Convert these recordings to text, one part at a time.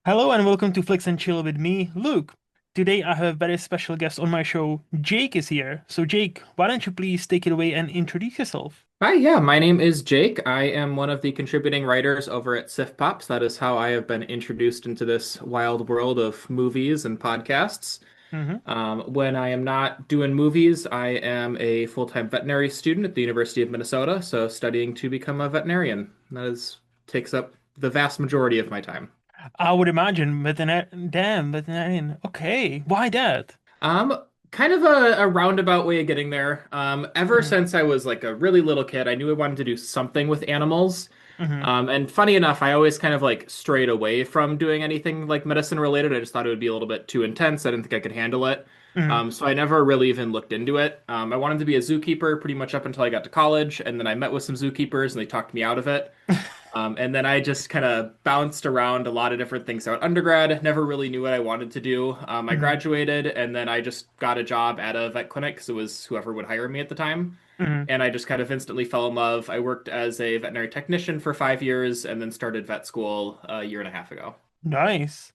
Hello and welcome to Flix and Chill with me, Luke. Today I have a very special guest on my show. Jake is here. So Jake, why don't you please take it away and introduce yourself? Hi, yeah, my name is Jake. I am one of the contributing writers over at Sif Pops. That is how I have been introduced into this wild world of movies and podcasts. Hmm. When I am not doing movies, I am a full-time veterinary student at the University of Minnesota, so studying to become a veterinarian. Takes up the vast majority of my time. I would imagine veterinarian. Okay, why that? Um, Kind of a roundabout way of getting there. Ever Hmm. since I was like a really little kid, I knew I wanted to do something with animals. Hmm. And funny enough, I always kind of like strayed away from doing anything like medicine related. I just thought it would be a little bit too intense. I didn't think I could handle it. Hmm. So I never really even looked into it. I wanted to be a zookeeper pretty much up until I got to college, and then I met with some zookeepers and they talked me out of it. And then I just kind of bounced around a lot of different things out undergrad. Never really knew what I wanted to do. I Hmm. graduated, and then I just got a job at a vet clinic because it was whoever would hire me at the time. Hmm. And I just kind of instantly fell in love. I worked as a veterinary technician for 5 years and then started vet school a year and a half ago. Nice.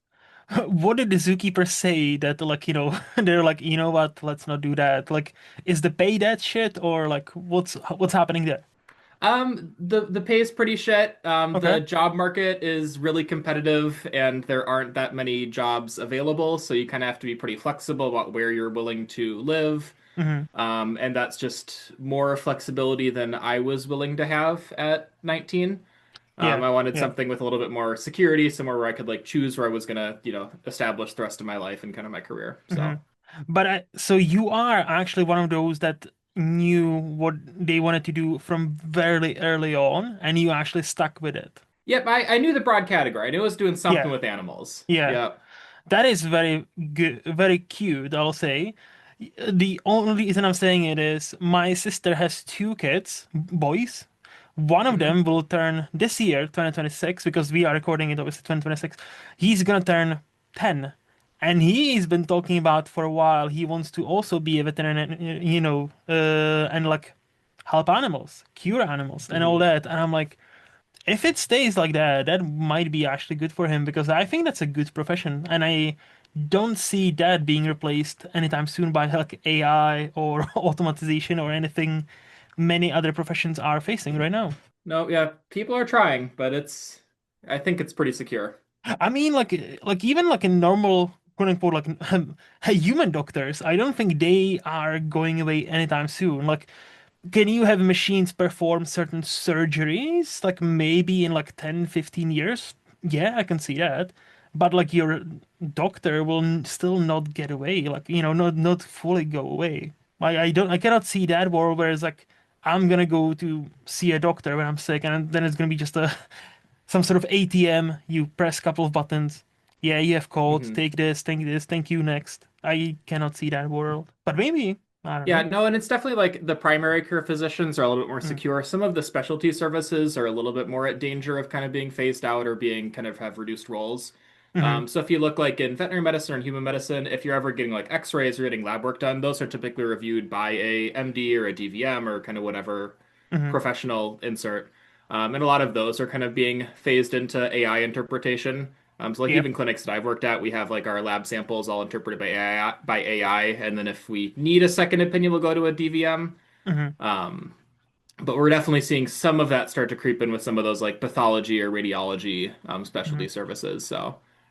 What did the zookeeper say that they're like, you know what, let's not do that. Like, is the pay that shit or like what's happening there? The pay is pretty shit. The Okay. job market is really competitive and there aren't that many jobs available, so you kind of have to be pretty flexible about where you're willing to live. Hmm. And that's just more flexibility than I was willing to have at 19. Yeah. I wanted Yeah. something with a little bit more security, somewhere where I could like choose where I was gonna, establish the rest of my life and kind of my career. Hmm. So, But so you are actually one of those that knew what they wanted to do from very early on, and you actually stuck with it. yep, I knew the broad category. I knew I was doing something Yeah, with animals. yeah. Yep. That is very good, very cute, I'll say. The only reason I'm saying it is my sister has two kids, boys. One of Hmm. them will turn this year, 2026, because we are recording it obviously 2026. He's gonna turn 10. And he's been talking about for a while he wants to also be a veterinarian, and like help animals, cure animals, and all Hmm. that. And I'm like, if it stays like that, that might be actually good for him because I think that's a good profession, and I don't see that being replaced anytime soon by like AI or automatization or anything many other professions are facing right now. No, yeah, people are trying, but I think it's pretty secure. I mean, like even like in normal quote unquote like human doctors, I don't think they are going away anytime soon. Like, can you have machines perform certain surgeries? Like maybe in like 10, 15 years? Yeah, I can see that. But like your doctor will still not get away. Like, not fully go away. I cannot see that world where it's like I'm gonna go to see a doctor when I'm sick and then it's gonna be just a some sort of ATM. You press a couple of buttons. Yeah, you have called. Hmm. Take this, thank you next. I cannot see that world. But maybe, I don't Yeah, know. no, and it's definitely like the primary care physicians are a little bit more Mm, secure. Some of the specialty services are a little bit more at danger of kind of being phased out or being kind of have reduced roles. mm-hmm. So if you look like in veterinary medicine or in human medicine, if you're ever getting like x-rays or getting lab work done, those are typically reviewed by a MD or a DVM or kind of whatever Mm-hmm. professional insert. And a lot of those are kind of being phased into AI interpretation. So like Yeah. even clinics that I've worked at, we have like our lab samples all interpreted by AI, and then if we need a second opinion, we'll go to a DVM. Mm-hmm. Um, but we're definitely seeing some of that start to creep in with some of those like pathology or radiology Mm-hmm. specialty services. So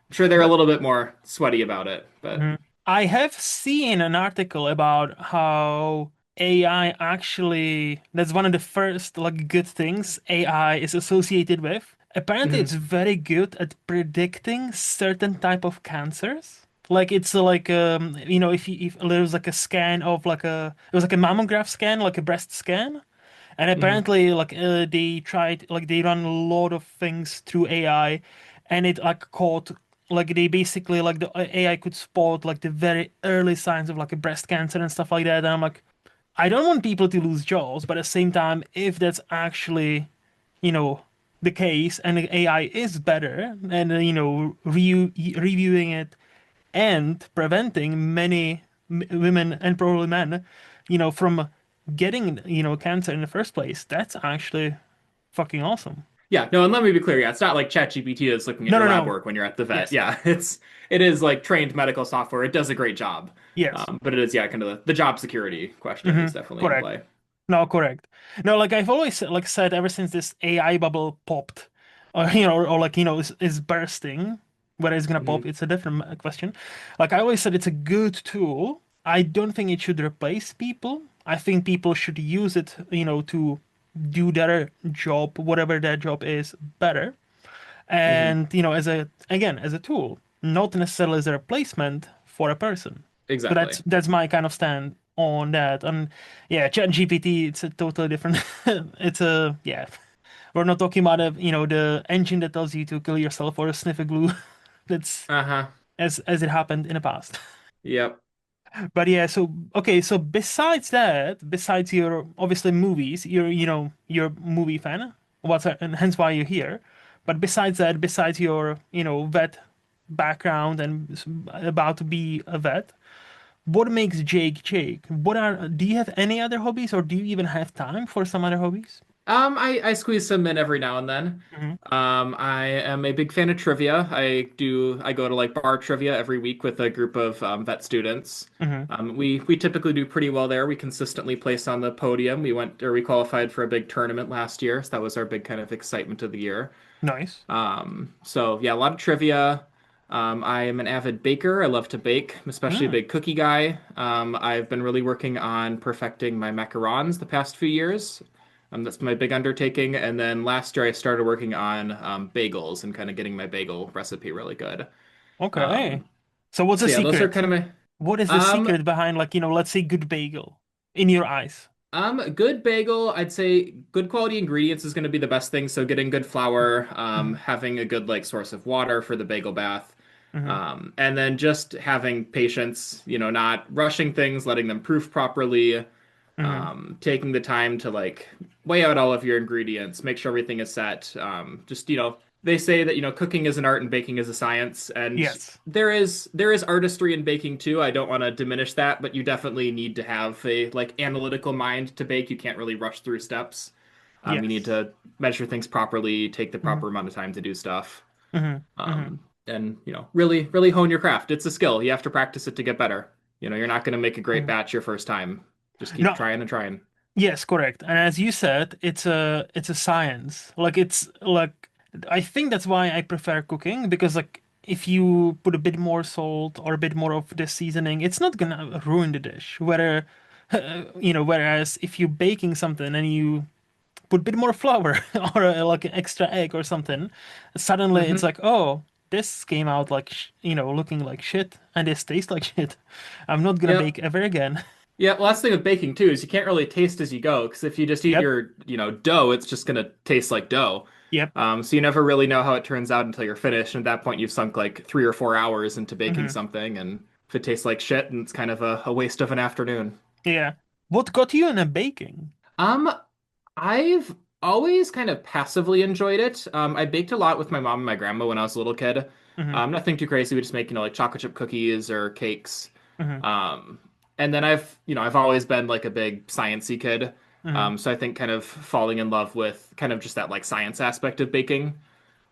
I'm sure they're a But little bit more sweaty about it, but mhm. I have seen an article about how AI actually, that's one of the first like good things AI is associated with. Apparently, it's Mhm. very good at predicting certain type of cancers. Like it's like if there was like a scan of like a it was like a mammograph scan, like a breast scan, and Mhm. apparently like they run a lot of things through AI, and it like caught like they basically like the AI could spot like the very early signs of like a breast cancer and stuff like that. And I'm like, I don't want people to lose jobs, but at the same time, if that's actually, you know, the case and the AI is better and reviewing it and preventing many women and probably men, from getting, cancer in the first place, that's actually fucking awesome. Yeah, no, and let me be clear. Yeah, it's not like ChatGPT that's looking at No, your no, lab no. work when you're at the vet. Yes, Yeah, it is like trained medical software. It does a great job. yes. But it is, yeah, kind of the job security question Hmm. is definitely in Correct. play. No, correct. No, like I've always like said ever since this AI bubble popped, or or like is bursting. Whether it's gonna pop, Hmm. it's a different question. Like I always said, it's a good tool. I don't think it should replace people. I think people should use it, to do their job, whatever their job is, better. Hmm. And as a tool, not necessarily as a replacement for a person. So Exactly. that's my kind of stand on that. And yeah, ChatGPT, it's a totally different. It's a yeah. We're not talking about the engine that tells you to kill yourself or sniff a glue. That's Uh-huh. as it happened in the past. Yep. But yeah, so okay, so besides that, besides your obviously movies, you're a movie fan, and hence why you're here. But besides that, besides your vet background and about to be a vet, what makes Jake Jake? Do you have any other hobbies, or do you even have time for some other hobbies? I squeeze some in every now and then. Hmm. I am a big fan of trivia. I go to like bar trivia every week with a group of vet students. Hmm. We typically do pretty well there. We consistently place on the podium. We qualified for a big tournament last year, so that was our big kind of excitement of the year. Nice. So yeah, a lot of trivia. I am an avid baker. I love to bake. I'm especially a Mm, big cookie guy. I've been really working on perfecting my macarons the past few years. That's my big undertaking. And then last year I started working on bagels and kind of getting my bagel recipe really good. okay. Um, So what's the so yeah, those are secret? kind of my What is the um secret behind let's say good bagel in your eyes? good bagel, I'd say good quality ingredients is going to be the best thing. So getting good flour, Hmm. having a good like source of water for the bagel bath, Hmm. and then just having patience, not rushing things, letting them proof properly, Hmm. taking the time to like weigh out all of your ingredients, make sure everything is set. Just they say that cooking is an art and baking is a science, and Yes. there is artistry in baking too. I don't want to diminish that, but you definitely need to have a like analytical mind to bake. You can't really rush through steps. You need Yes. to measure things properly, take the Hmm. proper amount of time to do stuff, Hmm. Hmm. and really, really hone your craft. It's a skill. You have to practice it to get better. You're not going to make a great Hmm. batch your first time. Just keep No, trying and trying. yes, correct. And as you said, it's a science. Like it's like I think that's why I prefer cooking because like if you put a bit more salt or a bit more of the seasoning, it's not gonna ruin the dish. Whereas if you're baking something and you put a bit more flour or like an extra egg or something, suddenly it's Hmm. like, oh, this came out like looking like shit and this tastes like shit. I'm not gonna Yep. bake ever again. Yeah, well, that's the thing with baking too, is you can't really taste as you go, because if you just eat Yep. your, dough, it's just gonna taste like dough. Yep. So you never really know how it turns out until you're finished. And at that point, you've sunk like 3 or 4 hours into baking Hmm. something, and if it tastes like shit, and it's kind of a waste of an afternoon. Yeah. What got you into baking? Um, I've always kind of passively enjoyed it. I baked a lot with my mom and my grandma when I was a little kid. Hmm. Nothing too crazy. We just make, like chocolate chip cookies or cakes. Hmm. Um, and then I've always been like a big sciencey kid. Hmm. So I think kind of falling in love with kind of just that like science aspect of baking.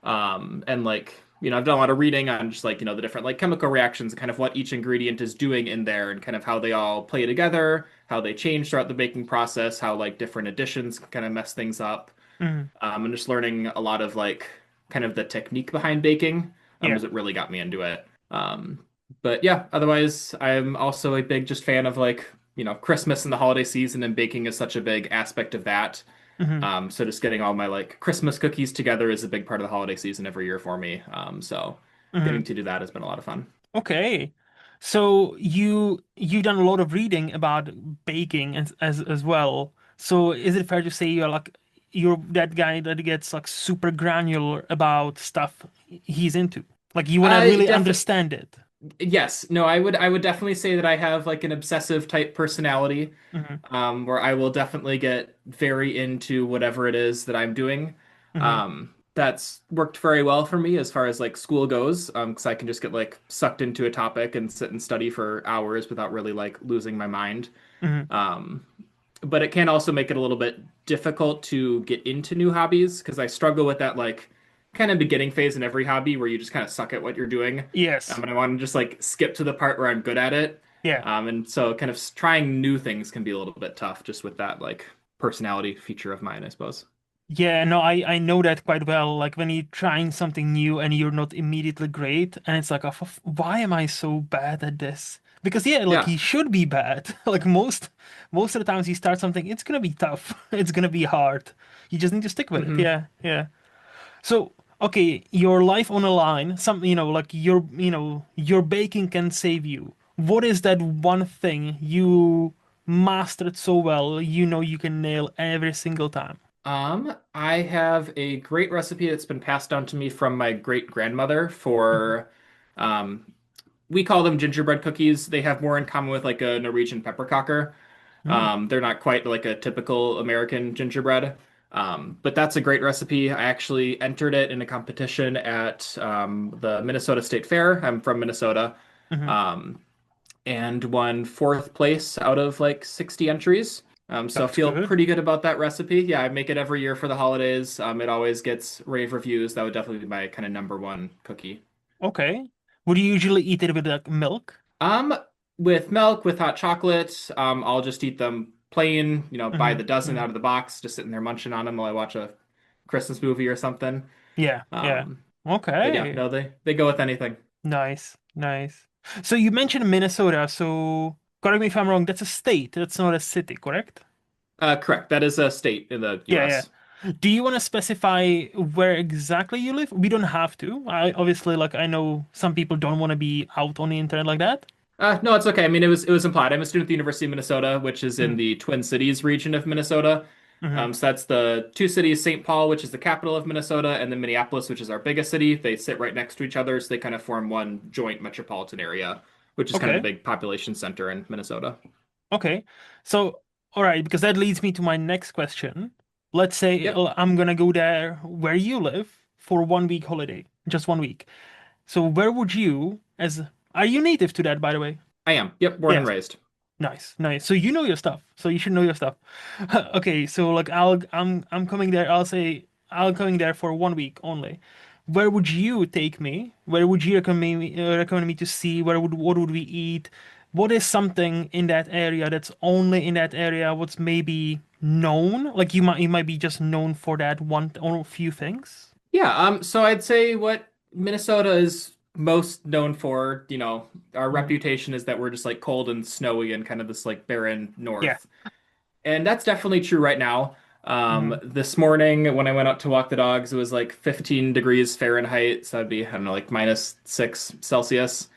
And like, I've done a lot of reading on just like, the different like chemical reactions, kind of what each ingredient is doing in there and kind of how they all play together, how they change throughout the baking process, how like different additions kind of mess things up. Hmm. And just learning a lot of like kind of the technique behind baking, Yeah. is what really got me into it. But yeah, otherwise, I'm also a big just fan of like, Christmas and the holiday season, and baking is such a big aspect of that. Hmm. So just getting all my like Christmas cookies together is a big part of the holiday season every year for me. So Hmm. getting to do that has been a lot of fun. Okay. So you done a lot of reading about baking as well. So is it fair to say you're that guy that gets like super granular about stuff he's into? Like you want to I really def understand it. Yes, no, I would definitely say that I have like an obsessive type personality, Hmm. where I will definitely get very into whatever it is that I'm doing. Hmm. That's worked very well for me as far as like school goes, because I can just get like sucked into a topic and sit and study for hours without really like losing my mind. Hmm. Um, but it can also make it a little bit difficult to get into new hobbies because I struggle with that like kind of beginning phase in every hobby where you just kind of suck at what you're doing. Yes. And I want to just like skip to the part where I'm good at it. Yeah. And so kind of trying new things can be a little bit tough just with that like personality feature of mine, I suppose. Yeah, no, I know that quite well. Like when you're trying something new and you're not immediately great, and it's like, oh, why am I so bad at this? Because yeah, like Yeah. he should be bad. Like most of the times you start something, it's gonna be tough. It's gonna be hard. You just need to stick with it. hmm Yeah, yeah. So, okay, your life on a line, some, like your baking can save you. What is that one thing you mastered so well, you can nail every single time? I have a great recipe that's been passed down to me from my great grandmother Hmm. for um we call them gingerbread cookies. They have more in common with like a Norwegian pepperkakor. Mm, They're not quite like a typical American gingerbread. But that's a great recipe. I actually entered it in a competition at the Minnesota State Fair. I'm from Minnesota. hmm. Um, and won fourth place out of like 60 entries. So That's feel good. pretty good about that recipe. Yeah, I make it every year for the holidays. It always gets rave reviews. That would definitely be my kind of number one cookie. Okay. Would you usually eat it with like milk? Um, with milk, with hot chocolate, I'll just eat them plain, buy Hmm. the dozen Hmm. out of the box, just sitting there munching on them while I watch a Christmas movie or something. Yeah, yeah. Um, but yeah, Okay. no, they go with anything. Nice, nice. So you mentioned Minnesota, so correct me if I'm wrong, that's a state, that's not a city, correct? Correct. That is a state in the Yeah, US. yeah. Do you want to specify where exactly you live? We don't have to. I obviously like I know some people don't want to be out on the internet like that. No, it's okay. I mean, it was implied. I'm a student at the University of Minnesota, which is in Mm, the Twin Cities region of Minnesota. hmm. So that's the two cities, St. Paul, which is the capital of Minnesota, and then Minneapolis, which is our biggest city. They sit right next to each other, so they kind of form one joint metropolitan area, which is kind of the Okay. big population center in Minnesota. Okay. So, all right, because that leads me to my next question. Let's say Yep, I'm gonna go there where you live for 1 week holiday, just 1 week. So where would you, as are you native to that, by the way? I am. Yep, born and Yes. raised. Nice, nice. So you know your stuff. So you should know your stuff. Okay, so like I'm coming there. I'll say I'm coming there for 1 week only. Where would you take me? Where would you recommend me to see? What would we eat? What is something in that area that's only in that area? What's maybe known? Like you might be just known for that one or a few things. Yeah, so I'd say what Minnesota is most known for, our Mm. reputation is that we're just like cold and snowy and kind of this like barren Yeah. north. And that's definitely true right now. Hmm. This morning when I went out to walk the dogs, it was like 15 degrees Fahrenheit, so that'd be, I don't know, like -6 Celsius.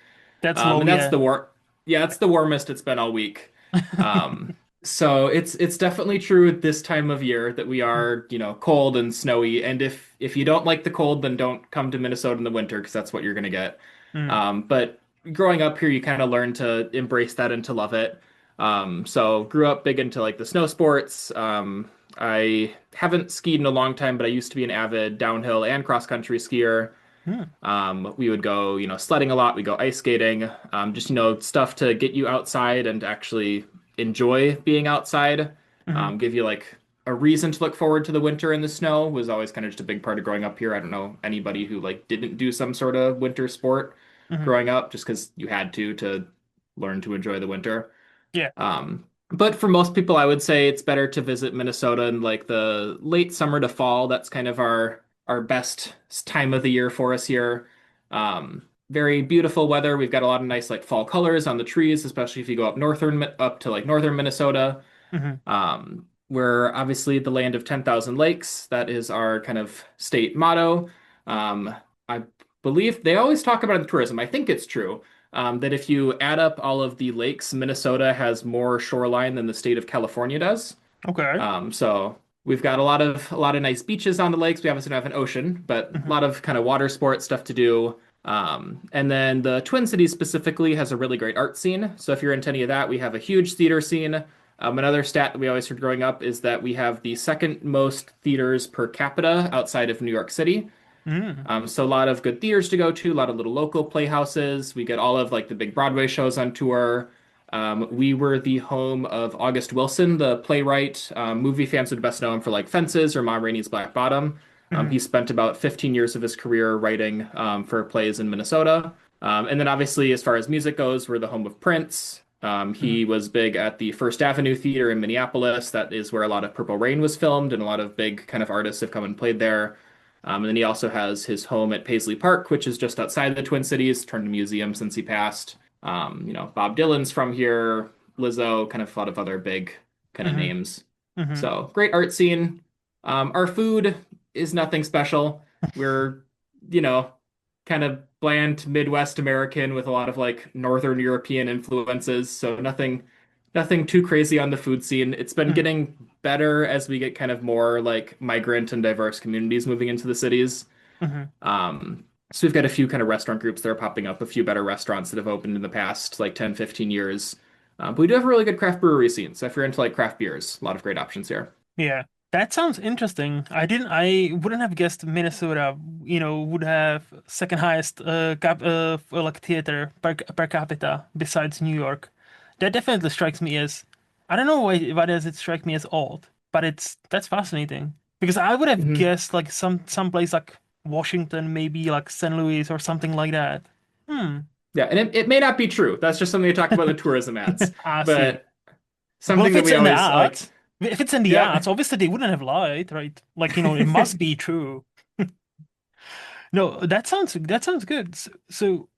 That's low. And that's Yeah. the yeah, it's the warmest it's been all week. Um, so it's definitely true this time of year that we are, cold and snowy. And if you don't like the cold, then don't come to Minnesota in the winter because that's what you're gonna get. Mm. But growing up here, you kind of learn to embrace that and to love it. So grew up big into like the snow sports. I haven't skied in a long time, but I used to be an avid downhill and cross country skier. Mm. We would go, sledding a lot. We go ice skating, just, stuff to get you outside and actually enjoy being outside. Hmm. Give you like a reason to look forward to the winter and the snow was always kind of just a big part of growing up here. I don't know anybody who like didn't do some sort of winter sport Hmm. growing up just because you had to learn to enjoy the winter. Yeah. But for most people, I would say it's better to visit Minnesota in like the late summer to fall. That's kind of our best time of the year for us here. Very beautiful weather. We've got a lot of nice like fall colors on the trees, especially if you go up to like northern Minnesota. Hmm. We're obviously the land of 10,000 lakes. That is our kind of state motto. I believe they always talk about in tourism. I think it's true that if you add up all of the lakes, Minnesota has more shoreline than the state of California does. Okay. So we've got a lot of nice beaches on the lakes. We obviously don't have an ocean, but a Hmm. lot of kind of water sports stuff to do. And then the Twin Cities specifically has a really great art scene. So if you're into any of that, we have a huge theater scene. Another stat that we always heard growing up is that we have the second most theaters per capita outside of New York City. Mm. So a lot of good theaters to go to, a lot of little local playhouses. We get all of like the big Broadway shows on tour. We were the home of August Wilson, the playwright. Movie fans would best know him for like Fences or Ma Rainey's Black Bottom. He Hmm. spent about 15 years of his career writing for plays in Minnesota. And then obviously, as far as music goes, we're the home of Prince. Hmm. He was big at the First Avenue Theater in Minneapolis. That is where a lot of Purple Rain was filmed, and a lot of big kind of artists have come and played there. And then he also has his home at Paisley Park, which is just outside the Twin Cities, turned a museum since he passed. Bob Dylan's from here, Lizzo, kind of a lot of other big kind of Hmm. names. Hmm. So great art scene. Our food is nothing special. We're, you know, kind of bland Midwest American with a lot of like Northern European influences. So nothing too crazy on the food scene. It's been Hmm. getting better as we get kind of more like migrant and diverse communities moving into the cities. Hmm. So we've got a few kind of restaurant groups that are popping up, a few better restaurants that have opened in the past like 10, 15 years. But we do have a really good craft brewery scene. So if you're into like craft beers, a lot of great options here. Yeah, that sounds interesting. I wouldn't have guessed Minnesota, would have second highest like theater per capita besides New York. That definitely strikes me as, I don't know why does it strike me as odd, but that's fascinating because I would have Mhm. guessed like some place like Washington, maybe like St. Louis or something like that. Hmm. Yeah, and it may not be true. That's just something they talk about in the tourism ads. I see. But Well, something if that it's we in the always like, ads, if it's in the yep. ads, obviously they wouldn't have lied, right? Like, it must be true. No, that sounds good. So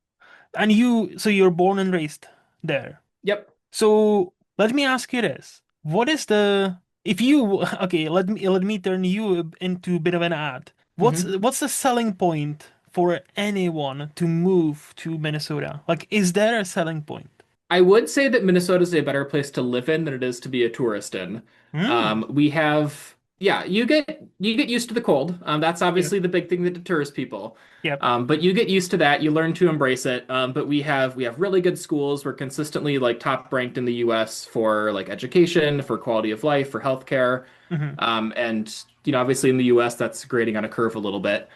you're born and raised there. Yep. So let me ask you this: What is the if you okay? Let me turn you into a bit of an ad. Mhm. What's the selling point for anyone to move to Minnesota? Like, is there a selling point? I would say that Minnesota is a better place to live in than it is to be a tourist in. Hmm. We have, yeah, you get used to the cold. That's Yep. obviously the big thing that deters people. Yep. But you get used to that. You learn to embrace it. But we have really good schools. We're consistently like top ranked in the U.S. for like education, for quality of life, for healthcare. Hmm. And obviously in the U.S. that's grading on a curve a little bit.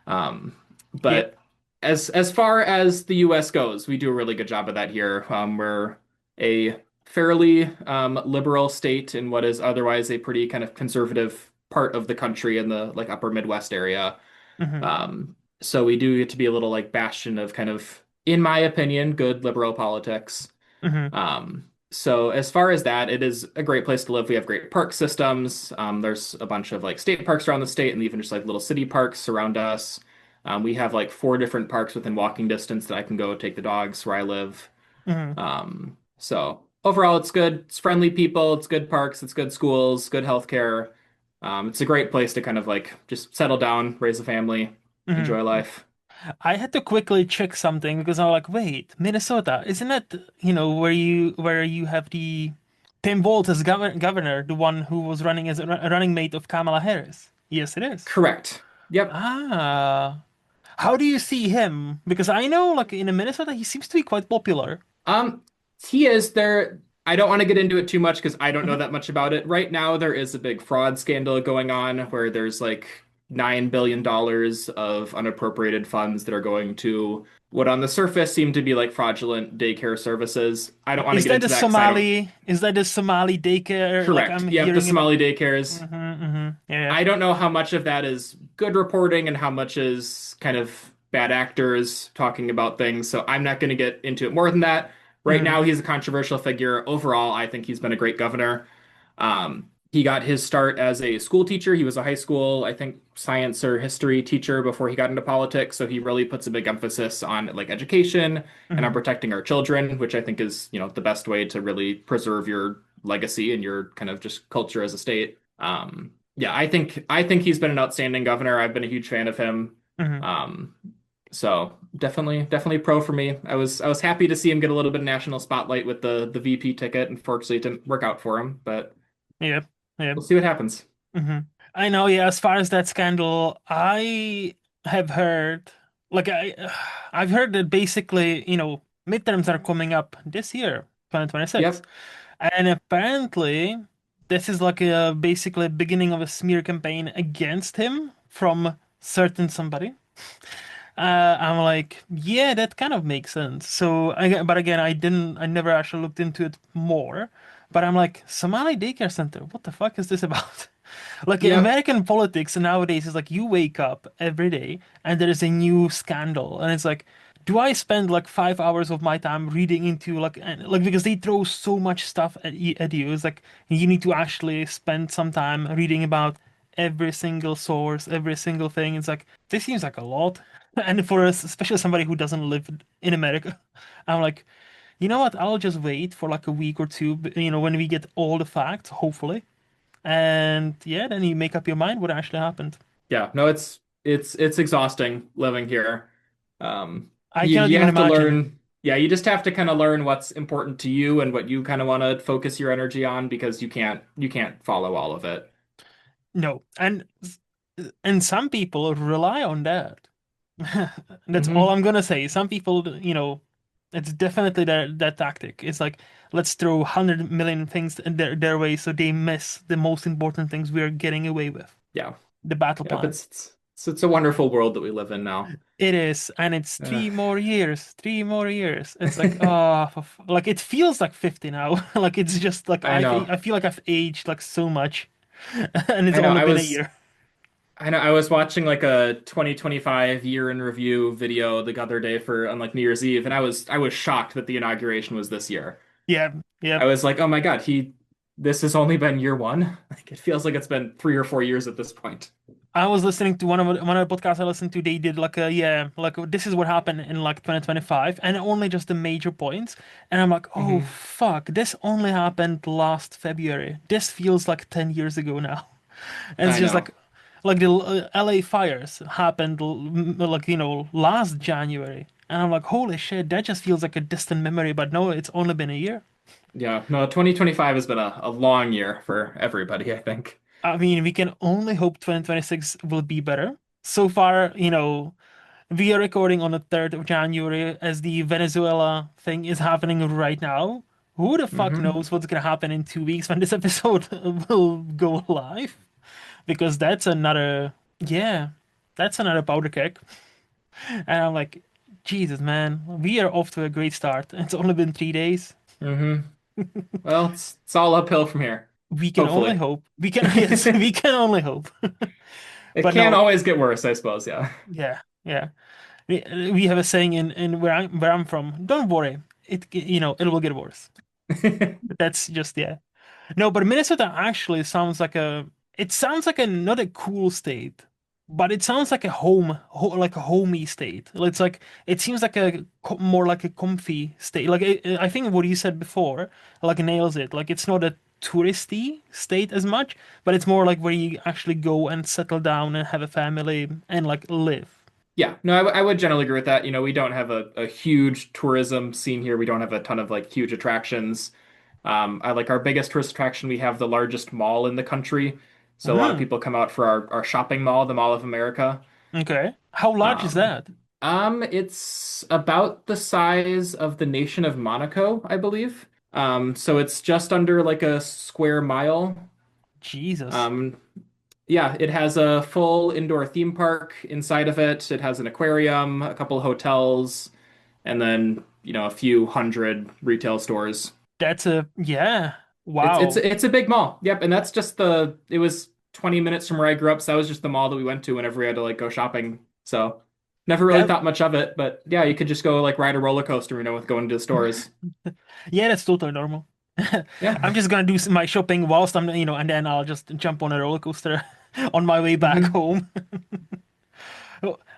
Um, Yep. but as far as the U.S. goes, we do a really good job of that here. We're a fairly liberal state in what is otherwise a pretty kind of conservative part of the country in the like upper Midwest area. Hmm. So we do get to be a little like bastion of kind of, in my opinion, good liberal politics. Hmm. So as far as that, it is a great place to live. We have great park systems. There's a bunch of like state parks around the state and even just like little city parks around us. We have like four different parks within walking distance that I can go take the dogs where I live. Hmm. So overall, it's good. It's friendly people. It's good parks. It's good schools. Good healthcare. It's a great place to kind of like just settle down, raise a family, Hmm. enjoy life. I had to quickly check something because I was like, wait, Minnesota, isn't it, where you have the Tim Walz as governor, the one who was running as a running mate of Kamala Harris? Yes, it is. Correct. Yep. Ah, how do you see him? Because I know, like in Minnesota, he seems to be quite popular. Um, he is there. I don't want to get into it too much because I don't know Hmm. that much about it. Right now, there is a big fraud scandal going on where there's like $9 billion of unappropriated funds that are going to what on the surface seem to be like fraudulent daycare services. I don't want to Is get that into that because I don't. the Somali daycare? Like Correct. I'm Yep, the hearing about. Somali daycares. Hmm. Yeah. I don't know how much of that is good reporting and how much is kind of bad actors talking about things. So I'm not going to get into it more than that. Right Hmm. now, he's a controversial figure. Overall, I think he's been a great governor. He got his start as a school teacher. He was a high school, I think, science or history teacher before he got into politics. So he really puts a big emphasis on like education and on Hmm. protecting our children, which I think is, the best way to really preserve your legacy and your kind of just culture as a state. Yeah, I think he's been an outstanding governor. I've been a huge fan of him. Hmm. Um, so definitely pro for me. I was happy to see him get a little bit of national spotlight with the VP ticket. Unfortunately, it didn't work out for him, but Yeah. Yeah. we'll see what happens. Hmm. I know, yeah, as far as that scandal, I have heard, like, I've heard that basically, midterms are coming up this year, 2026. Yep. And apparently, this is like a basically beginning of a smear campaign against him from certain somebody. I'm like, yeah, that kind of makes sense. But again, I never actually looked into it more. But I'm like, Somali daycare center, what the fuck is this about? Like Yep. American politics nowadays is like you wake up every day and there is a new scandal, and it's like, do I spend like 5 hours of my time reading into like because they throw so much stuff at you. It's like you need to actually spend some time reading about every single source, every single thing. It's like this seems like a lot. And for us, especially somebody who doesn't live in America, I'm like, you know what? I'll just wait for like a week or two, when we get all the facts, hopefully. And yeah, then you make up your mind what actually happened. Yeah. No, it's exhausting living here. I You cannot you even have to imagine. learn. Yeah, you just have to kind of learn what's important to you and what you kind of want to focus your energy on because you can't follow all of it. No. And some people rely on that. That's all Hmm. I'm gonna say. Some people, it's definitely that tactic. It's like let's throw 100 million things in their way so they miss the most important things we're getting away with. Yeah. The battle Yep. plan. It's a wonderful world that we live in now. It is, and it's Uh, 3 more years, 3 more years. It's like, oh, like it feels like 50 now. Like it's just like I know. I feel like I've aged like so much, and it's I know. only been a year. I was watching like a 2025 year in review video the other day for on like New Year's Eve, and I was shocked that the inauguration was this year. Yeah, I yeah. was like, oh my God, this has only been year one. Like it feels like it's been 3 or 4 years at this point. I was listening to one of the podcasts I listened to. They did like a yeah, like this is what happened in like 2025, and only just the major points. And I'm like, oh Hmm. fuck, this only happened last February. This feels like 10 years ago now. And it's I just know. like the LA fires happened like last January, and I'm like, holy shit, that just feels like a distant memory. But no, it's only been a year. Yeah, no, 2025 has been a long year for everybody, I think. I mean, we can only hope 2026 will be better. So far, we are recording on the 3rd of January as the Venezuela thing is happening right now. Who the fuck Hmm. knows what's gonna happen in 2 weeks when this episode will go live? Because yeah, that's another powder keg. And I'm like, Jesus, man, we are off to a great start. It's only been 3 days. Hmm. Well, it's all uphill from here. We can only Hopefully. hope. We can, yes, we can only hope. It But can no, always get worse, I suppose, yeah. yeah, yeah. We have a saying in where I'm from. Don't worry, it will get worse. That's just yeah. No, but Minnesota actually sounds like it sounds like a not a cool state, but it sounds like a like a homey state. It's like it seems like more like a comfy state. Like I think what you said before, like nails it. Like it's not a touristy state as much, but it's more like where you actually go and settle down and have a family and like live. Yeah, no, I would generally agree with that. We don't have a huge tourism scene here. We don't have a ton of like huge attractions. I like our biggest tourist attraction. We have the largest mall in the country. So a lot of Hmm. people come out for our shopping mall, the Mall of America. Okay. How large is Um, that? it's about the size of the nation of Monaco, I believe. So it's just under like a square mile. Jesus. Um, yeah, it has a full indoor theme park inside of it. It has an aquarium, a couple hotels, and then, a few hundred retail stores. Yeah. It's it's Wow. it's a big mall. Yep, and that's just it was 20 minutes from where I grew up, so that was just the mall that we went to whenever we had to like go shopping. So never really That thought much of it, but yeah, you could just go like ride a roller coaster, with going to the stores. Yeah, that's totally normal. Yeah. I'm just gonna do my shopping whilst and then I'll just jump on a roller coaster on my way back Hmm. home.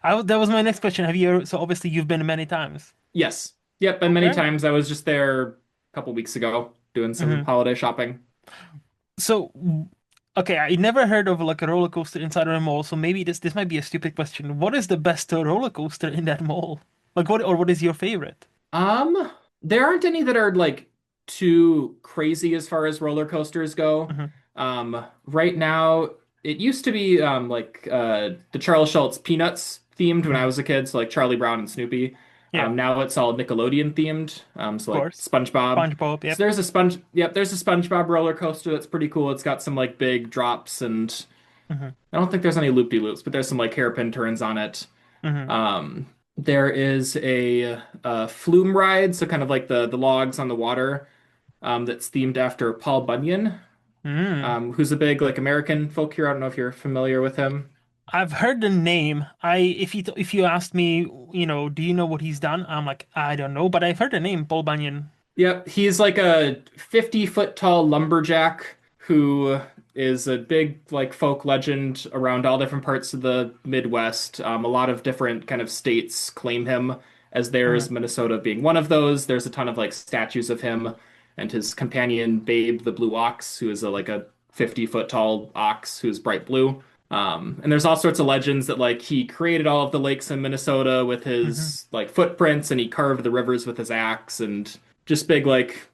Oh, that was my next question. So obviously you've been many times. Yes. Yep, and many Okay. times I was just there a couple weeks ago doing some Hmm. holiday shopping. So, okay, I never heard of like a roller coaster inside of a mall, so maybe this might be a stupid question. What is the best roller coaster in that mall? Like what is your favorite? Um, there aren't any that are like too crazy as far as roller coasters go. Hmm. Right now, it used to be like the Charles Schultz Peanuts themed when I Hmm. was a kid, so like Charlie Brown and Snoopy. Yeah, Now it's all Nickelodeon themed, of so like course. SpongeBob. SpongeBob, So yep. there's a SpongeBob roller coaster that's pretty cool. It's got some like big drops and Hmm. I don't think there's any loop-de-loops, but there's some like hairpin turns on it. Hmm. There is a flume ride, so kind of like the logs on the water, that's themed after Paul Bunyan, Mm. who's a big like American folk hero. I don't know if you're familiar with him. I've heard the name. If you asked me, do you know what he's done? I'm like, I don't know, but I've heard the name, Paul Bunyan. Yep, he's like a 50-foot tall lumberjack who is a big like folk legend around all different parts of the Midwest. A lot of different kind of states claim him as Hmm. theirs, Minnesota being one of those. There's a ton of like statues of him and his companion Babe the Blue Ox, who is like a 50-foot tall ox who's bright blue. And there's all sorts of legends that like he created all of the lakes in Minnesota with Hmm. his like footprints and he carved the rivers with his axe and just big like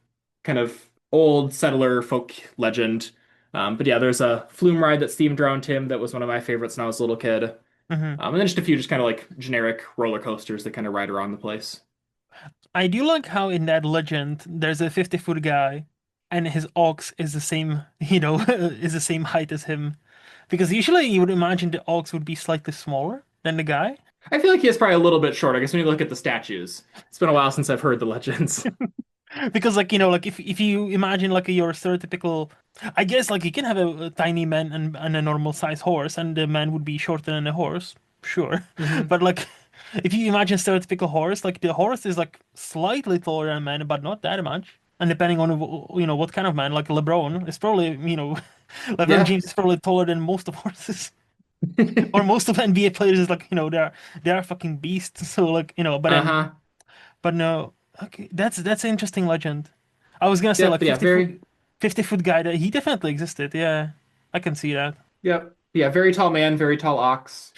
kind of old settler folk legend. But yeah, there's a flume ride that's themed around him that was one of my favorites when I was a little kid. Hmm. And then just a few just kind of like generic roller coasters that kind of ride around the place. I do like how in that legend there's a 50-foot guy and his ox is the same, is the same height as him. Because usually you would imagine the ox would be slightly smaller than the guy. I feel like he is probably a little bit short. I guess when you look at the statues, it's been a while since I've heard the legends. Because like, like if you imagine like your stereotypical, I guess like you can have a tiny man and a normal size horse and the man would be shorter than a horse, sure. Hmm. But like if you imagine stereotypical horse, like the horse is like slightly taller than a man, but not that much. And depending on what kind of man, like LeBron is probably, LeBron Yeah. James is probably taller than most of horses. Or most of NBA players is like, they're fucking beasts. So like, Uh-huh. but no, okay, that's an interesting legend. I was gonna say Yep. like But yeah, very 50-foot guy that he definitely existed. Yeah, I can see that. yep. Yeah, very tall man, very tall ox.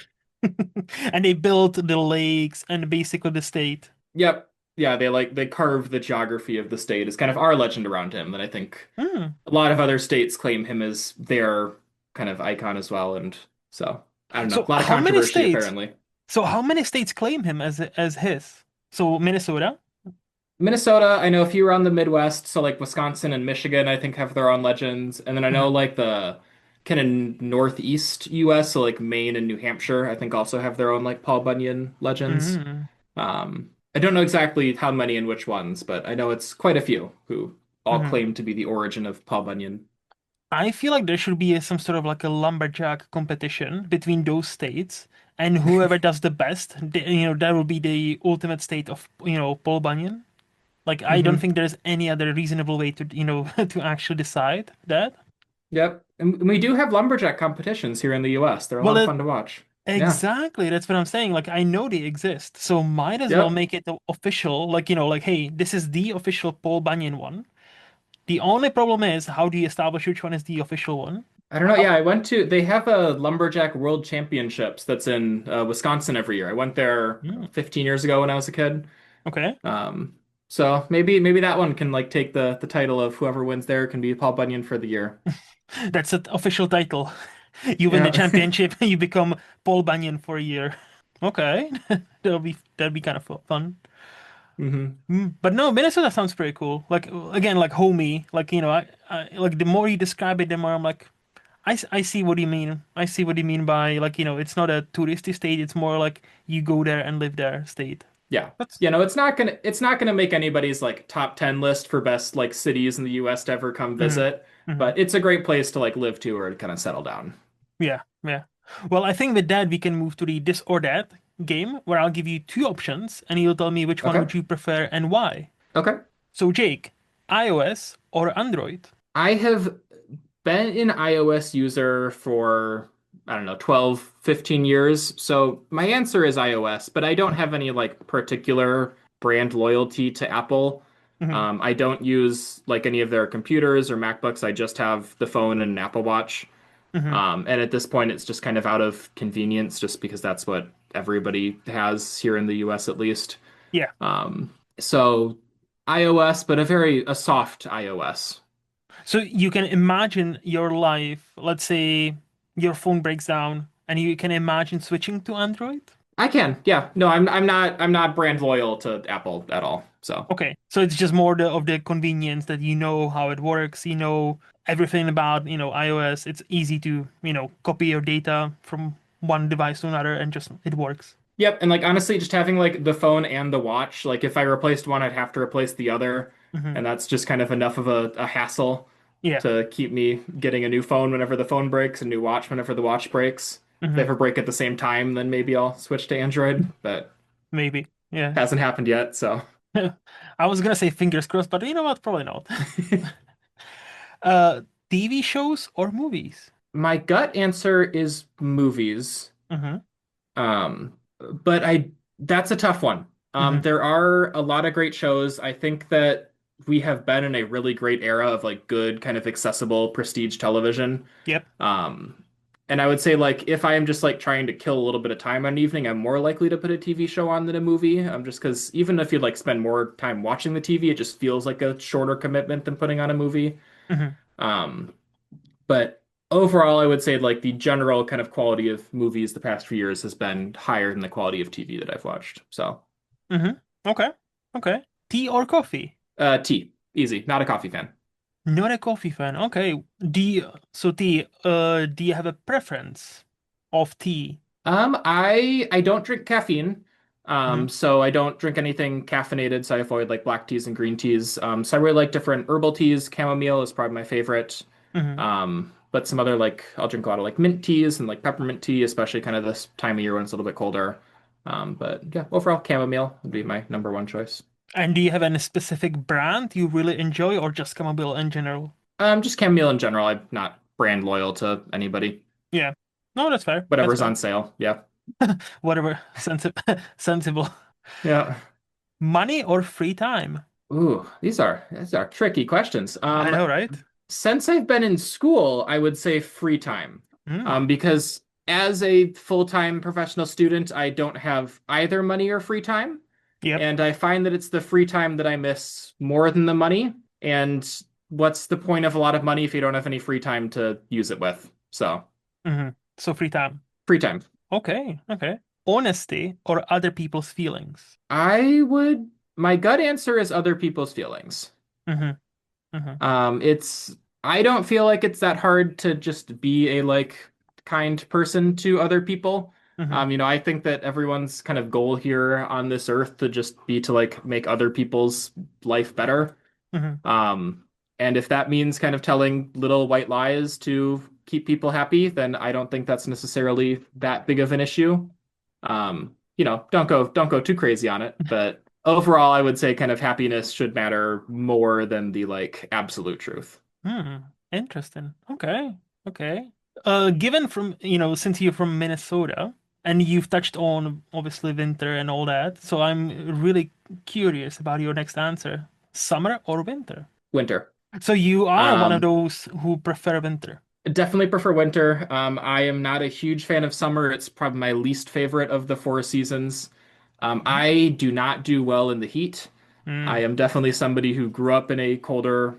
And they built the lakes and basically the state. Yep. Yeah, they carved the geography of the state as kind of our legend around him. And I think Hmm. a lot of other states claim him as their kind of icon as well. And so I don't know, So a lot of how many controversy states? apparently. So how many states claim him as his? So Minnesota. Minnesota, I know a few around the Midwest, so like Wisconsin and Michigan, I think have their own legends. And then I know Hmm. like the kind of northeast US, so like Maine and New Hampshire, I think also have their own like Paul Bunyan legends. Hmm. I don't know exactly how many and which ones, but I know it's quite a few who all Hmm. claim to be the origin of Paul Bunyan. I feel like there should be some sort of like a lumberjack competition between those states, and whoever does the best, that will be the ultimate state of, Paul Bunyan. Like, I don't Hmm. think there's any other reasonable way to, to actually decide that. Yep. And we do have lumberjack competitions here in the US. They're a Well, lot of fun to watch. Yeah. exactly. That's what I'm saying. Like, I know they exist, so might as well Yep. make it the official. Like, like, hey, this is the official Paul Bunyan one. The only problem is, how do you establish which one is the official one? I don't know. How? Yeah, they have a lumberjack world championships that's in Wisconsin every year. I went there Hmm, 15 years ago when I was a kid. okay. Um, so maybe that one can like take the title of whoever wins there can be Paul Bunyan for the year. That's the official title. You win the Yeah. championship, you become Paul Bunyan for a year. Okay, that'll be kind of fun. Hmm. But no, Minnesota sounds pretty cool. Like again, like homey. Like I like the more you describe it, the more I'm like, I see what you mean. I see what you mean by like it's not a touristy state. It's more like you go there and live there state. Yeah. That's No, it's not gonna make anybody's like top 10 list for best like cities in the US to ever come hmm. visit, Hmm. but it's a great place to like live to or to kind of settle down. Yeah, yeah. Well, I think with that we can move to the this or that game where I'll give you two options and you'll tell me which one Okay. would you prefer and why. Okay. So Jake, iOS or Android? I have been an iOS user for, I don't know, 12, 15 years. So my answer is iOS, but I don't have any like particular brand loyalty to Apple. Hmm. I don't use like any of their computers or MacBooks. I just have the phone and an Apple Watch. Hmm. And at this point, it's just kind of out of convenience, just because that's what everybody has here in the US at least. Yeah. So iOS, but a soft iOS. So you can imagine your life, let's say your phone breaks down and you can imagine switching to Android? I can, yeah. No, I'm not brand loyal to Apple at all. So Okay. So it's just more of the convenience that you know how it works, everything about, iOS. It's easy to, copy your data from one device to another and just it works. Yep, and like honestly, just having like the phone and the watch, like if I replaced one, I'd have to replace the other, Hmm. and that's just kind of enough of a hassle Yeah. to keep me getting a new phone whenever the phone breaks, a new watch whenever the watch breaks. If they Hmm. ever break at the same time, then maybe I'll switch to Android, but Maybe. Yeah. hasn't happened yet, so. I was gonna say fingers crossed, but you know what? Probably not. Uh, TV shows or movies? My gut answer is movies. Hmm. But that's a tough one. Hmm. There are a lot of great shows. I think that we have been in a really great era of like good kind of accessible prestige television. Yep. Um, and I would say like if I am just like trying to kill a little bit of time on an evening, I'm more likely to put a TV show on than a movie. Just because even if you like spend more time watching the TV, it just feels like a shorter commitment than putting on a movie. Hmm. Um, but overall, I would say like the general kind of quality of movies the past few years has been higher than the quality of TV that I've watched. So, Hmm. Okay. Okay. Tea or coffee? tea, easy. Not a coffee fan. Not a coffee fan. Okay. Tea, do you have a preference of tea? I don't drink caffeine. Hmm. So I don't drink anything caffeinated, so I avoid like black teas and green teas. So I really like different herbal teas. Chamomile is probably my favorite. Hmm. But some other like I'll drink a lot of like mint teas and like peppermint tea, especially kind of this time of year when it's a little bit colder. But yeah, overall chamomile would be my number one choice. And do you have any specific brand you really enjoy or just chamomile in general? Just chamomile in general. I'm not brand loyal to anybody. Yeah. No, that's fair. That's Whatever's fair. on sale. Yeah. Whatever. Sensible. Yeah. Money or free time? Ooh, these are tricky questions. I know, right? Since I've been in school, I would say free time. Mm. Because as a full-time professional student, I don't have either money or free time. Yep. And I find that it's the free time that I miss more than the money. And what's the point of a lot of money if you don't have any free time to use it with? So, Hmm. So free time. free time. Okay. Okay. Honesty or other people's feelings? I would, my gut answer is other people's feelings. Hmm. Hmm. It's I don't feel like it's that hard to just be a like kind person to other people. Hmm. I think that everyone's kind of goal here on this earth to just be to like make other people's life better. Hmm. Um, and if that means kind of telling little white lies to keep people happy, then I don't think that's necessarily that big of an issue. Don't go too crazy on it, but overall, I would say kind of happiness should matter more than the like absolute truth. Hmm. Interesting. Okay. Okay. Given from, since you're from Minnesota and you've touched on obviously winter and all that, so I'm really curious about your next answer. Summer or winter? Winter. So you are one of Um, those who prefer winter. Definitely prefer winter. I am not a huge fan of summer. It's probably my least favorite of the four seasons. Mhm. I do not do well in the heat. I Mm. am definitely somebody who grew up in a colder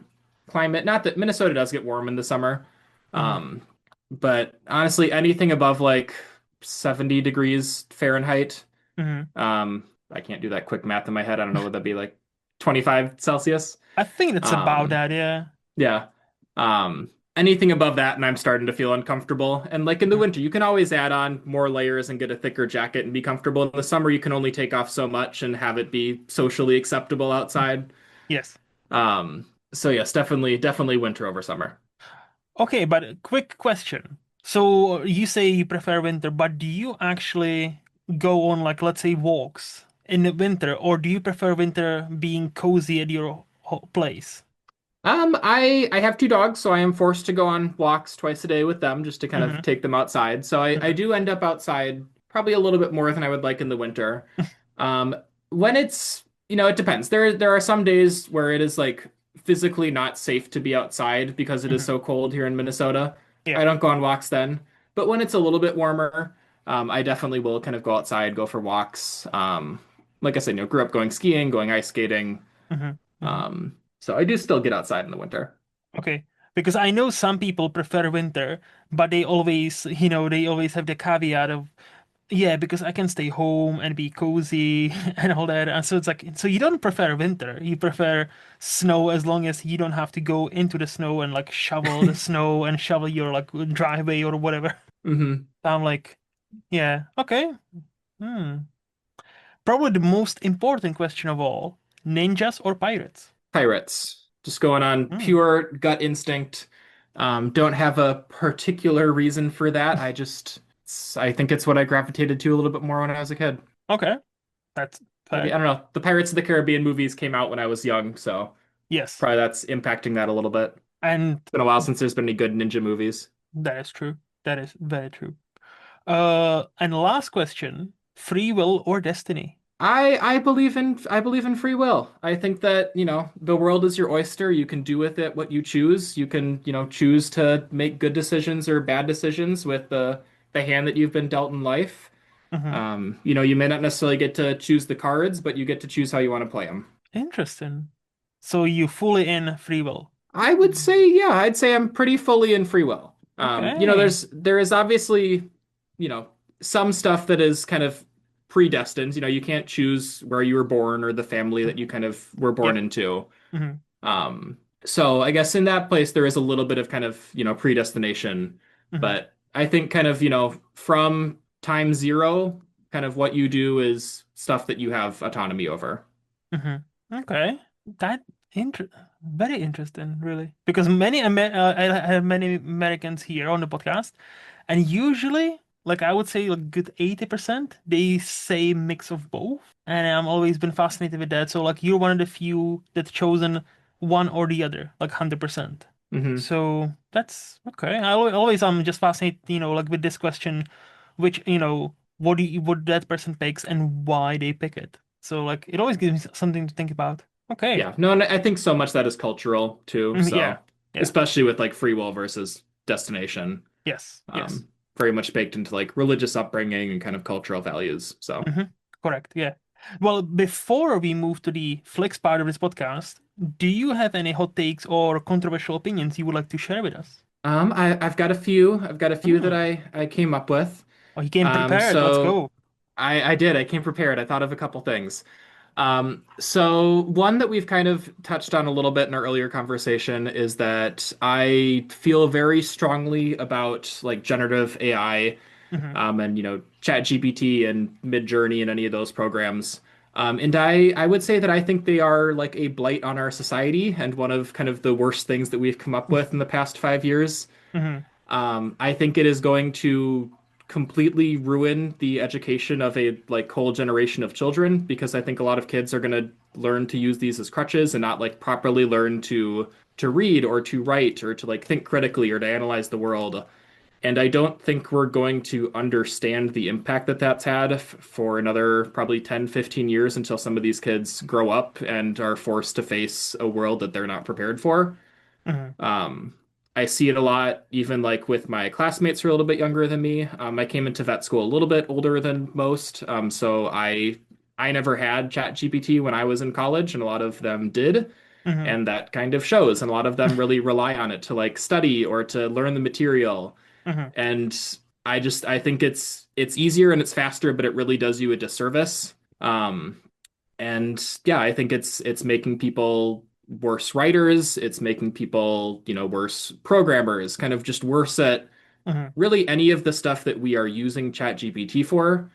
climate. Not that Minnesota does get warm in the summer, Mhm. um, but honestly, anything above like 70 degrees Fahrenheit, Mhm. I can't do that quick math in my head. I don't know what that'd be like 25 Celsius. I think that's about Um, that, yeah. yeah. Anything above that, and I'm starting to feel uncomfortable. And like in the Mhm. winter, you can always add on more layers and get a thicker jacket and be comfortable. In the summer, you can only take off so much and have it be socially acceptable outside. Yes. So yes, definitely winter over summer. Okay, but a quick question. So you say you prefer winter, but do you actually go on like let's say walks in the winter, or do you prefer winter being cozy at your place? I have two dogs, so I am forced to go on walks twice a day with them just to kind of Hmm. take them outside. So I Hmm. do end up outside probably a little bit more than I would like in the winter. Um, when it depends. There are some days where it is like physically not safe to be outside because it is Hmm. so cold here in Minnesota. Yeah. I don't go on walks then. But when it's a little bit warmer, I definitely will kind of go outside, go for walks. Like I said, grew up going skiing, going ice skating. Hmm. Hmm. So I do still get outside in the winter. Okay. Because I know some people prefer winter, but they always have the caveat of, yeah, because I can stay home and be cozy and all that. And so it's like, so you don't prefer winter. You prefer snow as long as you don't have to go into the snow and like shovel the snow and shovel your like driveway or whatever. Hmm. I'm like, yeah, okay. Hmm. Probably the most important question of all, ninjas or pirates? Pirates. Just going on Hmm. pure gut instinct. Don't have a particular reason for that. I think it's what I gravitated to a little bit more when I was a kid. Okay, that's Maybe, fair. I don't know. The Pirates of the Caribbean movies came out when I was young, so Yes, probably that's impacting that a little bit. It's and been a while since there's been any good ninja movies. that is true. That is very true. And last question, free will or destiny? I believe in free will. I think that, the world is your oyster. You can do with it what you choose. You can, choose to make good decisions or bad decisions with the hand that you've been dealt in life. Hmm. You may not necessarily get to choose the cards, but you get to choose how you want to play them. Interesting. So you fully in free will. I would say, yeah, I'd say I'm pretty fully in free will. Okay. There is obviously, you know, some stuff that is kind of predestined. You can't choose where you were born or the family that you kind of were born Yep. into. Hmm. So I guess in that place there is a little bit of kind of, predestination, Hmm. but I think kind of, from time zero, kind of what you do is stuff that you have autonomy over. Hmm. Okay. That inter very interesting, really. Because I have many Americans here on the podcast, and usually, like I would say, like good 80%, they say mix of both. And I'm always been fascinated with that. So like you're one of the few that's chosen one or the other, like 100%. Hmm. So that's okay. Always I'm just fascinated, like with this question, which, what that person picks and why they pick it. So like it always gives me something to think about. Okay. Yeah, no, and I think so much that is cultural too. Yeah. So Yeah. especially with like free will versus destination, Yes. Yes. very much baked into like religious upbringing and kind of cultural values. So Hmm. Correct. Yeah. Well, before we move to the Flix part of this podcast, do you have any hot takes or controversial opinions you would like to share with us? I've got a few. I've got a few that Hmm. I came up with. Oh, he came prepared. Let's So go. I did. I came prepared. I thought of a couple things. So one that we've kind of touched on a little bit in our earlier conversation is that I feel very strongly about like generative AI, Hmm. and ChatGPT and Midjourney and any of those programs. And I would say that I think they are like a blight on our society and one of kind of the worst things that we've come up with in the past 5 years. Hmm. I think it is going to completely ruin the education of a like whole generation of children because I think a lot of kids are going to learn to use these as crutches and not like properly learn to read or to write or to like think critically or to analyze the world. And I don't think we're going to understand the impact that that's had for another probably 10, 15 years until some of these kids grow up and are forced to face a world that they're not prepared for. Hmm. Um, I see it a lot, even like with my classmates who are a little bit younger than me. I came into vet school a little bit older than most, so I never had ChatGPT when I was in college, and a lot of them did, Hmm. and that kind of shows. And a lot of them really rely on it to like study or to learn the material. Hmm. And I think it's easier and it's faster, but it really does you a disservice. And yeah, I think it's making people worse writers. It's making people, worse programmers, kind of just worse at Hmm. really any of the stuff that we are using ChatGPT for.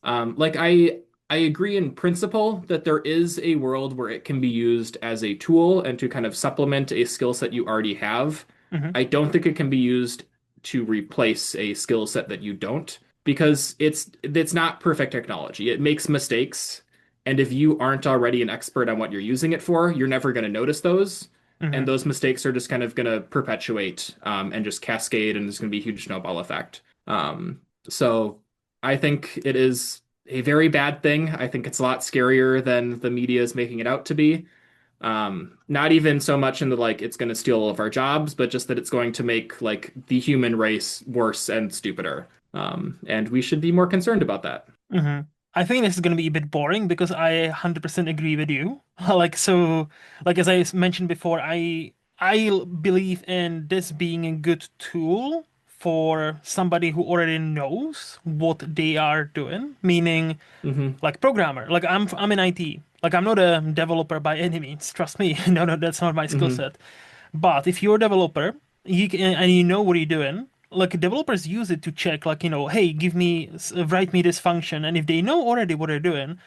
Like I agree in principle that there is a world where it can be used as a tool and to kind of supplement a skill set you already have. Hmm. I don't think it can be used to replace a skill set that you don't because it's not perfect technology. It makes mistakes, and if you aren't already an expert on what you're using it for, you're never going to notice those. And Hmm. those mistakes are just kind of going to perpetuate and just cascade, and there's going to be a huge snowball effect. So I think it is a very bad thing. I think it's a lot scarier than the media is making it out to be. Not even so much in the like it's going to steal all of our jobs, but just that it's going to make like the human race worse and stupider. And we should be more concerned about that. Hmm. I think this is going to be a bit boring because I 100% agree with you. Like as I mentioned before, I believe in this being a good tool for somebody who already knows what they are doing, meaning Hmm. like programmer. Like I'm in IT. Like I'm not a developer by any means. Trust me. No, no, that's not my skill Hmm. set. But if you're a developer, and you know what you're doing, like developers use it to check, like, hey, write me this function. And if they know already what they're doing,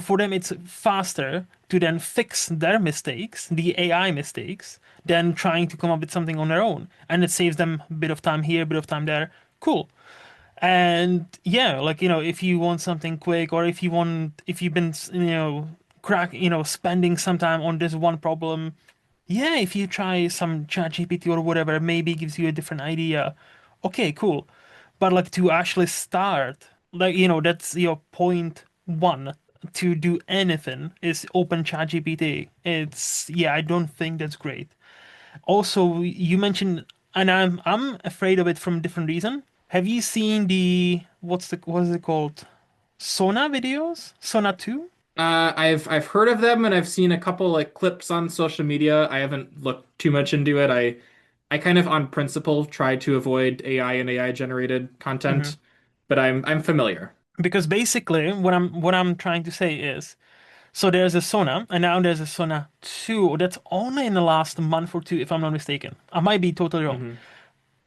for them it's faster to then fix their mistakes, the AI mistakes, than trying to come up with something on their own. And it saves them a bit of time here, a bit of time there. Cool. And yeah, like, if you want something quick, or if you've been, spending some time on this one problem, yeah, if you try some ChatGPT or whatever, maybe it gives you a different idea. Okay, cool. But like to actually start, like, that's your point one to do anything is open ChatGPT. Yeah, I don't think that's great. Also, you mentioned, and I'm afraid of it from a different reason. Have you seen what is it called? Sona videos? Sona 2? I've heard of them and I've seen a couple like clips on social media. I haven't looked too much into it. I kind of on principle try to avoid AI and AI generated Hmm. content, but I'm familiar. Because basically, what I'm trying to say is, so there's a Sona, and now there's a Sona 2. That's only in the last month or two, if I'm not mistaken. I might be totally wrong. Hmm.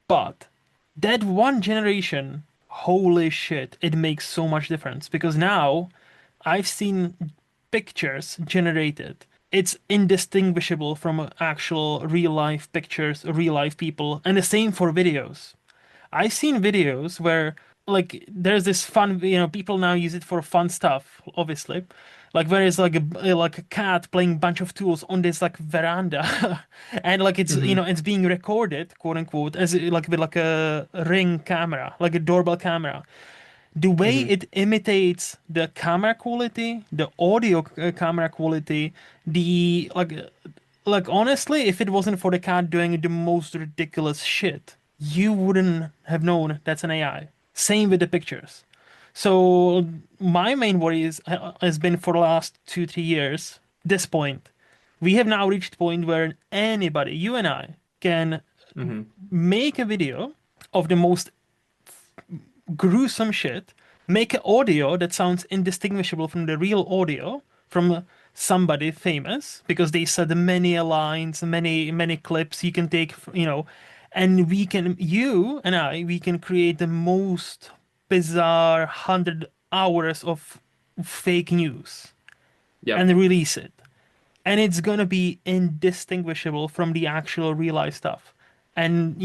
But that one generation, holy shit, it makes so much difference. Because now I've seen pictures generated. It's indistinguishable from actual real life pictures, real life people, and the same for videos. I've seen videos where like there's this fun, people now use it for fun stuff, obviously. Like where it's like a cat playing bunch of tools on this like veranda, and like it's Hmm. it's being recorded, quote unquote, as like with like a ring camera, like a doorbell camera. The way Hmm. it imitates the camera quality, the audio camera quality, the like honestly, if it wasn't for the cat doing the most ridiculous shit, you wouldn't have known that's an AI. Same with the pictures. So my main worry has been for the last 2 3 years. This point, we have now reached the point where anybody, you and I, can Hmm. make a video of the most gruesome shit, make an audio that sounds indistinguishable from the real audio from somebody famous because they said many lines, many clips you can take, and you and we can create the most bizarre 100 hours of fake news Yep. and release it. And it's gonna be indistinguishable from the actual real life stuff. And,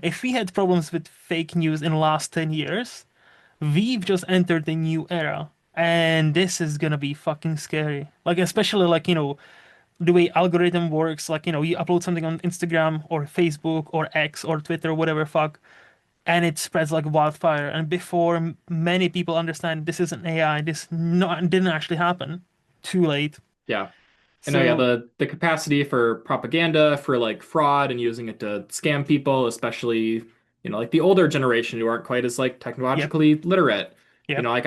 if we had problems with fake news in the last 10 years, we've just entered a new era. And this is gonna be fucking scary. Like, especially like, the way algorithm works, like, you upload something on Instagram or Facebook or X or Twitter, whatever fuck, and it spreads like wildfire. And before many people understand this isn't AI, this not didn't actually happen, too late. Yeah. I know, yeah, So, the capacity for propaganda, for like fraud and using it to scam people, especially, like the older generation who aren't quite as like yep, technologically literate. yep. Like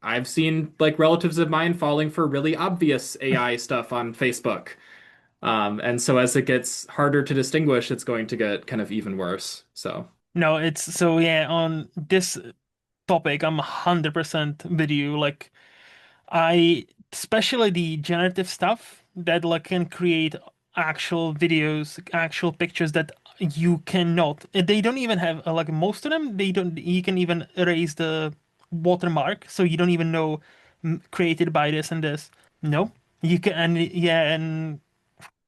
I've seen like relatives of mine falling for really obvious AI stuff on Facebook. And so as it gets harder to distinguish, it's going to get kind of even worse. So, No, it's so yeah, on this topic, I'm 100% with you. Like, especially the generative stuff that like can create actual videos, actual pictures that you cannot. They don't even have like most of them. They don't. You can even erase the watermark, so you don't even know created by this and this. No, you can. And yeah, and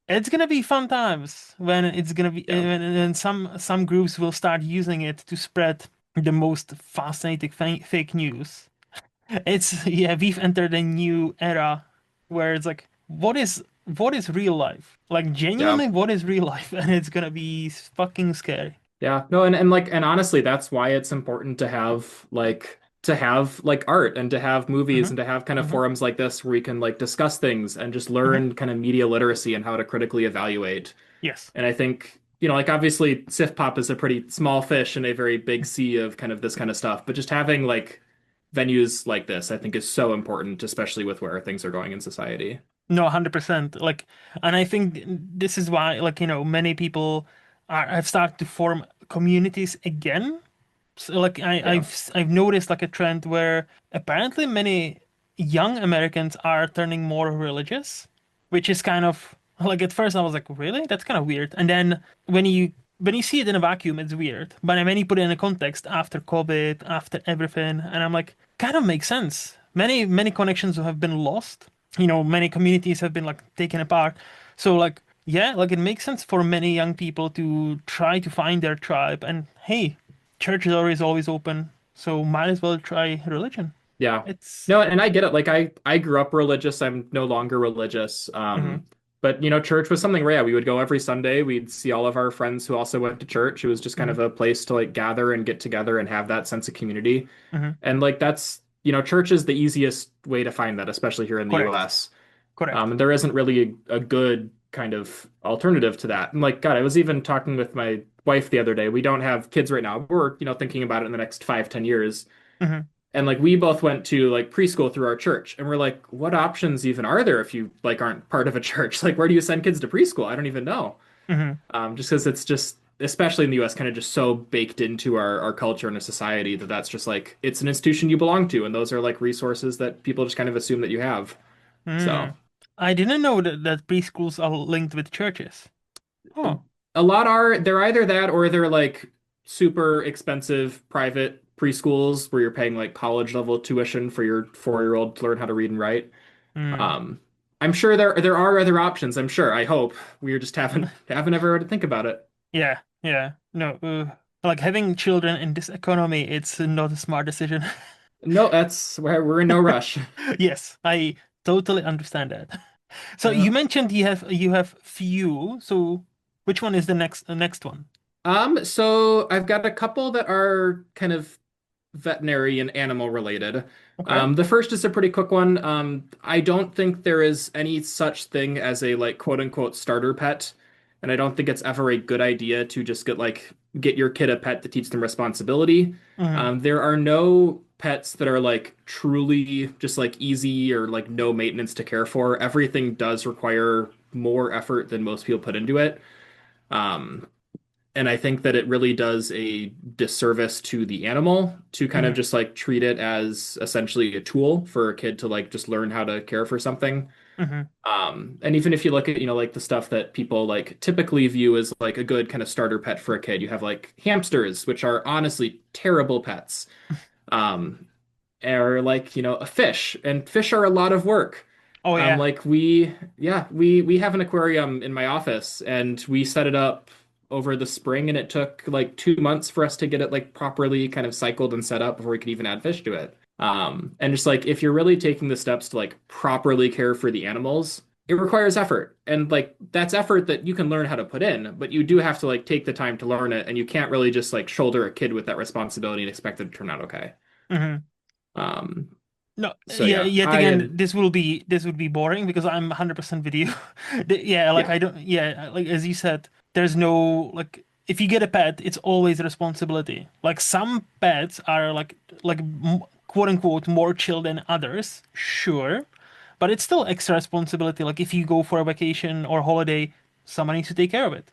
it's gonna be fun times when it's gonna be yeah. and some groups will start using it to spread the most fascinating fake news. It's yeah, we've entered a new era where it's like, what is real life? Like Yeah. genuinely, what is real life? And it's gonna be fucking scary. Yeah, no, and honestly, that's why it's important to have like art and to have movies Hmm. and to have kind of Hmm. forums like this where we can like discuss things and just Hmm. learn kind of media literacy and how to critically evaluate. Yes. And I think, like obviously Sif Pop is a pretty small fish in a very big sea of kind of this kind of stuff, but just having like venues like this, I think is so important, especially with where things are going in society. No, 100%. Like, and I think this is why, like, many people have started to form communities again. So, like, Yeah. I've noticed like a trend where apparently many young Americans are turning more religious, which is kind of like at first I was like, really? That's kind of weird. And then when you when you see it in a vacuum, it's weird. But when you put it in a context after COVID, after everything, and I'm like, kind of makes sense. Many connections have been lost. Many communities have been like taken apart. So like, yeah, like it makes sense for many young people to try to find their tribe. And hey, church is always open, so might as well try religion. Yeah. It's No, and I get it. Like I grew up religious. I'm no longer religious. hmm But church was something where yeah, we would go every Sunday. We'd see all of our friends who also went to church. It was just kind hmm of a place to like gather and get together and have that sense of community. hmm And like church is the easiest way to find that, especially here in the correct, US. correct. And there isn't really a good kind of alternative to that. And like, God, I was even talking with my wife the other day. We don't have kids right now. We're, thinking about it in the next 5, 10 years. hmm And like we both went to like preschool through our church. And we're like, what options even are there if you like aren't part of a church? Like, where do you send kids to preschool? I don't even know. hmm Just because it's just, especially in the US, kind of just so baked into our culture and our society that that's just like, it's an institution you belong to. And those are like resources that people just kind of assume that you have. So. Mm. I didn't know that preschools are linked with churches. Oh. A lot are they're either that or they're like super expensive private preschools where you're paying like college level tuition for your 4-year-old to learn how to read and write. Mm. Um, I'm sure there are other options. I'm sure. I hope we just haven't ever had to think about it. Yeah, yeah. No, like having children in this economy, it's not a smart decision. No, that's where we're in no rush. Yes, I totally understand that. So Yeah. you mentioned you have few. So which one is the next one? So I've got a couple that are kind of veterinary and animal related. Okay. The first is a pretty quick one. I don't think there is any such thing as a like quote unquote starter pet, and I don't think it's ever a good idea to just get your kid a pet to teach them responsibility. hmm There are no pets that are like truly just like easy or like no maintenance to care for. Everything does require more effort than most people put into it. Um, and I think that it really does a disservice to the animal to kind of hmm just like treat it as essentially a tool for a kid to like just learn how to care for something. hmm And even if you look at, like the stuff that people like typically view as like a good kind of starter pet for a kid, you have like hamsters, which are honestly terrible pets. Um, or like, a fish, and fish are a lot of work. Oh yeah. Like we have an aquarium in my office and we set it up over the spring and it took like 2 months for us to get it like properly kind of cycled and set up before we could even add fish to it. And just like if you're really taking the steps to like properly care for the animals, it requires effort. And like that's effort that you can learn how to put in, but you do have to like take the time to learn it and you can't really just like shoulder a kid with that responsibility and expect it to turn out okay. hmm Um, No, so yeah, yeah, yet I again, am this would be boring because I'm 100% with you. Yeah, like yeah. I don't, yeah, like as you said, there's no like if you get a pet, it's always a responsibility. Like some pets are like quote unquote more chill than others, sure, but it's still extra responsibility. Like if you go for a vacation or holiday, someone needs to take care of it.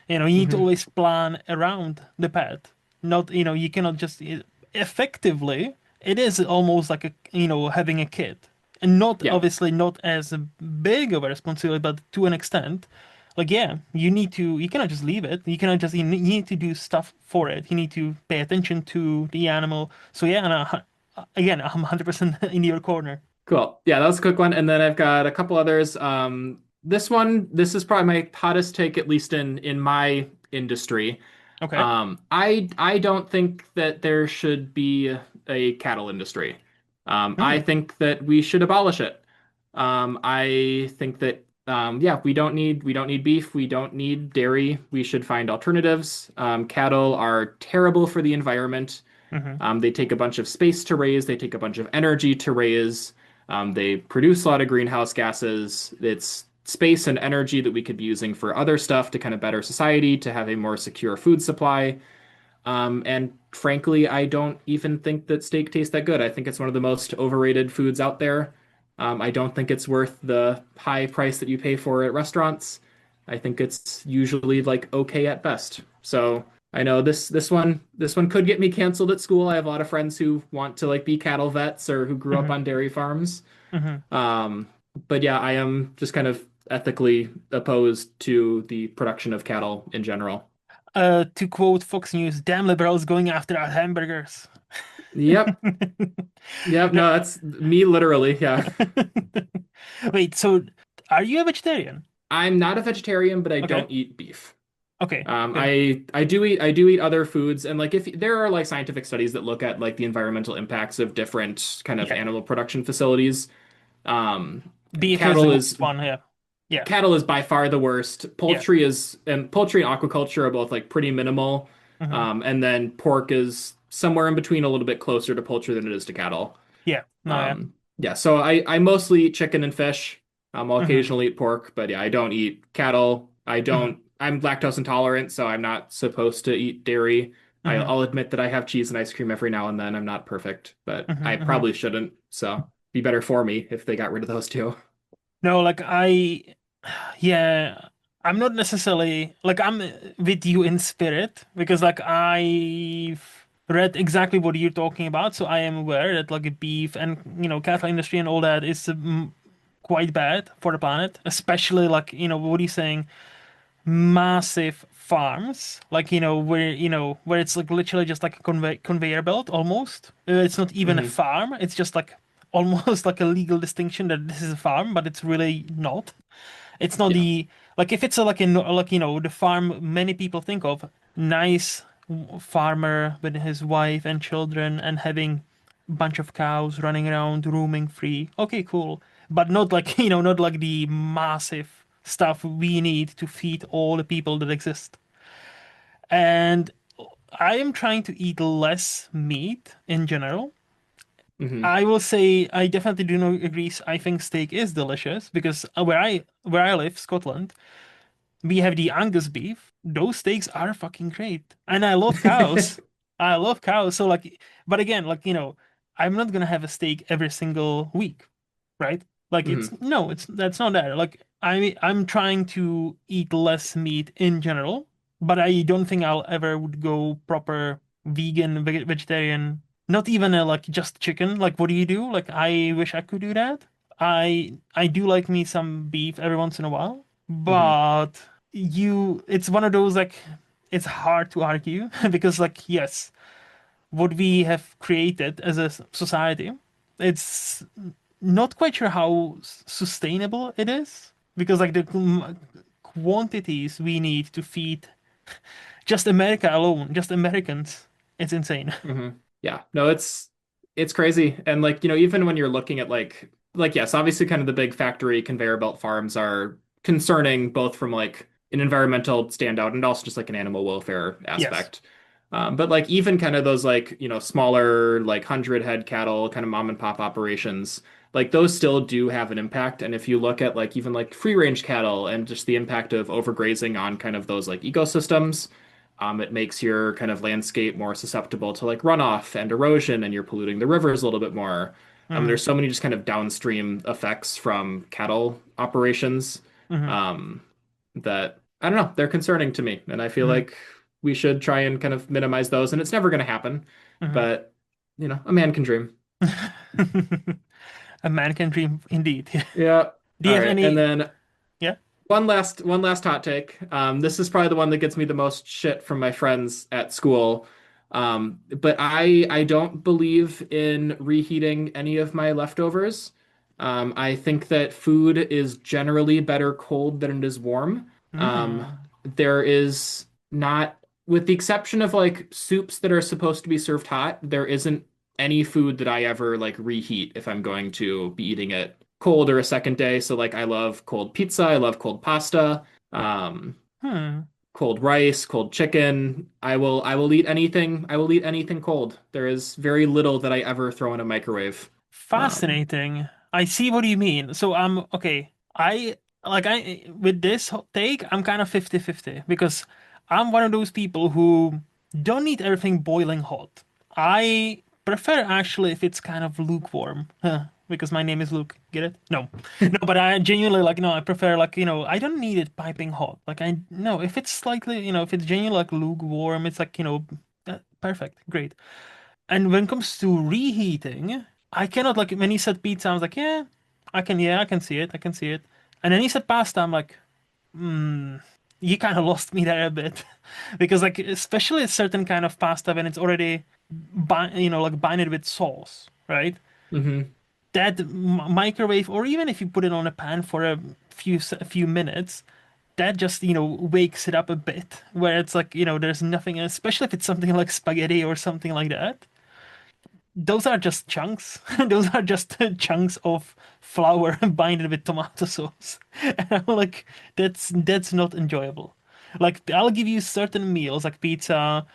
You need to Mhm. always plan around the pet. Not, you cannot just effectively, it is almost like having a kid. And not Yeah. obviously not as big of a responsibility, but to an extent. Like, yeah, you cannot just leave it. You need to do stuff for it. You need to pay attention to the animal. So yeah, and again, I'm 100% in your corner. Cool. Yeah, that was a quick one. And then I've got a couple others. This is probably my hottest take, at least in my industry. Okay. I don't think that there should be a cattle industry. I Hmm. think that we should abolish it. I think that yeah, we don't need beef, we don't need dairy. We should find alternatives. Cattle are terrible for the environment. hmm They take a bunch of space to raise, they take a bunch of energy to raise. They produce a lot of greenhouse gases. It's space and energy that we could be using for other stuff to kind of better society, to have a more secure food supply. And frankly, I don't even think that steak tastes that good. I think it's one of the most overrated foods out there. I don't think it's worth the high price that you pay for at restaurants. I think it's usually like okay at best. So I know this one could get me canceled at school. I have a lot of friends who want to like be cattle vets or who grew up hmm on dairy farms. hmm Um, but yeah, I am just kind of ethically opposed to the production of cattle in general. To quote Fox News, damn liberals going after our hamburgers. Yep. Yep. No. No, that's me literally. Yeah. Wait, so are you a vegetarian? I'm not a vegetarian, but I Okay. don't eat beef. Okay. Good. I do eat other foods, and like if there are like scientific studies that look at like the environmental impacts of different kind of Yeah. animal production facilities. Um, Beef is the cattle worst is one. Yeah. Yeah. cattle is by far the worst. Yeah. Poultry and aquaculture are both like pretty minimal. Hmm. And then pork is somewhere in between, a little bit closer to poultry than it is to cattle. Yeah. No, yeah. Yeah, so I mostly eat chicken and fish. I'll Hmm. occasionally eat pork, but yeah, I don't eat cattle. Hmm. I'm lactose intolerant, so I'm not supposed to eat dairy. Hmm. I'll admit that I have cheese and ice cream every now and then. I'm not perfect, but I Hmm. probably shouldn't. So be better for me if they got rid of those two. No, like yeah, I'm not necessarily like I'm with you in spirit because like I've read exactly what you're talking about, so I am aware that like beef and cattle industry and all that is quite bad for the planet, especially like what are you saying? Massive farms, like where it's like literally just like a conveyor belt almost. It's not even a Hmm. farm. It's just like almost like a legal distinction that this is a farm, but it's really not. It's not Yeah. the like if it's like the farm many people think of, nice farmer with his wife and children and having a bunch of cows running around roaming free. Okay, cool. But not like not like the massive stuff we need to feed all the people that exist. And I am trying to eat less meat in general. Hmm. I will say I definitely do not agree. I think steak is delicious because where I live, Scotland, we have the Angus beef. Those steaks are fucking great. And I love cows. I love cows. So like, but again, like, I'm not gonna have a steak every single week, right? Like it's Hmm. no, it's that's not that. Like I'm trying to eat less meat in general, but I don't think I'll ever would go proper vegan, vegetarian, not even like just chicken. Like what do you do? Like I wish I could do that. I do like me some beef every once in a while, Hmm. but it's one of those like it's hard to argue because like yes, what we have created as a society, it's not quite sure how sustainable it is because like the quantities we need to feed just America alone, just Americans, it's insane. Hmm. Yeah, no, it's crazy. And like, even when you're looking at like yes, obviously kind of the big factory conveyor belt farms are concerning both from like an environmental standout and also just like an animal welfare Yes. aspect. But like even kind of those like, smaller like 100 head cattle kind of mom and pop operations, like those still do have an impact. And if you look at like even like free range cattle and just the impact of overgrazing on kind of those like ecosystems, it makes your kind of landscape more susceptible to like runoff and erosion, and you're polluting the rivers a little bit more. Mm-hmm. There's so many just kind of downstream effects from cattle operations Mm-hmm. um, that I don't know, they're concerning to me, and I feel Mm-hmm. like we should try and kind of minimize those. And it's never going to happen, Mm-hmm. but a man can dream. A man can dream indeed. Yeah. Do you All have right, and any? then Yeah. one last hot take. This is probably the one that gets me the most shit from my friends at school. But I don't believe in reheating any of my leftovers. I think that food is generally better cold than it is warm. Um, Mm. there is not, with the exception of like soups that are supposed to be served hot, there isn't any food that I ever like reheat if I'm going to be eating it cold or a second day. So like I love cold pizza, I love cold pasta, um, Hmm. cold rice, cold chicken. I will eat anything cold. There is very little that I ever throw in a microwave. Um, Fascinating. I see what you mean. So okay. I with this take, I'm kind of 50-50 because I'm one of those people who don't need everything boiling hot. I prefer actually if it's kind of lukewarm. Huh, because my name is Luke. Get it? No. No, but I genuinely like no, I prefer like, I don't need it piping hot. Like I no, if it's slightly, if it's genuinely like lukewarm, it's like, perfect. Great. And when it comes to reheating, I cannot like when he said pizza, I was like, yeah, I can see it, I can see it. And then he said pasta, I'm like, hmm. you kind of lost me there a bit because like especially a certain kind of pasta when it's already like binded with sauce, right? Hmm. That microwave, or even if you put it on a pan for a few minutes, that just wakes it up a bit. Where it's like there's nothing, especially if it's something like spaghetti or something like that. Those are just chunks. Those are just chunks of flour binded with tomato sauce. And I'm like, that's not enjoyable. Like I'll give you certain meals like pizza.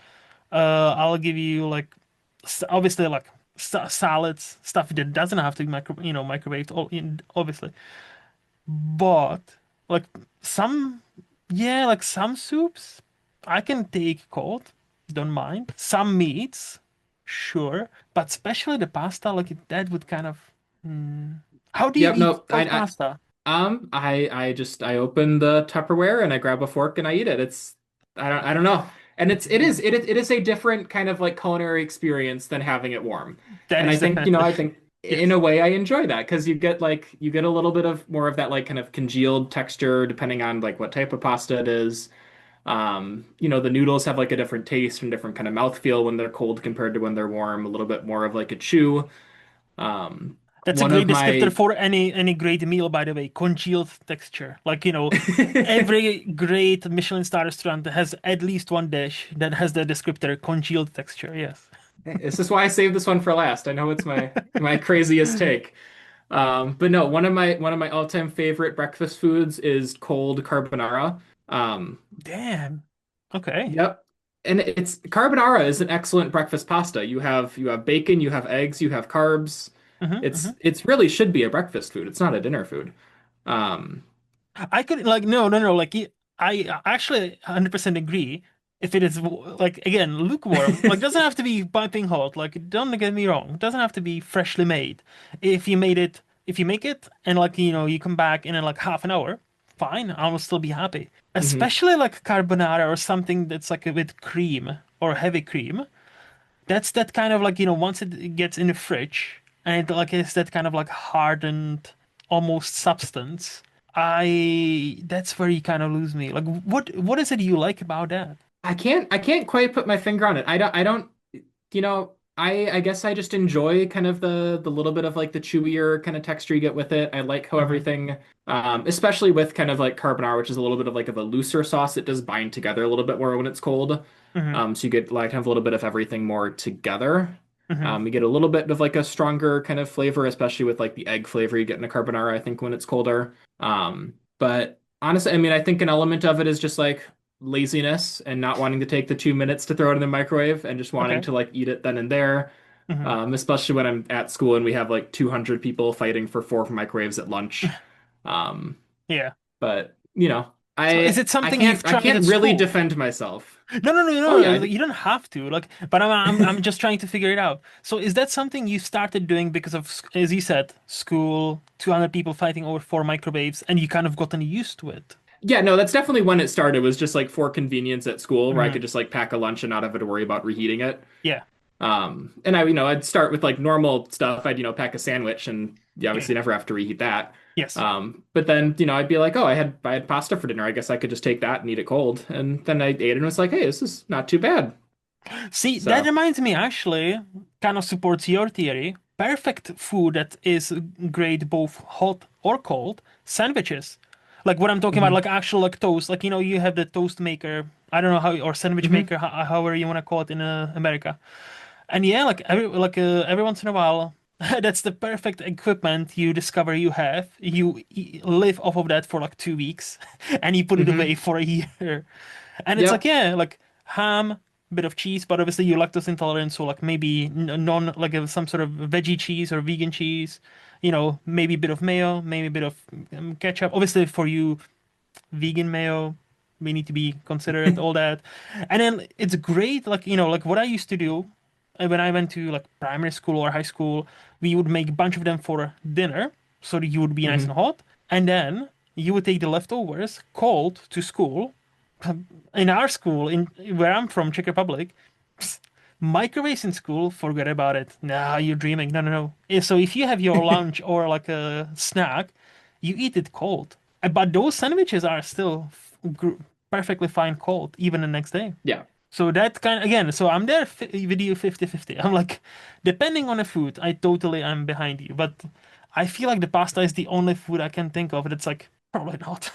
I'll give you like obviously like salads, stuff that doesn't have to be microwaved. Obviously, but like some, yeah, like some soups I can take cold, don't mind. Some meats, sure, but especially the pasta, like that would kind of. Hmm. How do you Yep, eat no, cold pasta? I open the Tupperware and I grab a fork and I eat it. I don't know. And it is a different kind of like culinary experience than having it warm. That And is definitely I think in yes. a way I enjoy that because you get a little bit of more of that like kind of congealed texture depending on like what type of pasta it is. The noodles have like a different taste and different kind of mouthfeel when they're cold compared to when they're warm, a little bit more of like a chew. Um, That's a one great of descriptor my for any great meal, by the way. Congealed texture. Like, every great Michelin star restaurant has at least one dish that has the descriptor congealed texture. Yes. This is why I saved this one for last. I know it's my craziest take. But no, one of my all-time favorite breakfast foods is cold carbonara. Um, Damn. Okay. yep. And it's carbonara is an excellent breakfast pasta. You have bacon, you have eggs, you have carbs. Hmm. It's really should be a breakfast food. It's not a dinner food. Um, I could like no no no like I actually 100% agree if it is like again lukewarm like doesn't have to be piping hot like don't get me wrong, it doesn't have to be freshly made. If you make it and like you come back in like half an hour, fine, I will still be happy, mhm. especially like carbonara or something that's like with cream or heavy cream. That's that kind of like once it gets in the fridge and it like is that kind of like hardened almost substance. I That's where you kind of lose me. Like what is it you like about that? I can't quite put my finger on it. I don't I guess I just enjoy kind of the little bit of like the chewier kind of texture you get with it. I like how Hmm. everything especially with kind of like carbonara, which is a little bit of like of a looser sauce, it does bind together a little bit more when it's cold. Hmm. So you get like have a little bit of everything more together. Hmm. You get a little bit of like a stronger kind of flavor, especially with like the egg flavor you get in a carbonara, I think when it's colder. But honestly, I mean, I think an element of it is just like laziness and not wanting to take the 2 minutes to throw it in the microwave and just wanting Okay. to like eat it then and there. Hmm. Especially when I'm at school and we have like 200 people fighting for four microwaves at lunch. Um, Yeah. but So is it something you've I tried at can't really school? defend myself. Oh No. yeah, You don't have to. Like, but I'm just trying to figure it out. So is that something you started doing because of, as you said, school, 200 people fighting over four microwaves, and you kind of gotten used to it? yeah, no, that's definitely when it started. Was just like for convenience at school where I Hmm. could just like pack a lunch and not have to worry about reheating it. Yeah. And I'd start with like normal stuff. I'd, pack a sandwich and you Yeah. obviously never have to reheat that. Yes. But then, I'd be like, oh, I had pasta for dinner. I guess I could just take that and eat it cold. And then I ate it and was like, hey, this is not too bad. See, that So, reminds me actually, kind of supports your theory. Perfect food that is great both hot or cold, sandwiches. Like what I'm talking about, hmm like actual like toast. Like you have the toast maker. I don't know how or sandwich hmm maker, however you want to call it in America. And yeah, like every once in a while, that's the perfect equipment you discover you have. You live off of that for like 2 weeks, and you put it hmm away for a year. And it's like, Yep. yeah, like ham, bit of cheese, but obviously you're lactose intolerant, so like maybe non like some sort of veggie cheese or vegan cheese. Maybe a bit of mayo, maybe a bit of ketchup. Obviously, for you, vegan mayo, we need to be considerate, all that. And then it's great, like, like what I used to do when I went to like primary school or high school, we would make a bunch of them for dinner, so that you would be nice and hmm hot. And then you would take the leftovers cold to school. In our school, in where I'm from, Czech Republic, microwaves in school, forget about it. Nah, you're dreaming. No, no, no. So if you have your lunch or like a snack, you eat it cold. But those sandwiches are still perfectly fine cold even the next day. Yeah. So that kind again, so I'm there with you 50-50. I'm like, depending on the food, I totally am behind you. But I feel like the pasta is the only food I can think of that's like probably not.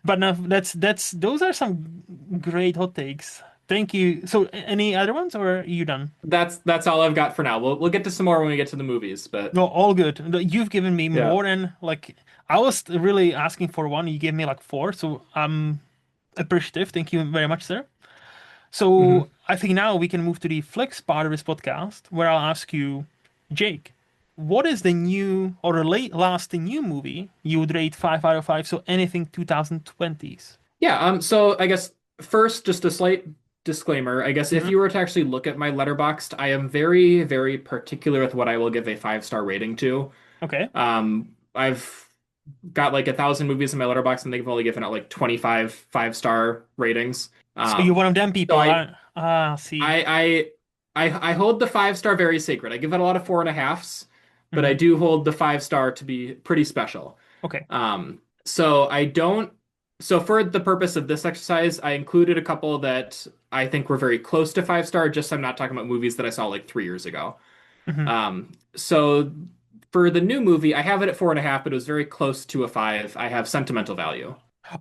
But now that's those are some great hot takes. Thank you. So any other ones or are you done? That's all I've got for now. We'll get to some more when we get to the movies, but No, all good. You've given me yeah. more than like I was really asking for one. You gave me like four, so I'm appreciative. Thank you very much, sir. So Mhm. I think now we can move to the Flix part of this podcast, where I'll ask you, Jake, what is the new or the last new movie you would rate 5 out of 5? So anything 2020s. Yeah, so I guess first, just a slight disclaimer. I guess if Hmm. you were to actually look at my Letterboxd, I am very, very particular with what I will give a 5-star rating to. Okay. I've got like 1,000 movies in my Letterboxd, and they've only given out like 25 5-star ratings. So you're one of them So people. See. I hold the 5-star very sacred. I give it a lot of 4.5s, but I Hmm. do hold the 5-star to be pretty special. Okay. So I don't. So for the purpose of this exercise, I included a couple that I think were very close to 5-star. Just so I'm not talking about movies that I saw like 3 years ago. Hmm. So for the new movie, I have it at 4.5, but it was very close to a 5. I have sentimental value.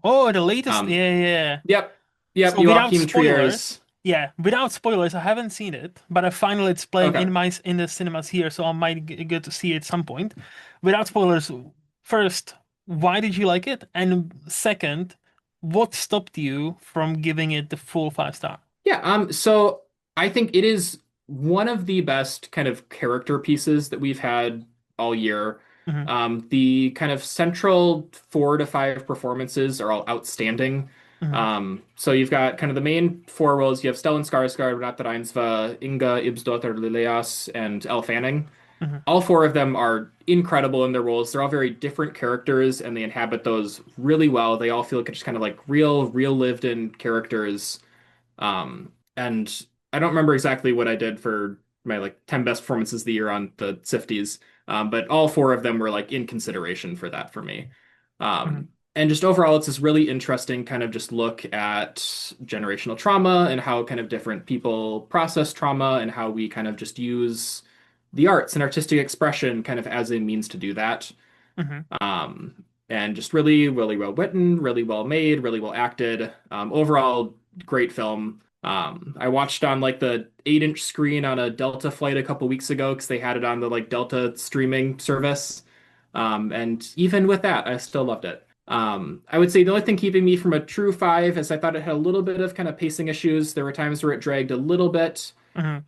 Oh, the latest. Um, Yeah, yeah, yeah. yep, yep. So without Joachim spoilers, Trier's. yeah, without spoilers, I haven't seen it, but I finally it's playing Okay. in the cinemas here, so I might get to see it at some point. Without spoilers, first, why did you like it? And second, what stopped you from giving it the full 5 star? Yeah, so I think it is one of the best kind of character pieces that we've had all year. Hmm. The kind of central 4 to 5 performances are all outstanding. Hmm. So you've got kind of the main four roles. You have Stellan Skarsgård, Renate Reinsve, Inga Ibsdottir Liljeas, and Elle Fanning. Hmm. All four of them are incredible in their roles. They're all very different characters, and they inhabit those really well. They all feel like just kind of like real lived-in characters. And I don't remember exactly what I did for my like 10 best performances of the year on the Sifties. But all four of them were like in consideration for that for me. Hmm. And just overall, it's this really interesting kind of just look at generational trauma and how kind of different people process trauma and how we kind of just use the arts and artistic expression kind of as a means to do that. Hmm. And just really well written, really well made, really well acted. Overall, great film. I watched on like the 8-inch screen on a Delta flight a couple weeks ago because they had it on the like Delta streaming service. And even with that, I still loved it. I would say the only thing keeping me from a true 5 is I thought it had a little bit of kind of pacing issues. There were times where it dragged a little bit. Hmm.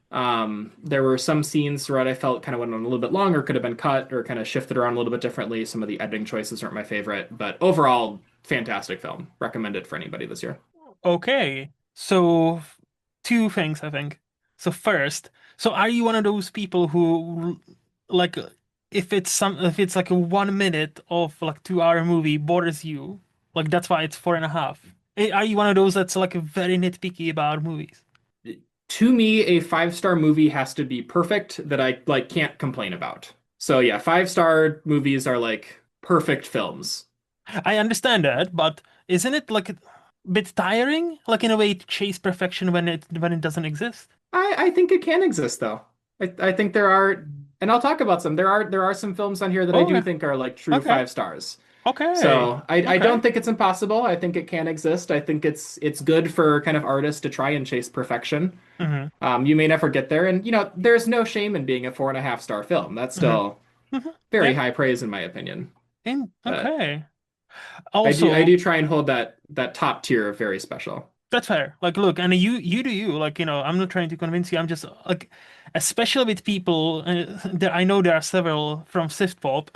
There were some scenes where I felt kind of went on a little bit longer, could have been cut or kind of shifted around a little bit differently. Some of the editing choices aren't my favorite, but overall, fantastic film. Recommend it for anybody this year. Okay, so two things I think. So first, so are you one of those people who like if it's like a 1 minute of like 2 hour movie bothers you, like that's why it's 4.5. Are you one of those that's like very nitpicky about movies? To me, a 5-star movie has to be perfect that I like can't complain about. So yeah, 5-star movies are like perfect films. I understand that, but isn't it like a bit tiring, like in a way to chase perfection when it doesn't exist? I think it can exist though. I think there are, and I'll talk about some. There are some films on here that I Oh, do okay, think are like true okay, 5 stars. okay, So I okay. don't think it's impossible. I think it can exist. I think it's good for kind of artists to try and chase perfection. Hmm. You may never get there, and there's no shame in being a 4.5-star film. That's Hmm. still Hmm. very Yeah. high praise in my opinion. But Okay. I do Also, try and hold that top tier very special. that's fair. Like, look, and you do you. Like, I'm not trying to convince you. I'm just like, especially with people. There, I know there are several from Sift Pop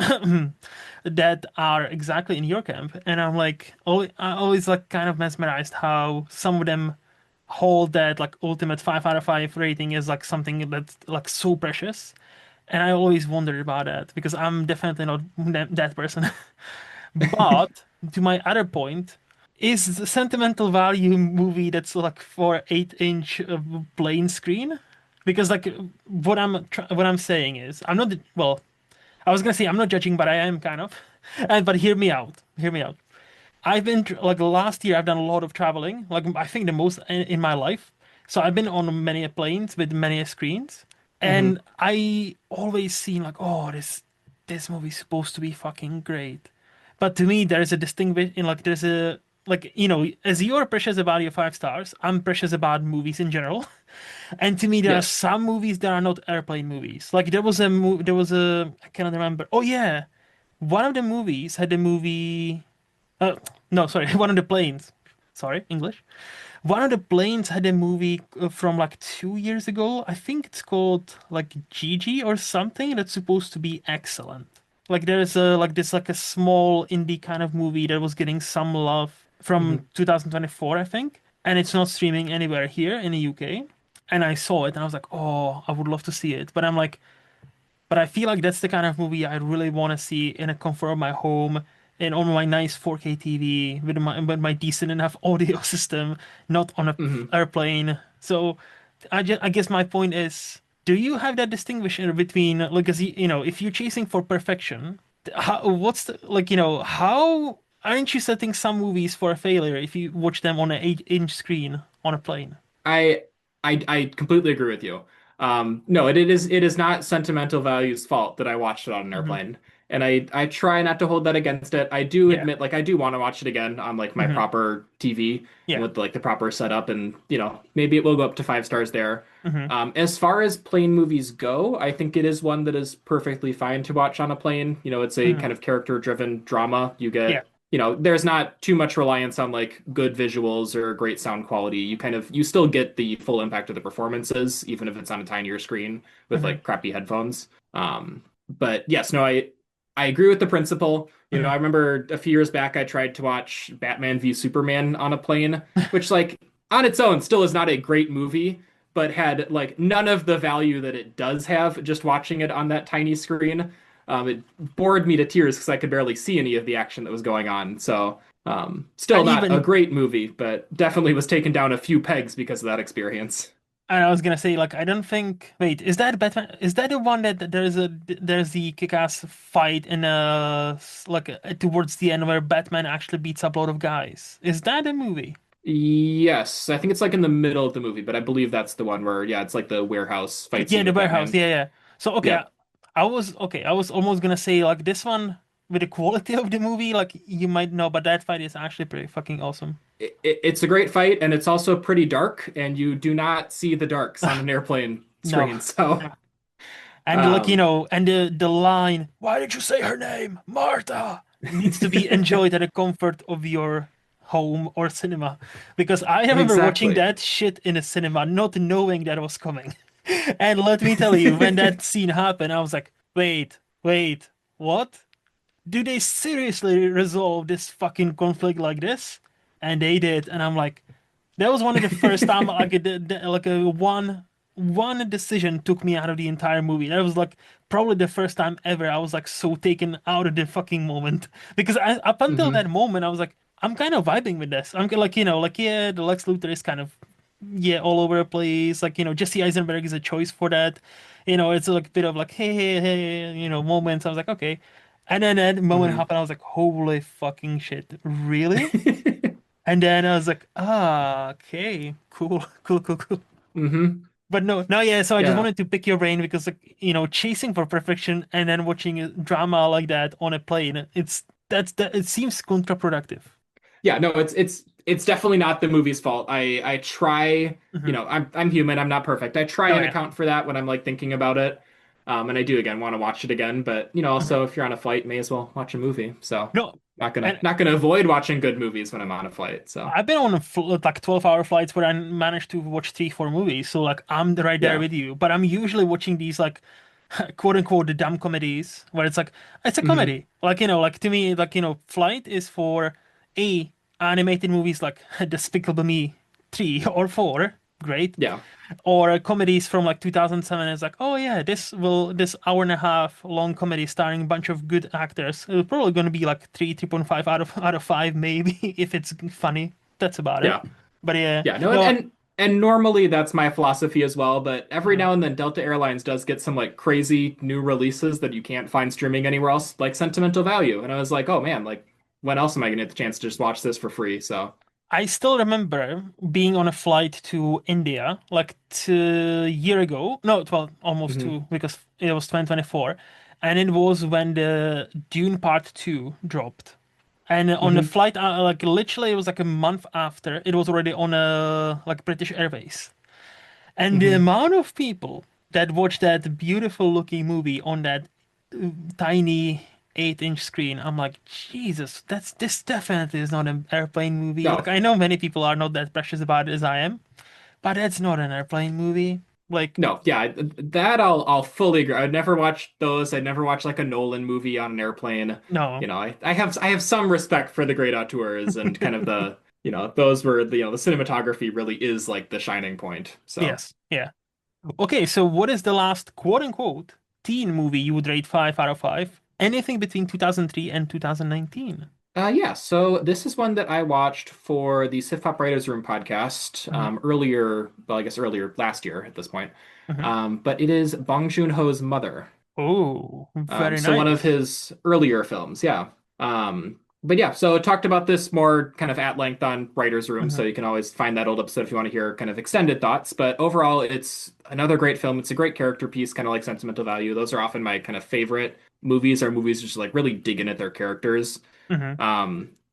that are exactly in your camp, and I'm like, I always like kind of mesmerized how some of them hold that like ultimate 5 out of 5 rating is like something that's like so precious. And I always wondered about that because I'm definitely not that person. But to my other point, is the sentimental value movie that's like for 8-inch plain screen? Because like what I'm saying is I'm not well, I was gonna say I'm not judging, but I am kind of. And but hear me out. Hear me out. I've been like last year, I've done a lot of traveling, like I think the most in my life. So I've been on many planes with many screens, Hmm. and I always seen like, oh, this movie's supposed to be fucking great. But to me, there is a distinct in like there's a like as you're precious about your 5 stars, I'm precious about movies in general. And to me, there are Yes. some movies that are not airplane movies. Like there was a I cannot remember. Oh yeah, one of the movies had a movie. Uh, no, sorry, one of the planes. Sorry, English. One of the planes had a movie from like 2 years ago. I think it's called like Gigi or something that's supposed to be excellent. Like there's a like this like a small indie kind of movie that was getting some love from Hmm. 2024, I think, and it's not streaming anywhere here in the UK. And I saw it and I was like, oh, I would love to see it. But I'm like, but I feel like that's the kind of movie I really want to see in a comfort of my home and on my nice 4K TV with my decent enough audio system, not on a Hmm. airplane. So I guess my point is, do you have that distinction between like, as if you're chasing for perfection, what's the like, how aren't you setting some movies for a failure if you watch them on an 8-inch screen on a plane? I I completely agree with you. No, it is not Sentimental Value's fault that I watched it on an Hmm. airplane. And I try not to hold that against it. I do Yeah. admit, like I do want to watch it again on like my Hmm. proper TV and Yeah. with like the proper setup, and maybe it will go up to 5 stars there. Hmm. As far as plane movies go, I think it is one that is perfectly fine to watch on a plane. It's a Hmm. kind of character-driven drama. You Yeah. get there's not too much reliance on like good visuals or great sound quality. You still get the full impact of the performances, even if it's on a tinier screen with Hmm. like crappy headphones. But yes, no, I agree with the principle. Hmm. I remember a few years back I tried to watch Batman v Superman on a plane, which like on its own still is not a great movie, but had like none of the value that it does have just watching it on that tiny screen. It bored me to tears because I could barely see any of the action that was going on. So, still And not a even great movie, but definitely was taken down a few pegs because of that experience. and I was gonna say like I don't think wait, is that Batman, is that the one that there's the kick-ass fight in towards the end where Batman actually beats up a lot of guys? Is that a movie? Yes, I think it's like in the middle of the movie, but I believe that's the one where, yeah, it's like the warehouse fight Yeah, scene the with warehouse. Batman. Yeah, yeah. So okay, Yep. I was almost gonna say like this one with the quality of the movie, like you might know, but that fight is actually pretty fucking awesome. It's a great fight, and it's also pretty dark, and you do not see the darks on an airplane No. screen. So, And like, um, and the line, "Why did you say her name? Martha," needs to be enjoyed at the comfort of your home or cinema. Because I remember watching exactly. that shit in a cinema, not knowing that was coming. And let me tell you, when that scene happened, I was like, wait, what? Do they seriously resolve this fucking conflict like this? And they did, and I'm like, that was one of the first time like like a one decision took me out of the entire movie. That was like probably the first time ever I was like so taken out of the fucking moment because up until Hmm. that moment I was like I'm kind of vibing with this. I'm like like yeah, the Lex Luthor is kind of yeah all over the place. Like Jesse Eisenberg is a choice for that. It's like a bit of like hey moments. I was like okay, and then that moment Hmm. happened. I was like holy fucking shit, really? And then I was like, ah, okay, cool, cool. Hmm. But no, yeah. So I just Yeah. wanted to pick your brain because, like, chasing for perfection and then watching a drama like that on a plane, that it seems counterproductive. Yeah, no, it's definitely not the movie's fault. I try, Hmm. I'm human, I'm not perfect. I try Oh and yeah. account for that when I'm like thinking about it. And I do again want to watch it again, but Hmm. also if you're on a flight, may as well watch a movie. So No, not gonna and not gonna avoid watching good movies when I'm on a flight. So I've been on like 12-hour flights where I managed to watch 3, 4 movies. So like I'm right there yeah. with you. But I'm usually watching these like quote unquote the dumb comedies where it's like it's a Hmm. comedy. Like like to me like Flight is for a animated movies like Despicable Me 3 or 4, great. Yeah. Or comedies from like 2007 is like, oh yeah, this hour and a half long comedy starring a bunch of good actors. It's probably going to be like 3.5 out of 5 maybe if it's funny. That's about it. Yeah. But yeah, Yeah, no, and, no. and and normally that's my philosophy as well, but every Mhm. now and then Delta Airlines does get some like crazy new releases that you can't find streaming anywhere else, like Sentimental Value. And I was like, oh man, like when else am I gonna get the chance to just watch this for free? So, I still remember being on a flight to India like 2 year ago. No, well, almost mhm, two because it was 2024, and it was when the Dune Part 2 dropped. And on the mhm, flight, like literally, it was like a month after. It was already on a like British Airways. And the mhm. amount of people that watched that beautiful looking movie on that tiny 8-inch screen, I'm like, Jesus, this definitely is not an airplane movie. Like No, I know many people are not that precious about it as I am, but that's not an airplane movie. Like, no, yeah, that I'll fully agree. I'd never watch those. I'd never watch like a Nolan movie on an airplane. no. I have some respect for the great auteurs and kind of the those were the cinematography really is like the shining point. So. Yes. Yeah. Okay, so what is the last quote unquote teen movie you would rate 5 out of 5? Anything between 2003 and 2019. Yeah, so this is one that I watched for the Sif Pop Writers Room podcast Hmm. earlier, well, I guess earlier last year at this point. Hmm. But it is Bong Joon-ho's Mother. Oh, very So one of nice. his earlier films, yeah. But yeah, so talked about this more kind of at length on Writers Room, so Hmm. you can always find that old episode if you want to hear kind of extended thoughts. But overall, it's another great film. It's a great character piece, kind of like Sentimental Value. Those are often my kind of favorite movies, are movies just like really digging at their characters. Hmm.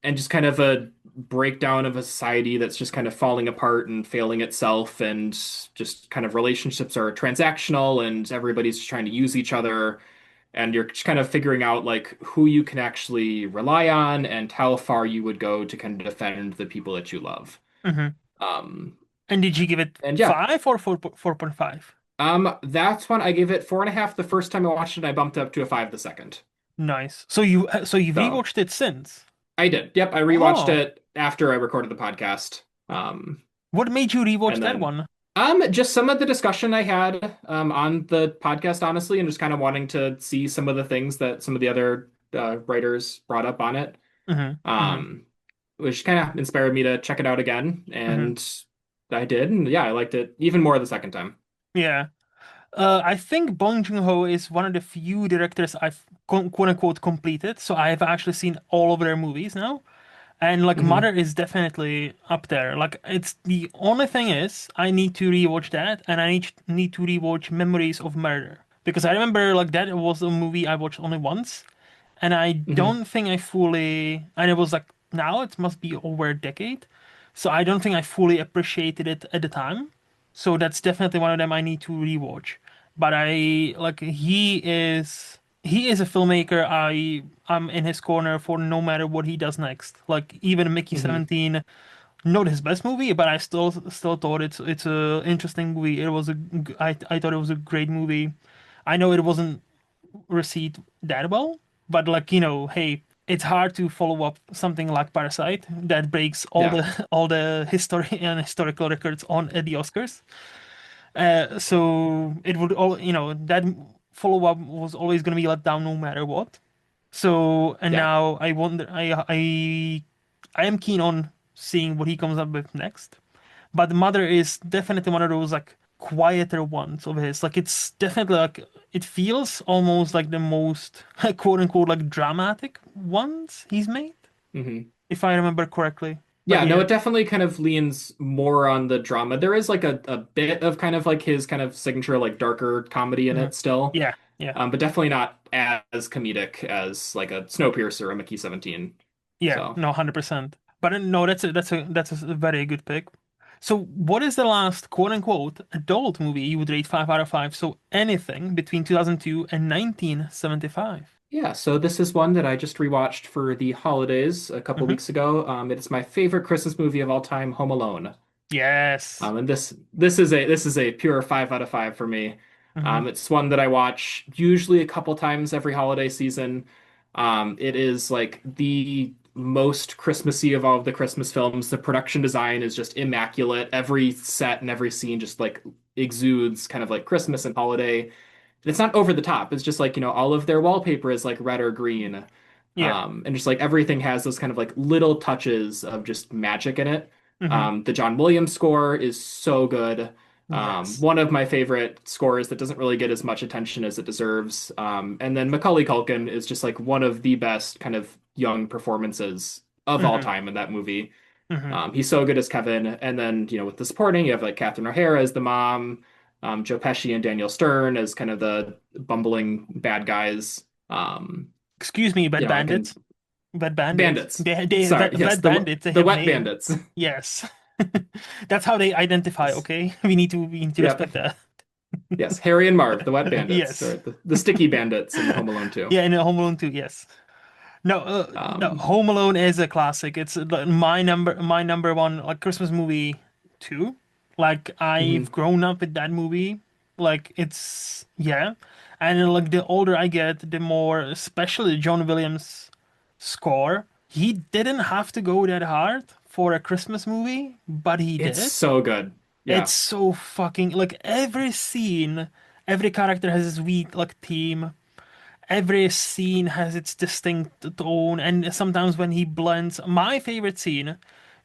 And just kind of a breakdown of a society that's just kind of falling apart and failing itself, and just kind of relationships are transactional, and everybody's just trying to use each other, and you're just kind of figuring out like who you can actually rely on and how far you would go to kind of defend the people that you love. Hmm. Um, And did you give it and yeah, 5 or 4, 4.5? that's one I gave it 4.5 the first time I watched it. I bumped it up to a 5 the second. Nice. So you've So rewatched it since. I did. Yep, I rewatched Oh, it after I recorded the podcast. Um, what made you rewatch and that then one? just some of the discussion I had on the podcast, honestly, and just kind of wanting to see some of the things that some of the other writers brought up on it. Hmm. Hmm. Um, which kind of inspired me to check it out again, Hmm. and I did, and yeah, I liked it even more the second time. Yeah. I think Bong Joon-ho is one of the few directors I've quote unquote completed. So I've actually seen all of their movies now. And like Mother Hmm. is definitely up there. Like it's the only thing is I need to rewatch that and I need to rewatch Memories of Murder. Because I remember like that was a movie I watched only once and I Hmm. don't think I fully and it was like now it must be over a decade. So I don't think I fully appreciated it at the time. So that's definitely one of them I need to rewatch. But I like he is a filmmaker. I'm in his corner for no matter what he does next. Like even Mickey Hmm. 17, not his best movie, but I still thought it's a interesting movie. I thought it was a great movie. I know it wasn't received that well, but like hey, it's hard to follow up something like Parasite that breaks all Yeah. the all the history and historical records on at the Oscars. So it would all that follow up was always going to be let down no matter what. So and Yeah. now I wonder I am keen on seeing what he comes up with next. But the Mother is definitely one of those like quieter ones of his. Like it's definitely like it feels almost like the most quote unquote like dramatic ones he's made, Hmm. if I remember correctly. But Yeah, no, yeah. it definitely kind of leans more on the drama. There is like a bit of kind of like his kind of signature like darker comedy in Mhm. it still. Yeah, yeah, But definitely not as comedic as like a Snowpiercer or Mickey 17. yeah. So No, 100%. But no, that's a very good pick. So what is the last quote unquote adult movie you would rate 5 out of 5? So anything between 2002 and 1975. yeah, so this is one that I just rewatched for the holidays a couple Hmm. weeks ago. It is my favorite Christmas movie of all time, Home Alone. Yes. And this is a pure 5 out of 5 for me. Hmm. It's one that I watch usually a couple times every holiday season. It is like the most Christmassy of all of the Christmas films. The production design is just immaculate. Every set and every scene just like exudes kind of like Christmas and holiday. And it's not over the top. It's just like, all of their wallpaper is like red or green. Yeah. And just like everything has those kind of like little touches of just magic in it. Hmm. The John Williams score is so good. Yes. One of my favorite scores that doesn't really get as much attention as it deserves. And then Macaulay Culkin is just like one of the best kind of young performances of all Hmm. time in that movie. Hmm. He's so good as Kevin. And then, with the supporting, you have like Catherine O'Hara as the mom, Joe Pesci and Daniel Stern as kind of the bumbling bad guys. Excuse me, Wet I can Bandits. Wet Bandits. bandits. Wet, Sorry, yes, Wet Bandits. They the have wet name. bandits. Yes. That's how they identify, Yes. okay? We need to Yep. respect that. Yes, Harry and Marv, the wet bandits, Yes. or the sticky bandits in Home Alone 2. Yeah, in Home Alone 2, yes. No, no, Um, Home Alone is a classic. It's my number one like Christmas movie too. Like I've mhm. grown up with that movie. Like it's yeah, and then, like the older I get, the more, especially John Williams' score. He didn't have to go that hard for a Christmas movie, but he It's did. so good. It's Yeah. so fucking like every scene, every character has his sweet like theme. Every scene has its distinct tone, and sometimes when he blends, my favorite scene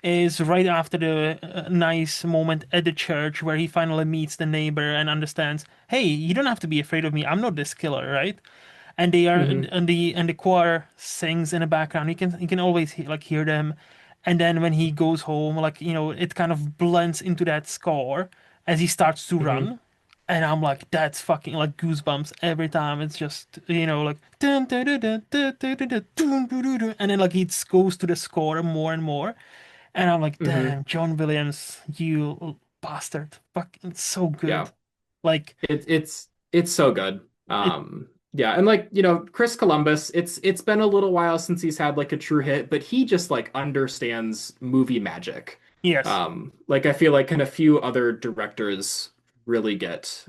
is right after the nice moment at the church where he finally meets the neighbor and understands, hey, you don't have to be afraid of me. I'm not this killer, right? And they are, Hmm. and the choir sings in the background. You can always hear them. And then when he goes home, like it kind of blends into that score as he starts to Hmm. run. And I'm like, that's fucking like goosebumps every time. It's just, like dun, dun, dun, dun, dun, dun, dun, dun, dun, dun, dun, dun. And then like it goes to the score more and more. And I'm like, Hmm. damn, John Williams, you bastard. Fuck, it's so good. Yeah. Like It's so good. it, Yeah, and like, Chris Columbus, it's been a little while since he's had like a true hit, but he just like understands movie magic. yes. Like I feel like kind of few other directors really get.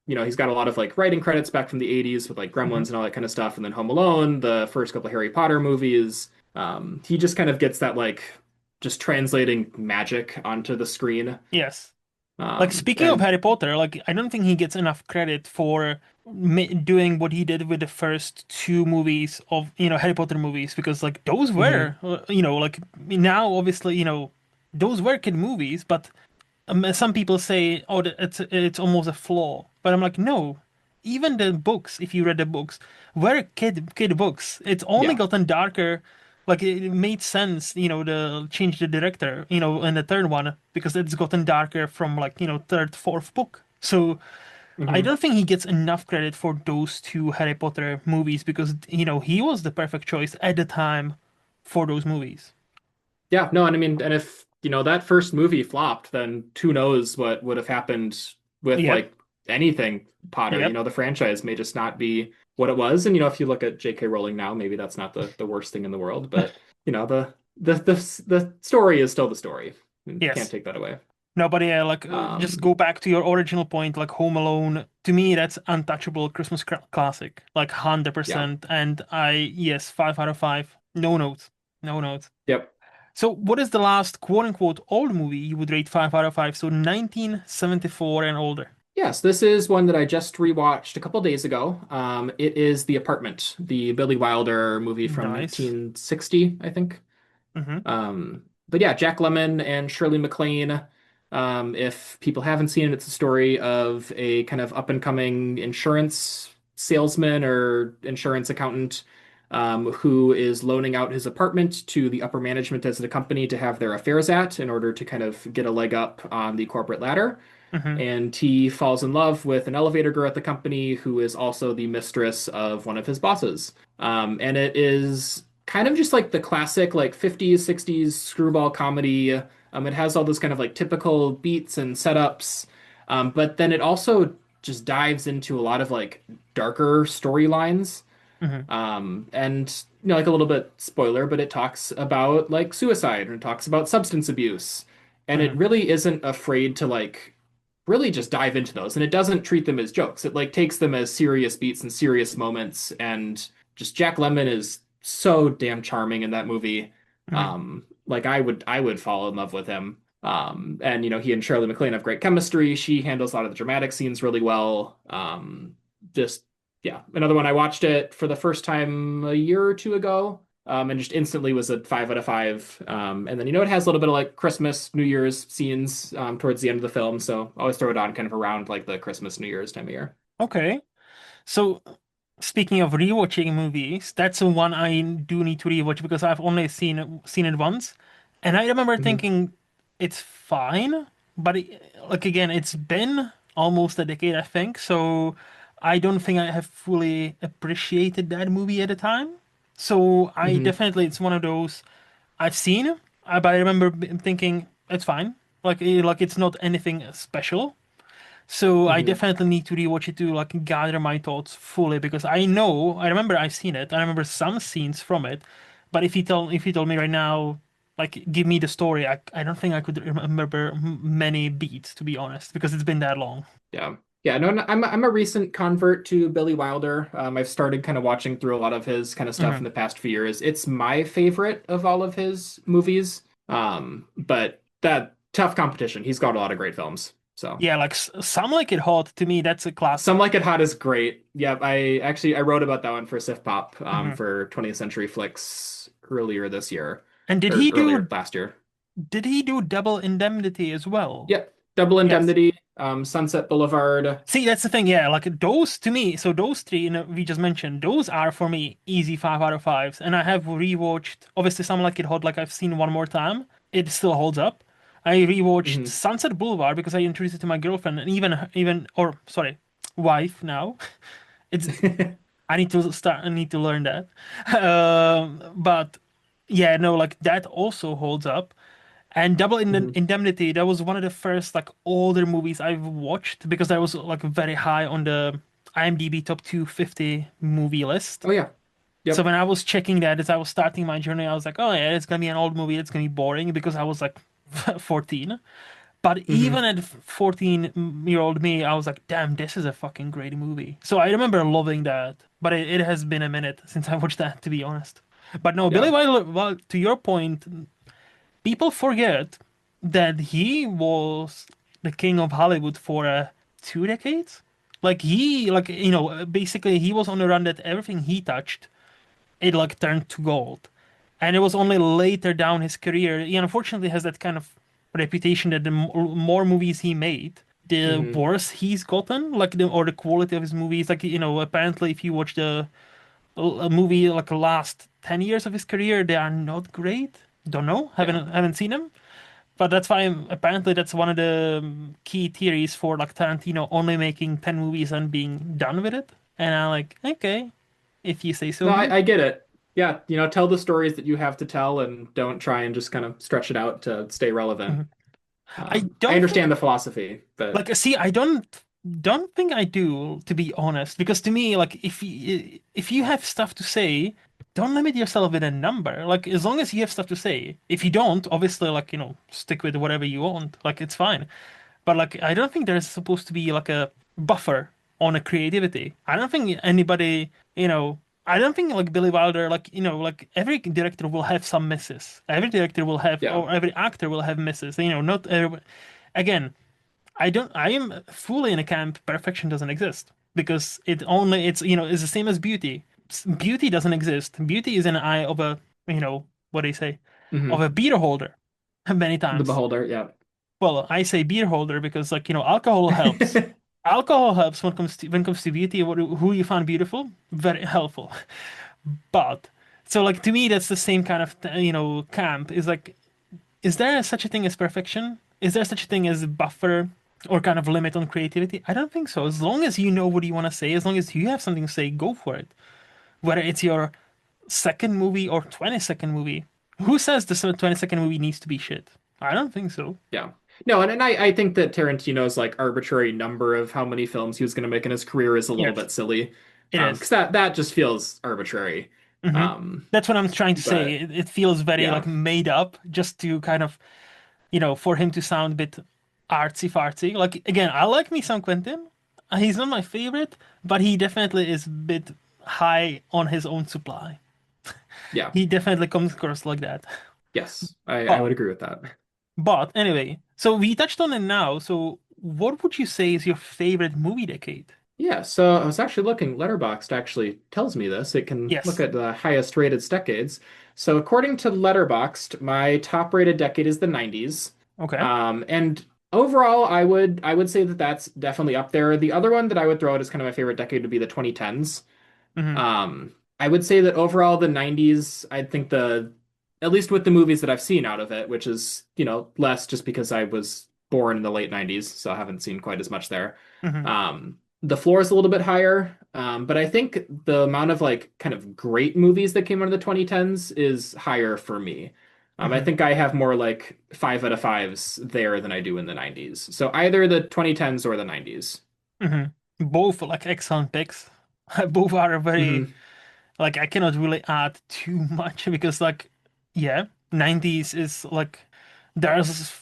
He's got a lot of like writing credits back from the 80s with like Hmm. Gremlins and all that kind of stuff, and then Home Alone, the first couple Harry Potter movies. He just kind of gets that like just translating magic onto the screen. Yes. Like speaking of And Harry Potter, like I don't think he gets enough credit for doing what he did with the first two movies of Harry Potter movies because like those Mhm. were like now obviously those were kid movies, but some people say, oh, it's almost a flaw, but I'm like, no. Even the books, if you read the books, were kid books. It's only Yeah. gotten darker. Like it made sense, to change the director, in the third one because it's gotten darker from like third, fourth book. So I Hmm. don't think he gets enough credit for those two Harry Potter movies because he was the perfect choice at the time for those movies. Yeah, no, and I mean, and if, that first movie flopped, then who knows what would have happened with Yep. like anything Potter. Yep. The franchise may just not be what it was. And if you look at J.K. Rowling now, maybe that's not the worst thing in the world, but the story is still the story. You can't Yes. take that away. Nobody like just Um, go back to your original point, like Home Alone. To me, that's untouchable Christmas classic, like yeah. 100%. And yes, 5 out of 5. No notes, no notes. Yep. So, what is the last quote unquote old movie you would rate 5 out of 5? So, 1974 and older. Yes, this is one that I just rewatched a couple days ago. It is The Apartment, the Billy Wilder movie from Nice. 1960, I think. Mm-hmm. But yeah, Jack Lemmon and Shirley MacLaine. If people haven't seen it, it's a story of a kind of up and coming insurance salesman or insurance accountant who is loaning out his apartment to the upper management as the company to have their affairs at in order to kind of get a leg up on the corporate ladder. Mm-hmm. And he falls in love with an elevator girl at the company who is also the mistress of one of his bosses. And it is kind of just like the classic like 50s, 60s screwball comedy. It has all those kind of like typical beats and setups. But then it also just dives into a lot of like darker storylines. Mm-hmm. And like a little bit spoiler, but it talks about like suicide and it talks about substance abuse. And it Mm-hmm. really isn't afraid to like really just dive into those. And it doesn't treat them as jokes. It like takes them as serious beats and serious moments. And just Jack Lemmon is so damn charming in that movie. Mm-hmm. Like I would fall in love with him. And he and Shirley MacLaine have great chemistry. She handles a lot of the dramatic scenes really well. Just yeah, another one. I watched it for the first time a year or two ago, and just instantly was a 5 out of 5. And then it has a little bit of like Christmas, New Year's scenes towards the end of the film, so I always throw it on kind of around like the Christmas, New Year's time of year. Okay. So Speaking of rewatching movies, that's the one I do need to rewatch because I've only seen it once, and I remember Hmm. thinking it's fine, but like again, it's been almost a decade, I think, so I don't think I have fully appreciated that movie at the time. So I Hmm. definitely it's one of those I've seen, but I remember thinking it's fine, like it's not anything special. So I Hmm. definitely need to rewatch it to like gather my thoughts fully because I remember I've seen it. I remember some scenes from it, but if you told me right now, like give me the story, I don't think I could remember many beats to be honest because it's been that long. Yeah. Yeah, no, no, I'm a recent convert to Billy Wilder. I've started kind of watching through a lot of his kind of stuff in Hmm. the past few years. It's my favorite of all of his movies. But that tough competition. He's got a lot of great films. So Yeah, like Some Like It Hot to me, that's a Some classic. Like It Hot is great. Yep, I wrote about that one for Sif Pop Hmm. for 20th Century Flix earlier this year And or earlier last year. did he do Double Indemnity as well? Yep, Double Yes. Indemnity, Sunset Boulevard. See, that's the thing, yeah. Like those to me, so those three we just mentioned, those are for me easy 5 out of 5s. And I have rewatched, obviously, Some Like It Hot, like I've seen one more time. It still holds up. I rewatched Hmm. Sunset Boulevard because I introduced it to my girlfriend and or sorry, wife now. It's I need to learn that. But yeah, no, like that also holds up. And Hmm. Indemnity, that was one of the first like older movies I've watched because that was like very high on the IMDb top 250 movie list. Oh yeah. So Yep. when I was checking that as I was starting my journey, I was like, oh yeah, it's gonna be an old movie, it's gonna be boring because I was like 14. But Hmm. even at 14-year-old me, I was like, damn, this is a fucking great movie. So I remember loving that. But it has been a minute since I watched that, to be honest. But no, Billy Yeah. Wilder, well, to your point, people forget that he was the king of Hollywood for 2 decades. Basically, he was on the run that everything he touched, it like turned to gold. And it was only later down his career, he unfortunately has that kind of reputation that the more movies he made, the Hmm. worse he's gotten, or the quality of his movies. Apparently, if you watch a movie like the last 10 years of his career, they are not great. Don't know, Yeah. haven't seen them. But that's why apparently that's one of the key theories for like Tarantino only making 10 movies and being done with it. And I'm like, okay, if you say so, No, dude. I get it. Yeah, tell the stories that you have to tell and don't try and just kind of stretch it out to stay relevant. Mhm. I I don't think understand the philosophy, but see, I don't think I do, to be honest, because to me, like if you have stuff to say, don't limit yourself with a number. Like as long as you have stuff to say. If you don't, obviously, stick with whatever you want. Like it's fine. But like I don't think there's supposed to be like a buffer on a creativity. I don't think anybody, I don't think like Billy Wilder, like every director will have some misses. Every director will have, yeah. or every actor will have misses. Not everybody. Again, I am fully in a camp perfection doesn't exist because it's the same as beauty. Beauty doesn't exist. Beauty is in the eye of what do you say? Of Hmm. a beer holder many The times. Beholder, yeah. Well, I say beer holder because alcohol helps. Alcohol helps when it comes to beauty, who you find beautiful, very helpful. But so like to me that's the same kind of camp is like is there such a thing as perfection? Is there such a thing as a buffer or kind of limit on creativity? I don't think so. As long as you know what you want to say, as long as you have something to say, go for it. Whether it's your second movie or 20-second movie. Who says the 20-second movie needs to be shit? I don't think so. Yeah. No, and I think that Tarantino's like arbitrary number of how many films he was going to make in his career is a little Yes, bit silly. it Because is. that just feels arbitrary. Hmm. Um, That's what I'm trying to say. but It feels very like yeah. made up just to kind of, for him to sound a bit artsy fartsy. Like again, I like me some Quentin. He's not my favorite, but he definitely is a bit high on his own supply. Yeah. He definitely comes across like that. Yes. I But would agree with that. but anyway, so we touched on it now. So what would you say is your favorite movie decade? Yeah, so I was actually looking, Letterboxd actually tells me this. It can look Yes. at the highest rated decades. So according to Letterboxd, my top rated decade is the 90s. Okay. And overall, I would say that that's definitely up there. The other one that I would throw out as kind of my favorite decade would be the 2010s. Hmm. I would say that overall the 90s, I think at least with the movies that I've seen out of it, which is, less just because I was born in the late 90s, so I haven't seen quite as much there. Hmm. The floor is a little bit higher, but I think the amount of like kind of great movies that came out of the 2010s is higher for me. I Hmm. think I have more like 5 out of 5s there than I do in the 90s. So either the 2010s or the 90s. Hmm. Both like excellent picks. Both are very Hmm. like I cannot really add too much because like yeah, 90s is like there's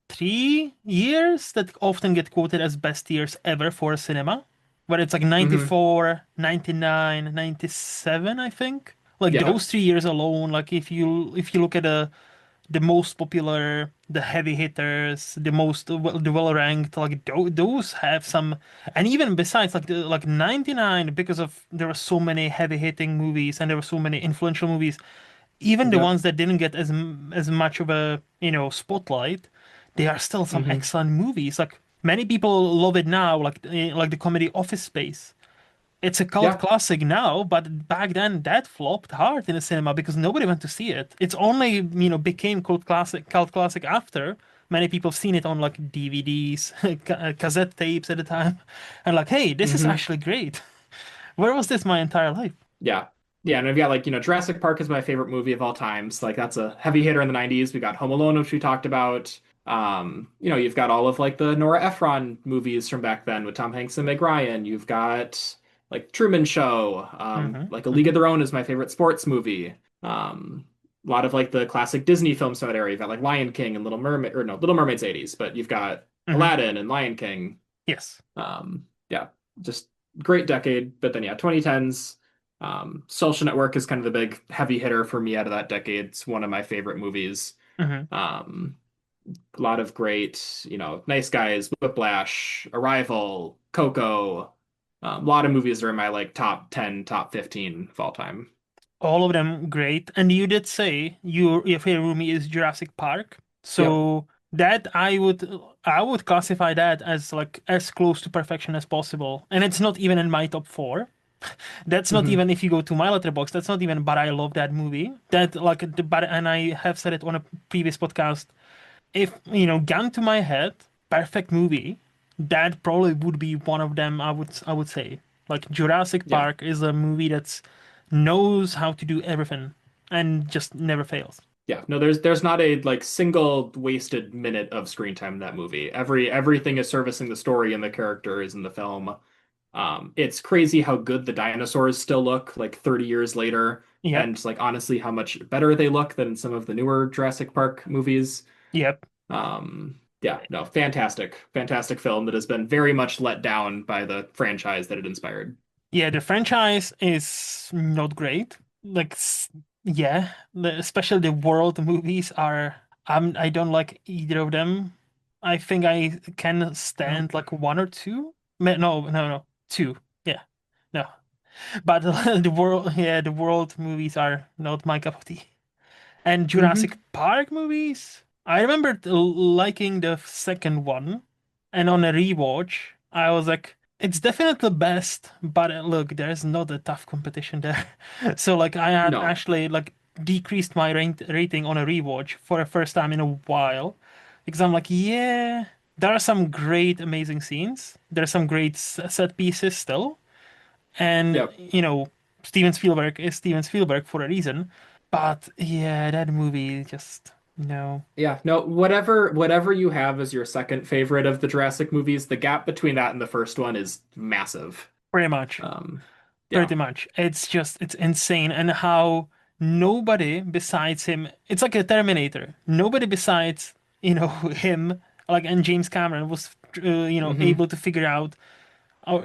3 years that often get quoted as best years ever for cinema, where it's like Hmm. 94, 99, 97, I think. Like Yeah. those 3 years alone, like if you look at the most popular, the heavy hitters, the well ranked, like those have some, and even besides like the like 99 because of there were so many heavy hitting movies and there were so many influential movies, even the Yep. ones that didn't get as much of a spotlight, they are still some Hmm. excellent movies. Like many people love it now, like the comedy Office Space. It's a cult Yeah. classic now, but back then that flopped hard in the cinema because nobody went to see it. It's only, became cult classic after many people have seen it on like DVDs, cassette tapes at the time, and like, hey, this is Hmm. actually great. Where was this my entire life? Yeah. Yeah, and I've got like, Jurassic Park is my favorite movie of all times. Like that's a heavy hitter in the 90s. We got Home Alone, which we talked about. You've got all of like the Nora Ephron movies from back then with Tom Hanks and Meg Ryan. You've got like Truman Show. Hmm. Like A League Hmm. of Their Own is my favorite sports movie. A lot of like the classic Disney films from that era. You've got like Lion King and Little Mermaid, or no, Little Mermaid's 80s, but you've got Hmm. Aladdin and Lion King. Yes. Yeah, just great decade. But then yeah, 2010s. Social Network is kind of the big heavy hitter for me out of that decade. It's one of my favorite movies. Hmm. Um, a lot of great, Nice Guys, Whiplash, Arrival, Coco. A lot of movies are in my like top 10, top 15 of all time. All of them great. And you did say your favorite movie is Jurassic Park. Yep. So that I would classify that as like as close to perfection as possible. And it's not even in my top four. That's not Hmm. even if you go to my letterbox, that's not even but I love that movie. That like the but and I have said it on a previous podcast. If gun to my head, perfect movie, that probably would be one of them. I would say like Jurassic Yeah. Park is a movie that's knows how to do everything and just never fails. Yeah. No, there's not a like single wasted minute of screen time in that movie. Everything is servicing the story and the characters in the film. It's crazy how good the dinosaurs still look like 30 years later, Yep, and like honestly how much better they look than some of the newer Jurassic Park movies. yep. Yeah, no, fantastic, fantastic film that has been very much let down by the franchise that it inspired. Yeah, the franchise is not great. Like, yeah, especially the world movies are. I don't like either of them. I think I can No. stand like one or two. No, no, no, two. Yeah, no. But the world movies are not my cup of tea. And Jurassic Hmm. Park movies, I remember liking the second one, and on a rewatch, I was like, it's definitely the best, but look, there's not a tough competition there. So like, I had No. actually like decreased my rating on a rewatch for the first time in a while, because I'm like, yeah, there are some great, amazing scenes. There's some great set pieces still, and Yep. Steven Spielberg is Steven Spielberg for a reason. But yeah, that movie just no, Yeah. No. Whatever you have as your second favorite of the Jurassic movies, the gap between that and the first one is massive. pretty much, Um, yeah. pretty much. It's insane, and how nobody besides him. It's like a Terminator. Nobody besides him, like and James Cameron was Hmm. able to figure out. Or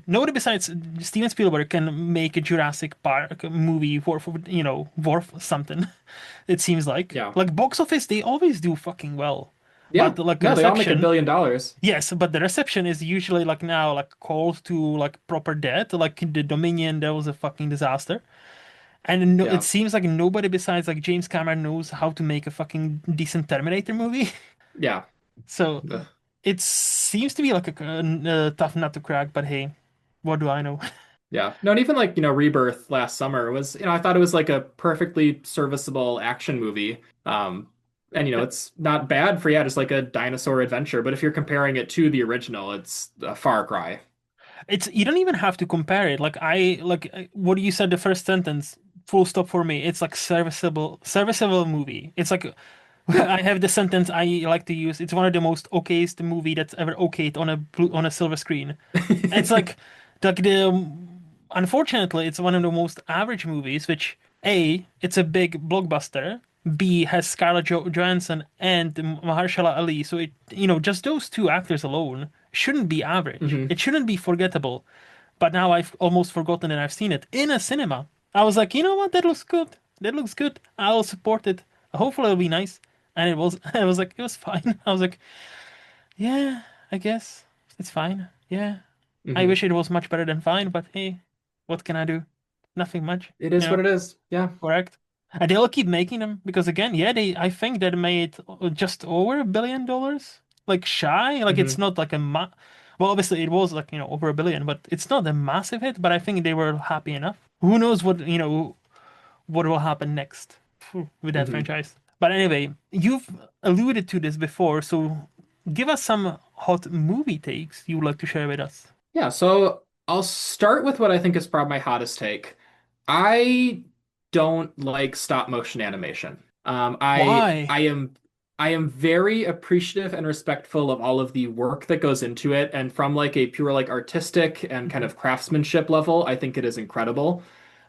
nobody besides Steven Spielberg can make a Jurassic Park movie worth something. It seems Yeah. like box office they always do fucking well, Yeah. but like No, they all make a reception, billion dollars. yes, but the reception is usually like now like called to like proper dead. Like the Dominion, that was a fucking disaster, and no, it Yeah. seems like nobody besides like James Cameron knows how to make a fucking decent Terminator movie. Yeah. So Ugh. it seems to be like a tough nut to crack, but hey, what do I know? Yeah. No, and even like, Rebirth last summer was, I thought it was like a perfectly serviceable action movie. And it's not bad for, yeah, just like a dinosaur adventure. But if you're comparing it to the original, it's a far cry. It's you don't even have to compare it. What you said the first sentence, full stop for me. It's like serviceable movie. It's like Yeah. I have the sentence I like to use. It's one of the most okayest movie that's ever okayed on a silver screen. It's like the unfortunately, it's one of the most average movies, which A, it's a big blockbuster. B has Scarlett Johansson and Mahershala Ali, so just those two actors alone shouldn't be average. hmm It shouldn't be forgettable. But now I've almost forgotten that I've seen it in a cinema. I was like, you know what? That looks good. That looks good. I'll support it. Hopefully it'll be nice. And it was. I was like, it was fine. I was like, yeah, I guess it's fine. Yeah. I hmm wish it was much better than fine, but hey, what can I do? Nothing much, It you is what know, it is. Yeah. correct? And they'll keep making them because again, yeah, I think they made just over $1 billion. Like shy, like it's hmm not like well, obviously it was like, over $1 billion, but it's not a massive hit, but I think they were happy enough. Who knows what will happen next with that hmm franchise. But anyway, you've alluded to this before, so give us some hot movie takes you would like to share with us. Yeah. So I'll start with what I think is probably my hottest take. I don't like stop motion animation. Why? I am very appreciative and respectful of all of the work that goes into it, and from like a pure like artistic and kind Mhm. of craftsmanship level, I think it is incredible.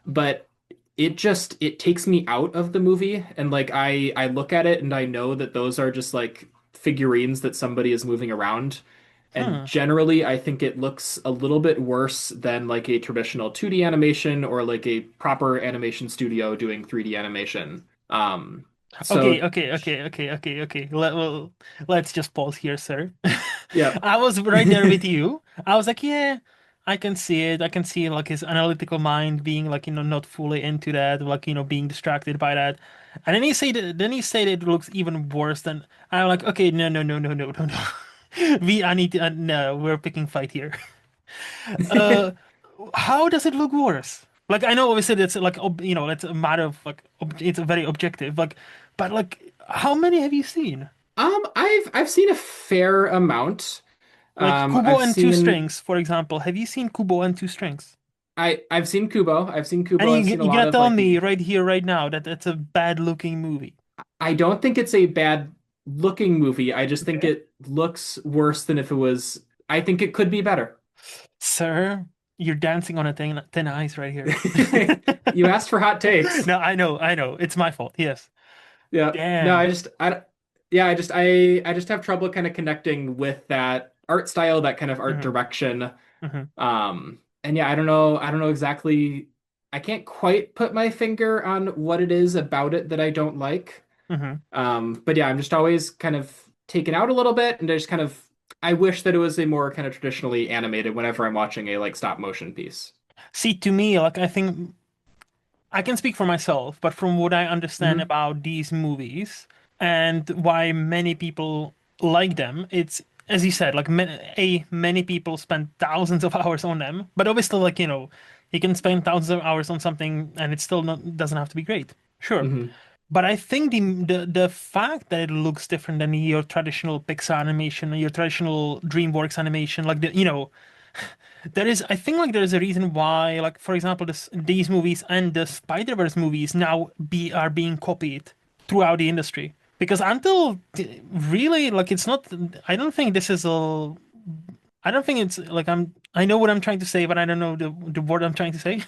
But it takes me out of the movie, and like I look at it and I know that those are just like figurines that somebody is moving around. And Hmm. generally, I think it looks a little bit worse than like a traditional 2D animation or like a proper animation studio doing 3D animation. Okay, So okay, okay, okay, okay, okay. Let's just pause here, sir. yeah. I was right there with you. I was like, yeah, I can see it. I can see like his analytical mind being like, not fully into that, like, being distracted by that. And then he said it looks even worse than I'm like, okay, no, no, no, no, no, no, no. I need to, no, we're picking fight here. Uh, how does it look worse? Like I know obviously that's like it's a matter of like it's a very objective but like how many have you seen? I've seen a fair amount. Like Kubo I've and Two seen Strings, for example. Have you seen Kubo and Two Strings? I've seen Kubo. I've seen And Kubo. I've seen a you're lot gonna of tell like me the right here, right now, that that's a bad looking movie? I don't think it's a bad looking movie. I just think Okay. it looks worse than if it was. I think it could be better. Sir, you're dancing on a thin ice right here. You asked for hot takes. No, I know. It's my fault. Yes. Yeah. No, Damn. yeah, I just have trouble kind of connecting with that art style, that kind of art Hmm. direction. Hmm. And yeah, I don't know exactly. I can't quite put my finger on what it is about it that I don't like. Hmm. But yeah, I'm just always kind of taken out a little bit, and just kind of I wish that it was a more kind of traditionally animated whenever I'm watching a like stop motion piece. See, to me, like I think I can speak for myself, but from what I understand hmm about these movies and why many people like them, it's as you said, like many people spend thousands of hours on them, but obviously, like you can spend thousands of hours on something and it still not doesn't have to be great. Sure, hmm but I think the fact that it looks different than your traditional Pixar animation or your traditional DreamWorks animation, like there is, I think, like there is a reason why, like for example, these movies and the Spider-Verse movies now be are being copied throughout the industry. Because really, like it's not. I don't think this is a. I don't think it's like I know what I'm trying to say, but I don't know the word I'm trying to say.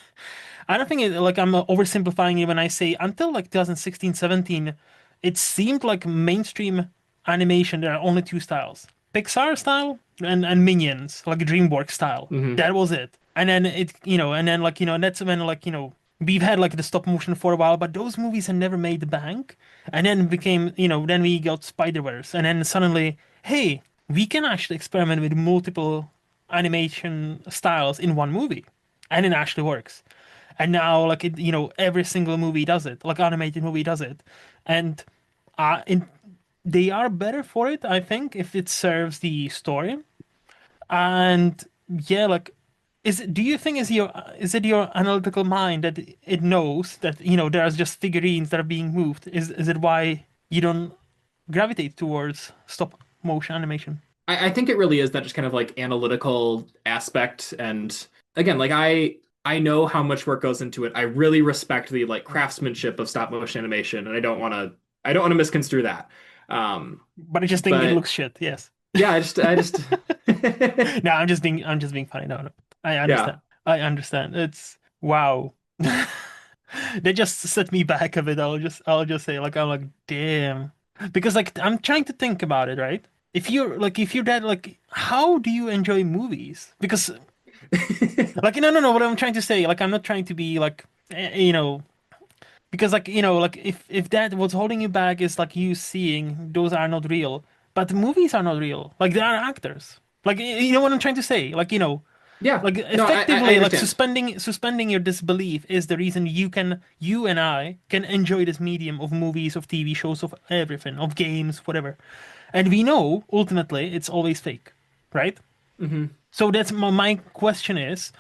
I don't think like I'm oversimplifying it when I say until like 2016, 17, it seemed like mainstream animation. There are only two styles: Pixar style and Minions, like DreamWorks style. hmm That was it. And then and then like and that's when like we've had like the stop motion for a while, but those movies had never made the bank. And then became then we got Spider-Verse, and then suddenly, hey, we can actually experiment with multiple animation styles in one movie, and it actually works. And now, like every single movie does it, like animated movie does it, and uh, in, they are better for it, I think, if it serves the story. And yeah, like do you think is it your analytical mind that it knows that, there's just figurines that are being moved? Is it why you don't gravitate towards stop motion animation? I think it really is that just kind of like analytical aspect. And again, like I know how much work goes into it. I really respect the like craftsmanship of stop motion animation, and I don't want to misconstrue that. Um, But I just think it but looks shit. Yes. yeah, I just No, I'm just being funny. No, no. I yeah. understand. I understand. It's wow. They just set me back a bit. I'll just say like I'm like damn. Because like I'm trying to think about it, right? If you're that like how do you enjoy movies? Because like no, what I'm trying to say, like I'm not trying to be like because like like if that what's holding you back is like you seeing those are not real, but the movies are not real. Like they are actors. Like you know what I'm trying to say? Like Yeah. like No, I effectively like understand. suspending your disbelief is the reason you and I can enjoy this medium of movies, of TV shows, of everything, of games, whatever. And we know ultimately it's always fake, right? Hmm. So that's my question is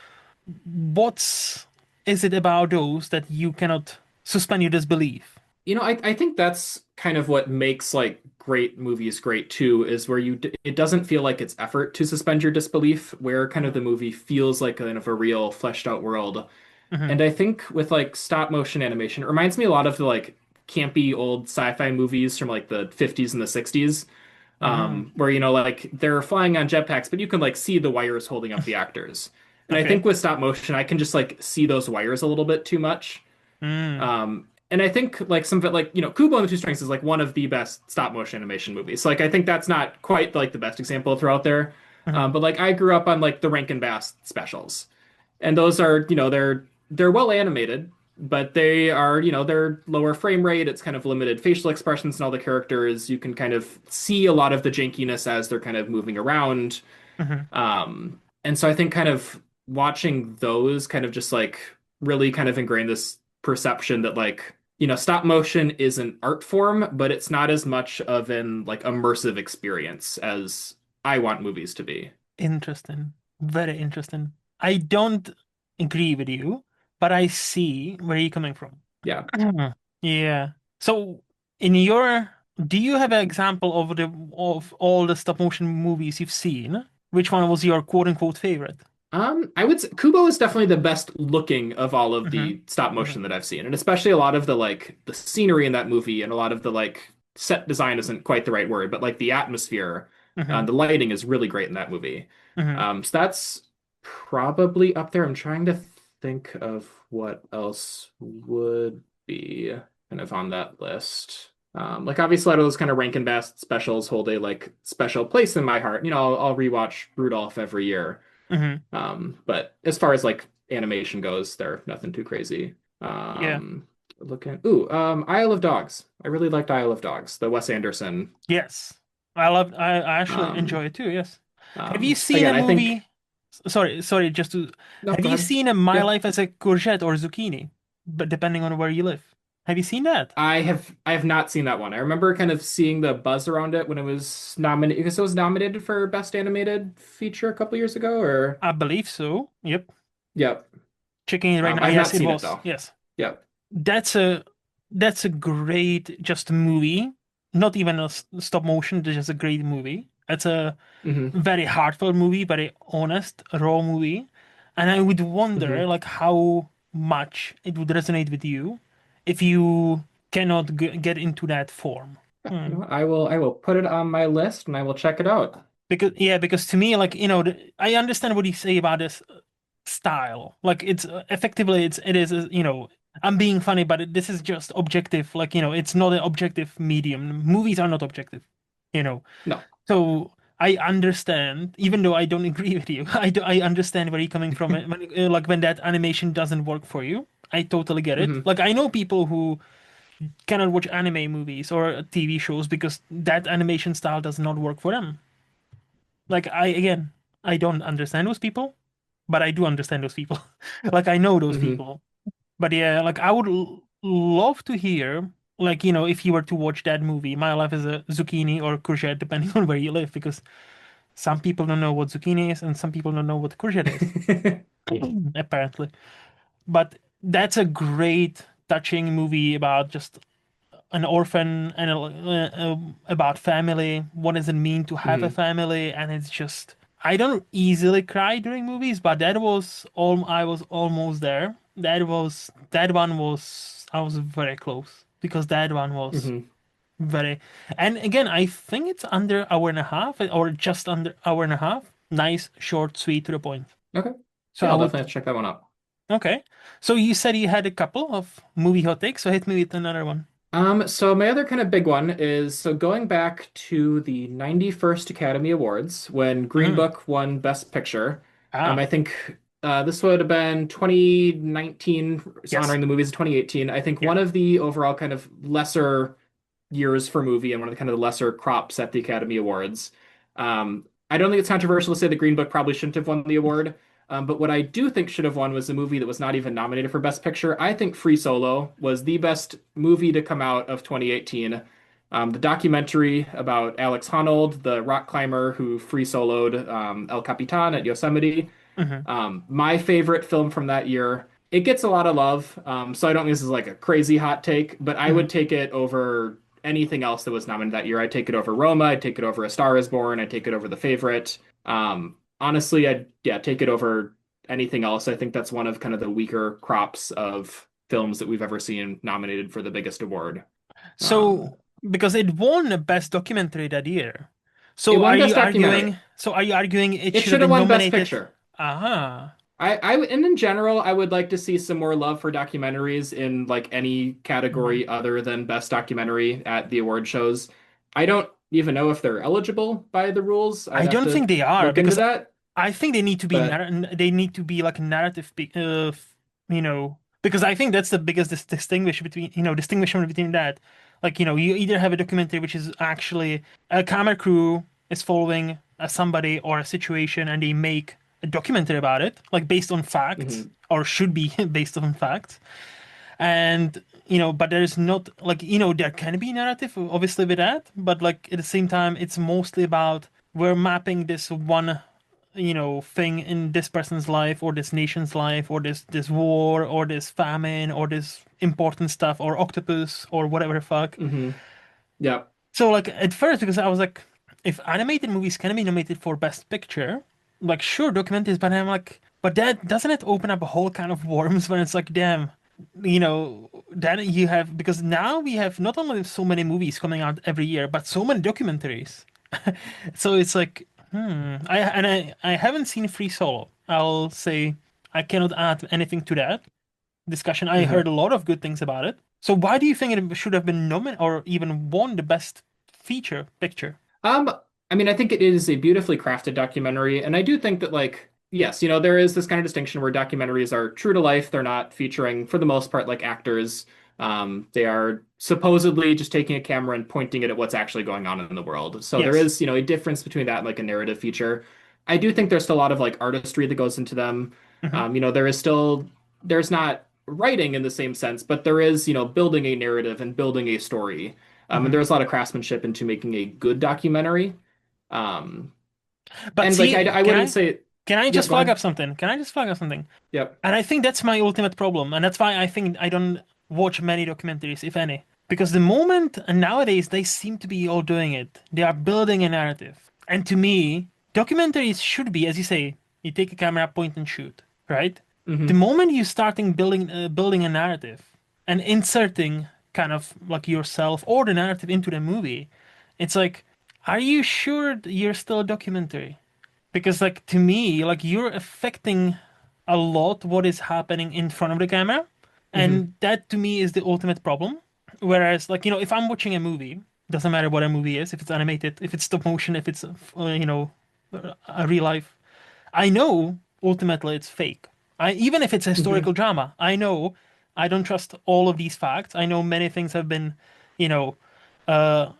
what's is it about those that you cannot suspend your disbelief? I think that's kind of what makes like great movies great too, is where it doesn't feel like it's effort to suspend your disbelief, where kind of the movie feels like kind of a real fleshed out world. Hmm. And I think with like stop motion animation, it reminds me a lot of the like campy old sci-fi movies from like the 50s and the 60s, Hmm. where like they're flying on jetpacks, but you can like see the wires holding up the actors. And I think Okay. with stop motion, I can just like see those wires a little bit too much. Mm. And I think like some of it, like Kubo and the Two Strings is like one of the best stop motion animation movies. So, like I think that's not quite like the best example to throw out there. Hmm. But like I grew up on like the Rankin Bass specials, and those are they're well animated, but they are they're lower frame rate. It's kind of limited facial expressions and all the characters. You can kind of see a lot of the jankiness as they're kind of moving around. Hmm. And so I think kind of watching those kind of just like really kind of ingrain this perception that like, stop motion is an art form, but it's not as much of an like immersive experience as I want movies to be. Interesting. Very interesting. I don't agree with you, but I see where you're coming from. Yeah. Mhm. Yeah. So, in your, do you have an example of all the stop motion movies you've seen? Which one was your quote unquote favorite? I would say Kubo is definitely the best looking of all of Hmm. the stop Hmm. motion that I've seen, and especially a lot of the like the scenery in that movie and a lot of the like set design isn't quite the right word, but like the atmosphere, Hmm. the lighting is really great in that movie. Hmm. So that's probably up there. I'm trying to think of what else would be kind of on that list. Like obviously a lot of those kind of Rankin Bass specials hold a like special place in my heart. I'll rewatch Rudolph every year. Hmm. But as far as like animation goes, they're nothing too crazy. Yeah. Isle of Dogs. I really liked Isle of Dogs, the Wes Anderson. Yes. I actually Um, enjoy it too, yes. Have you seen a Again, I think. movie? Sorry, just to No, have go you ahead. seen a My Yeah, Life as a Courgette or Zucchini? But depending on where you live. Have you seen that? I have not seen that one. I remember kind of seeing the buzz around it when it was nominated because it was nominated for Best Animated Feature a couple years ago, or I believe so. Yep. yep. Checking it right now. I've Yes, not it seen it was. though. Yes. Yep. That's a that's a great just movie. Not even a stop motion, just a great movie. It's a Hmm. very heartfelt movie, very honest, raw movie. And I would wonder Hmm. like how much it would resonate with you if you cannot get into that form. You know Hmm. what? I will put it on my list and I will check it out. Because yeah, because to me, like I understand what you say about this style. Like it's effectively it is I'm being funny, but this is just objective. Like it's not an objective medium. Movies are not objective. You know, No. so I understand, even though I don't agree with you. I understand where you're coming from. Like when that animation doesn't work for you, I totally get it. Hmm. Like I know people who cannot watch anime movies or TV shows because that animation style does not work for them. Like I don't understand those people, but I do understand those people. Like I know those Hmm. people. But yeah, like I would love to hear, like, if you were to watch that movie, My Life as a Zucchini or Courgette, depending on where you live, because some people don't know what zucchini is and some people don't know what courgette is. apparently. But that's a great, touching movie about just an orphan and about family. What does it mean to have a Hmm. family? And it's just, I don't easily cry during movies, but that was all, I was almost there. That one was, I was very close because that one was Hmm. very, and again, I think it's under hour and a half or just under hour and a half. Nice, short, sweet, to the point. Okay. So Yeah, I I'll definitely would, have to check that one out. okay. So you said you had a couple of movie hot takes, so hit me with another one. So my other kind of big one is so going back to the 91st Academy Awards when Green Mhm. Book won Best Picture. I Ah, think this would have been 2019, so yes. honoring the movies of 2018. I think Yeah. one of the overall kind of lesser years for movie and one of the kind of the lesser crops at the Academy Awards. I don't think it's controversial to say the Green Book probably shouldn't have won the award. But what I do think should have won was a movie that was not even nominated for Best Picture. I think Free Solo was the best movie to come out of 2018. The documentary about Alex Honnold, the rock climber who free soloed El Capitan at Yosemite. Hmm. My favorite film from that year. It gets a lot of love, so I don't think this is like a crazy hot take, but I Hmm. would take it over anything else that was nominated that year. I'd take it over Roma. I'd take it over A Star Is Born. I'd take it over The Favorite. Honestly, I'd yeah take it over anything else. I think that's one of kind of the weaker crops of films that we've ever seen nominated for the biggest award. Um, So, because it won the best documentary that year. it So won are you Best Documentary. arguing? So are you arguing it It should have should have been won Best nominated? Picture. Ah, And in general, I would like to see some more love for documentaries in like any mhm. category other than best documentary at the award shows. I don't even know if they're eligible by the rules. I'd I have don't to think they are look into because that. I think they need to be But they need to be like a narrative, because I think that's the biggest distinguishment between that. Like, you either have a documentary which is actually a camera crew is following somebody or a situation and they make a documentary about it, like based on facts mhm, or should be based on facts. And, but there's not like, there can be narrative obviously with that, but like at the same time, it's mostly about we're mapping this one thing in this person's life or this nation's life or this war or this famine or this important stuff or octopus or whatever the fuck. mhm, yeah, So like at first, because I was like, if animated movies can be nominated for Best Picture, like sure documentaries, but I'm like, but that doesn't it open up a whole kind of worms when it's like, damn, then you have, because now we have not only so many movies coming out every year, but so many documentaries. So it's like, I haven't seen Free Solo. I'll say I cannot add anything to that discussion. I heard mhm. a lot of good things about it. So why do you think it should have been nominated or even won the best feature picture? Um, I mean, I think it is a beautifully crafted documentary, and I do think that, like, yes, there is this kind of distinction where documentaries are true to life. They're not featuring, for the most part, like actors. They are supposedly just taking a camera and pointing it at what's actually going on in the world. So there Yes. is, a difference between that and like a narrative feature. I do think there's still a lot of like artistry that goes into them. Hmm. There is still, there's not writing in the same sense, but there is, building a narrative and building a story. And Hmm. there's a lot of craftsmanship into making a good documentary. Um, But and like see, I wouldn't say, can I yep, just go flag ahead. up something? Can I just flag up something? Yep. And I think that's my ultimate problem, and that's why I think I don't watch many documentaries, if any. Because the moment, and nowadays they seem to be all doing it, they are building a narrative. And to me, documentaries should be, as you say, you take a camera, point and shoot, right? The Hmm. moment you starting building a narrative and inserting kind of like yourself or the narrative into the movie, it's like, are you sure that you're still a documentary? Because like to me, like you're affecting a lot what is happening in front of the camera, Hmm. and that to me is the ultimate problem. Whereas like if I'm watching a movie, doesn't matter what a movie is, if it's animated, if it's stop motion, if it's a real life, I know ultimately it's fake. Even if it's a historical Hmm. drama, I know I don't trust all of these facts. I know many things have been, you know, uh,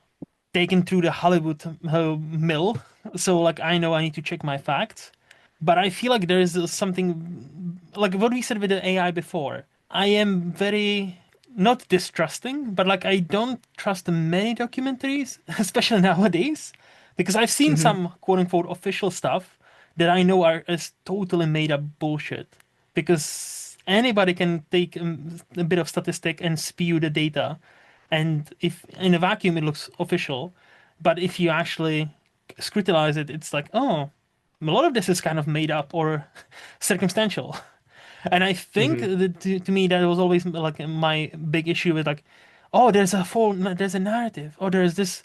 taken through the Hollywood mill. So like I know I need to check my facts. But I feel like there is something like what we said with the AI before. I am very not distrusting, but like I don't trust many documentaries, especially nowadays, because I've seen Hmm. some quote unquote official stuff that I know are is totally made up bullshit because anybody can take a bit of statistic and spew the data, and if in a vacuum it looks official, but if you actually scrutinize it, it's like, oh, a lot of this is kind of made up or circumstantial. And I think Hmm. that to me that was always like my big issue with like, oh, there's a narrative, oh, there's this,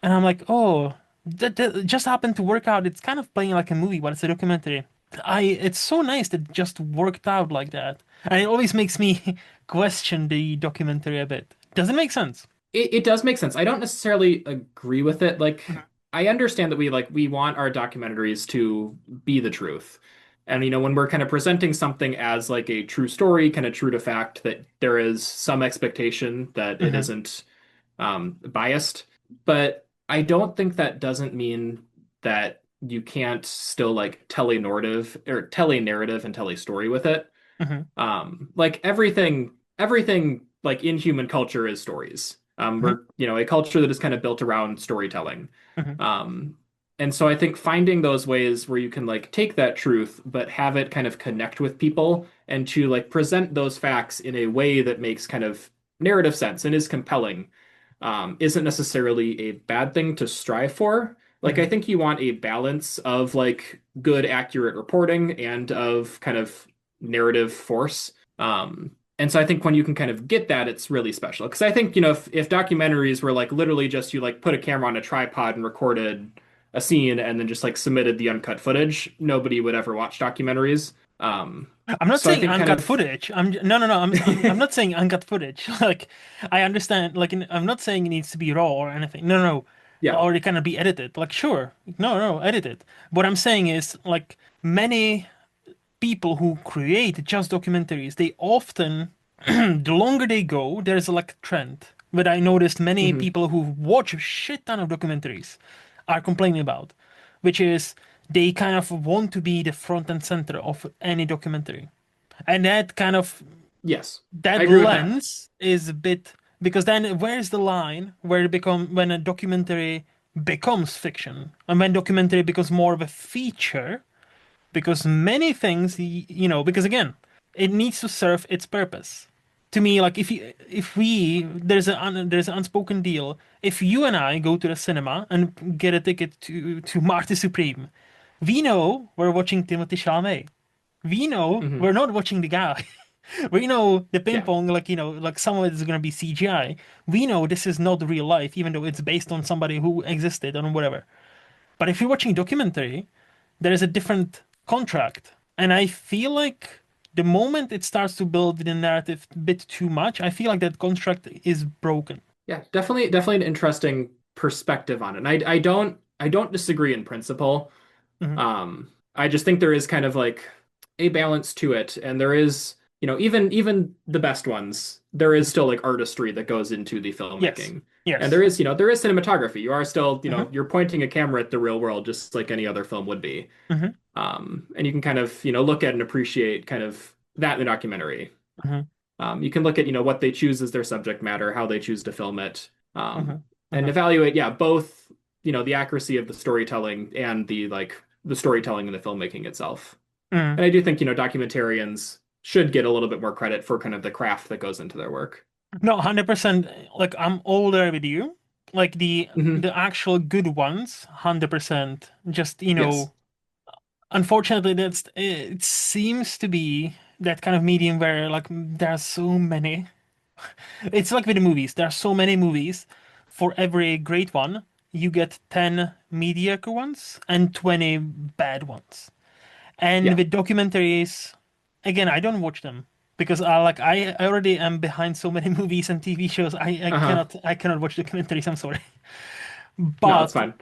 and I'm like, oh, that just happened to work out. It's kind of playing like a movie, but it's a documentary. It's so nice that it just worked out like that, and it always makes me question the documentary a bit. Does it make sense? It does make sense. I don't necessarily agree with it. Like, Mhm. I understand that we want our documentaries to be the truth. And when we're kind of presenting something as like a true story, kind of true to fact, that there is some expectation that it Mhm. isn't biased. But I don't think that doesn't mean that you can't still like tell a narrative and tell a story with it. Mhm. Like everything like in human culture is stories. Mhm. We're, a culture that is kind of built around storytelling. Mhm. Um, and so I think finding those ways where you can like take that truth, but have it kind of connect with people and to like present those facts in a way that makes kind of narrative sense and is compelling, isn't necessarily a bad thing to strive for. Like, I Mhm. think you want a balance of like good, accurate reporting and of kind of narrative force. And so I think when you can kind of get that, it's really special. Because I think, if documentaries were like literally just you like put a camera on a tripod and recorded a scene and then just like submitted the uncut footage, nobody would ever watch documentaries. I'm not So I saying think kind uncut of, footage. No, no, no. I'm not saying uncut footage. Like I understand. Like I'm not saying it needs to be raw or anything. No, no, no. yeah. Or it cannot be edited. Like sure, no, no, edit it. What I'm saying is like many people who create just documentaries, they often the longer they go, there's like a trend. But I noticed many Hmm. people who watch a shit ton of documentaries are complaining about, which is they kind of want to be the front and center of any documentary. And that kind of Yes, I that agree with that. lens is a bit because then where's the line where it become when a documentary becomes fiction and when documentary becomes more of a feature because many things because again it needs to serve its purpose to me like if we there's an unspoken deal if you and I go to the cinema and get a ticket to Marte Supreme we know we're watching Timothy Chalamet we know Hmm. we're not watching the guy we know the ping Yeah. pong like like some of it is going to be CGI we know this is not real life even though it's based on somebody who existed or whatever but if you're watching documentary there is a different contract. And I feel like the moment it starts to build the narrative a bit too much, I feel like that contract is broken. Yeah, definitely an interesting perspective on it. And I don't disagree in principle. Hmm. I just think there is kind of like a balance to it, and there is, even the best ones, there is still like artistry that goes into the Yes. filmmaking. And Yes. there is cinematography. You are still, Hmm. you're pointing a camera at the real world just like any other film would be. Hmm. And you can kind of, look at and appreciate kind of that in the documentary. Hmm. You can look at, what they choose as their subject matter, how they choose to film it, Hmm. and Hmm. evaluate, yeah, both, the accuracy of the storytelling and the storytelling and the filmmaking itself. Hmm. And I do think, documentarians should get a little bit more credit for kind of the craft that goes into their work. No, 100%. Like I'm older with you. Like Hmm. the actual good ones, 100%. Just, Yes. unfortunately, it seems to be that kind of medium where like there are so many. It's like with the movies. There are so many movies. For every great one, you get 10 mediocre ones and 20 bad ones. And Yeah. with documentaries, again, I don't watch them because I already am behind so many movies and TV shows. Uh-huh. I cannot watch documentaries. I'm sorry. No, it's But fine.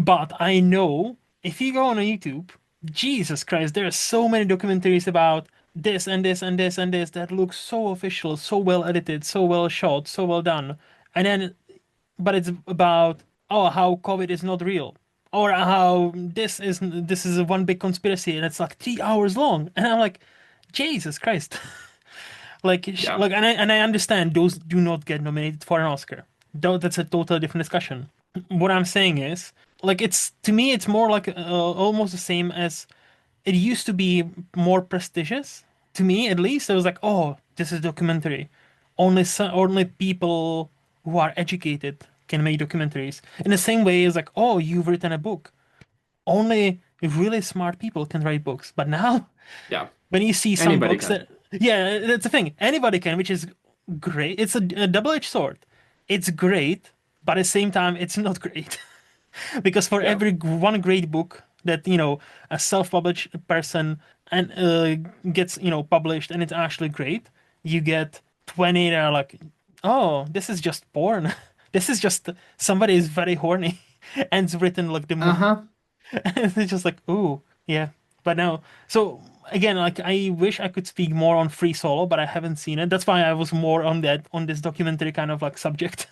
but I know if you go on YouTube, Jesus Christ, there are so many documentaries about this and this and this and this that look so official, so well edited, so well shot, so well done. And then, but it's about how COVID is not real, or how this is a one big conspiracy, and it's like 3 hours long. And I'm like, Jesus Christ, Yeah. like, and I understand those do not get nominated for an Oscar. Though that's a totally different discussion. What I'm saying is like it's to me it's more like almost the same as it used to be more prestigious to me at least. It was like, oh, this is a documentary. Only people who are educated can make documentaries. In the same way as like, oh, you've written a book. Only really smart people can write books. But now, Yeah, when you see some anybody books can. that, yeah, that's the thing. Anybody can, which is great. It's a double-edged sword. It's great, but at the same time, it's not great. Because for Yeah. every one great book that a self-published person and gets published and it's actually great, you get 20 that are like, oh, this is just porn. This is just somebody is very horny and it's written like the most. Uh-huh. And it's just like, ooh, yeah. But no. So again, like I wish I could speak more on Free Solo, but I haven't seen it. That's why I was more on this documentary kind of like subject.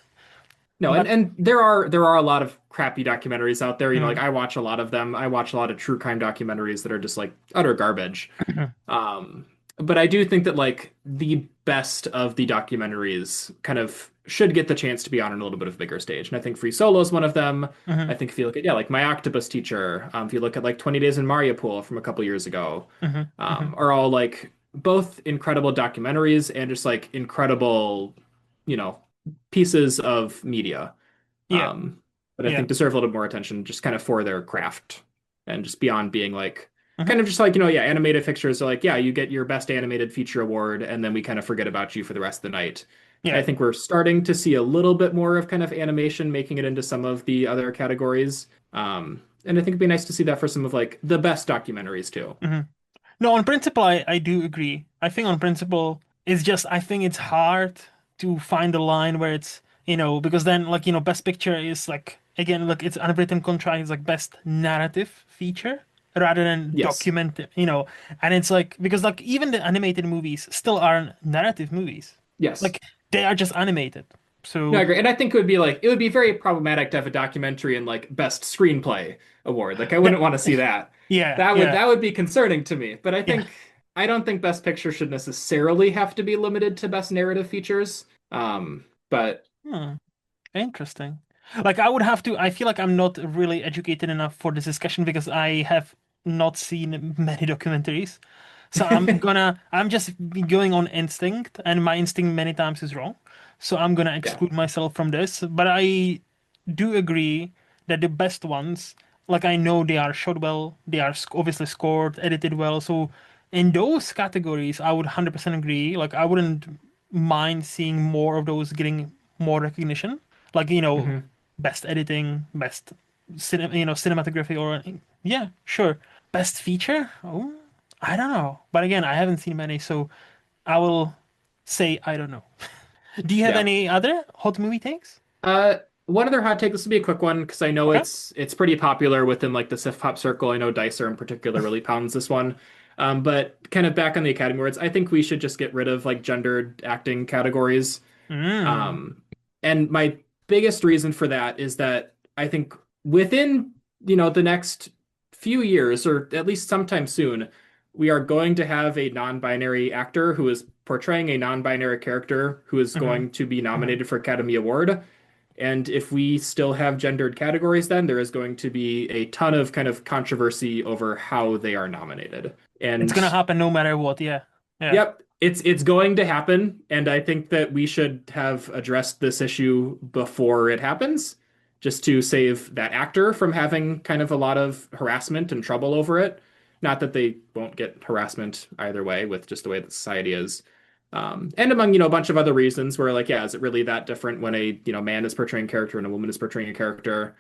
No, and But and there are a lot of crappy documentaries out there. Like mm, I watch a lot of them. I watch a lot of true crime documentaries that are just like utter garbage. Um, but I do think that like the best of the documentaries kind of should get the chance to be on a little bit of a bigger stage. And I think Free Solo is one of them. I mhm, think if you look at, yeah, like My Octopus Teacher, if you look at like 20 Days in Mariupol from a couple years ago, mhm, mhm. are all like both incredible documentaries and just like incredible, you know, pieces of media. Yeah, Um, but I yeah. think deserve a little more attention just kind of for their craft and just beyond being like Mhm. kind of just like, yeah, animated fixtures are like, yeah, you get your best animated feature award and then we kind of forget about you for the rest of the night. I Yeah. think we're starting to see a little bit more of kind of animation making it into some of the other categories. And I think it'd be nice to see that for some of like the best documentaries too. Mhm. No, on principle, I do agree. I think on principle, it's just I think it's hard to find a line where it's because then like best picture is like again look it's unwritten contract is like best narrative feature rather than Yes. document and it's like because like even the animated movies still aren't narrative movies, Yes. like they are just animated. No, I So agree. And I think it would be very problematic to have a documentary in like best screenplay award. Like I that wouldn't want to see that. yeah, That would yeah, that would be concerning to me. But yeah. I don't think best picture should necessarily have to be limited to best narrative features. But Hmm. Interesting. Like I would have to, I feel like I'm not really educated enough for this discussion because I have not seen many documentaries. So I'm just going on instinct, and my instinct many times is wrong. So I'm gonna yeah. exclude myself from this. But I do agree that the best ones, like I know they are shot well, they are obviously scored, edited well. So in those categories, I would 100% agree. Like I wouldn't mind seeing more of those getting more recognition. Like, Hmm. best editing, best cinematography or yeah, sure. Best feature? Oh, I don't know. But again, I haven't seen many, so I will say I don't know. Do you have Yeah. any other hot movie takes? Uh, One other hot take. This will be a quick one because I know Okay. it's pretty popular within like the Sif Pop circle. I know Dicer in particular really pounds this one. But kind of back on the Academy Awards, I think we should just get rid of like gendered acting categories. Mm. Um, and my biggest reason for that is that I think within, the next few years, or at least sometime soon, we are going to have a non-binary actor who is portraying a non-binary character who is Hmm. going to be Hmm. nominated for Academy Award. And if we still have gendered categories, then there is going to be a ton of kind of controversy over how they are nominated. It's And gonna happen no matter what. Yeah. Yeah. yep, it's going to happen, and I think that we should have addressed this issue before it happens, just to save that actor from having kind of a lot of harassment and trouble over it. Not that they won't get harassment either way with just the way that society is. And among, a bunch of other reasons where like, yeah, is it really that different when a, man is portraying a character and a woman is portraying a character?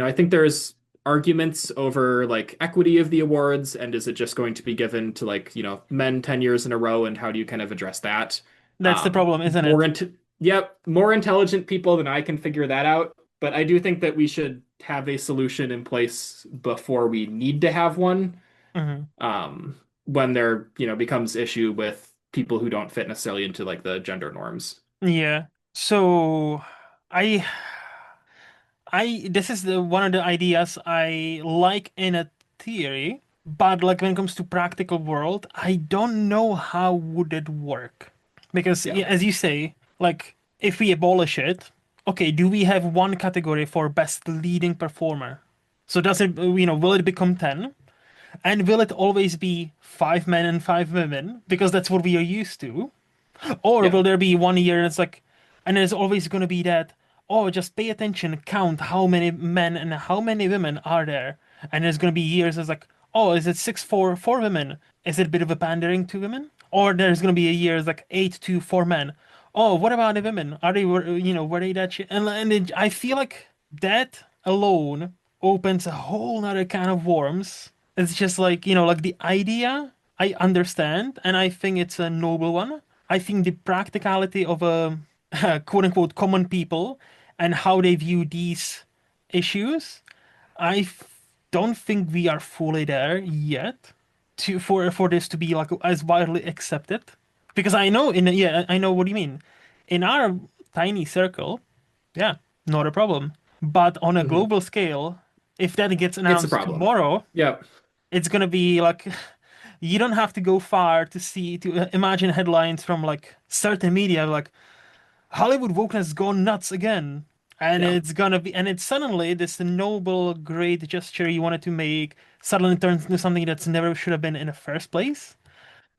I think there's arguments over like equity of the awards and is it just going to be given to like men 10 years in a row and how do you kind of address that. That's the problem, isn't More it? into Yep, more intelligent people than I can figure that out, but I do think that we should have a solution in place before we need to have one. Hmm. When there becomes issue with people who don't fit necessarily into like the gender norms. Yeah. So I this is the one of the ideas I like in a theory, but like when it comes to practical world, I don't know how would it work. Because Yeah. as you say, like if we abolish it, okay, do we have one category for best leading performer? So does it, will it become 10? And will it always be five men and five women? Because that's what we are used to. Or Yeah. will there be one year and it's like, and there's always going to be that, oh, just pay attention, count how many men and how many women are there. And there's going to be years it's like, oh, is it six for women? Is it a bit of a pandering to women? Or there's going to be a year it's like eight to four men. Oh, what about the women? Are they, were they that shit? I feel like that alone opens a whole nother can of worms. It's just like, like the idea I understand, and I think it's a noble one. I think the practicality of a quote unquote common people and how they view these issues, don't think we are fully there yet for this to be like as widely accepted. Because I know I know what you mean. In our tiny circle, yeah, not a problem. But on a Hmm. global scale, if that gets It's a announced problem. tomorrow, Yep. it's gonna be like you don't have to go far to imagine headlines from like certain media like Hollywood wokeness has gone nuts again. And Yeah. it's suddenly this noble, great gesture you wanted to make suddenly turns into something that's never should have been in the first place.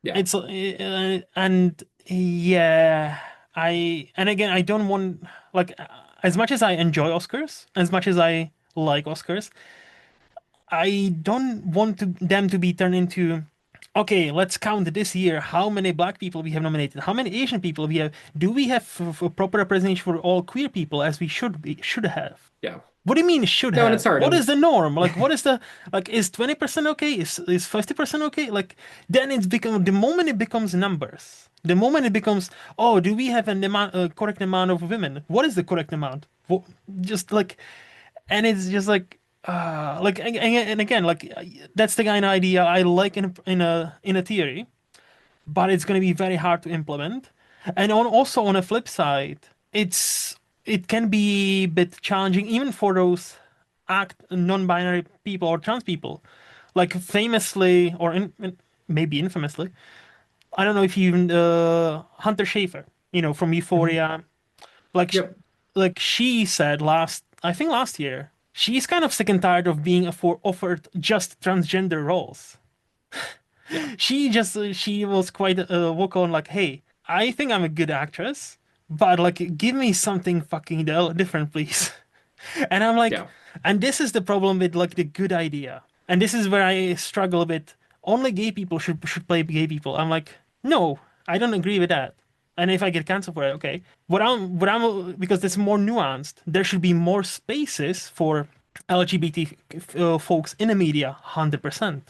Yeah. And yeah, and again, I don't want, like, as much as I enjoy Oscars, as much as I like Oscars, I don't want them to be turned into, okay, let's count this year how many black people we have nominated, how many Asian people we have. Do we have proper representation for all queer people as we should have? Yeah. What do you mean should No, and it's have? hard. What And is the norm? Like, what is the like? Is 20% okay? Is 50% okay? Like, then it's become the moment it becomes numbers. The moment it becomes, oh, do we have a correct amount of women? What is the correct amount? Just like, and it's just like and again, like that's the kind of idea I like in a theory, but it's going to be very hard to implement. And also on a flip side, it can be a bit challenging even for those act non-binary people or trans people. Like famously or maybe infamously, I don't know if you even Hunter Schafer, from Mhm. Euphoria, like Yep. like she said I think last year, she's kind of sick and tired of being offered just transgender roles. Yeah. She was quite vocal on like, hey, I think I'm a good actress, but like, give me something fucking different, please. And I'm like, Yeah. and this is the problem with like the good idea, and this is where I struggle with. Only gay people should play gay people. I'm like, no, I don't agree with that. And if I get canceled for it, okay. What I'm because it's more nuanced. There should be more spaces for LGBT folks in the media, 100%.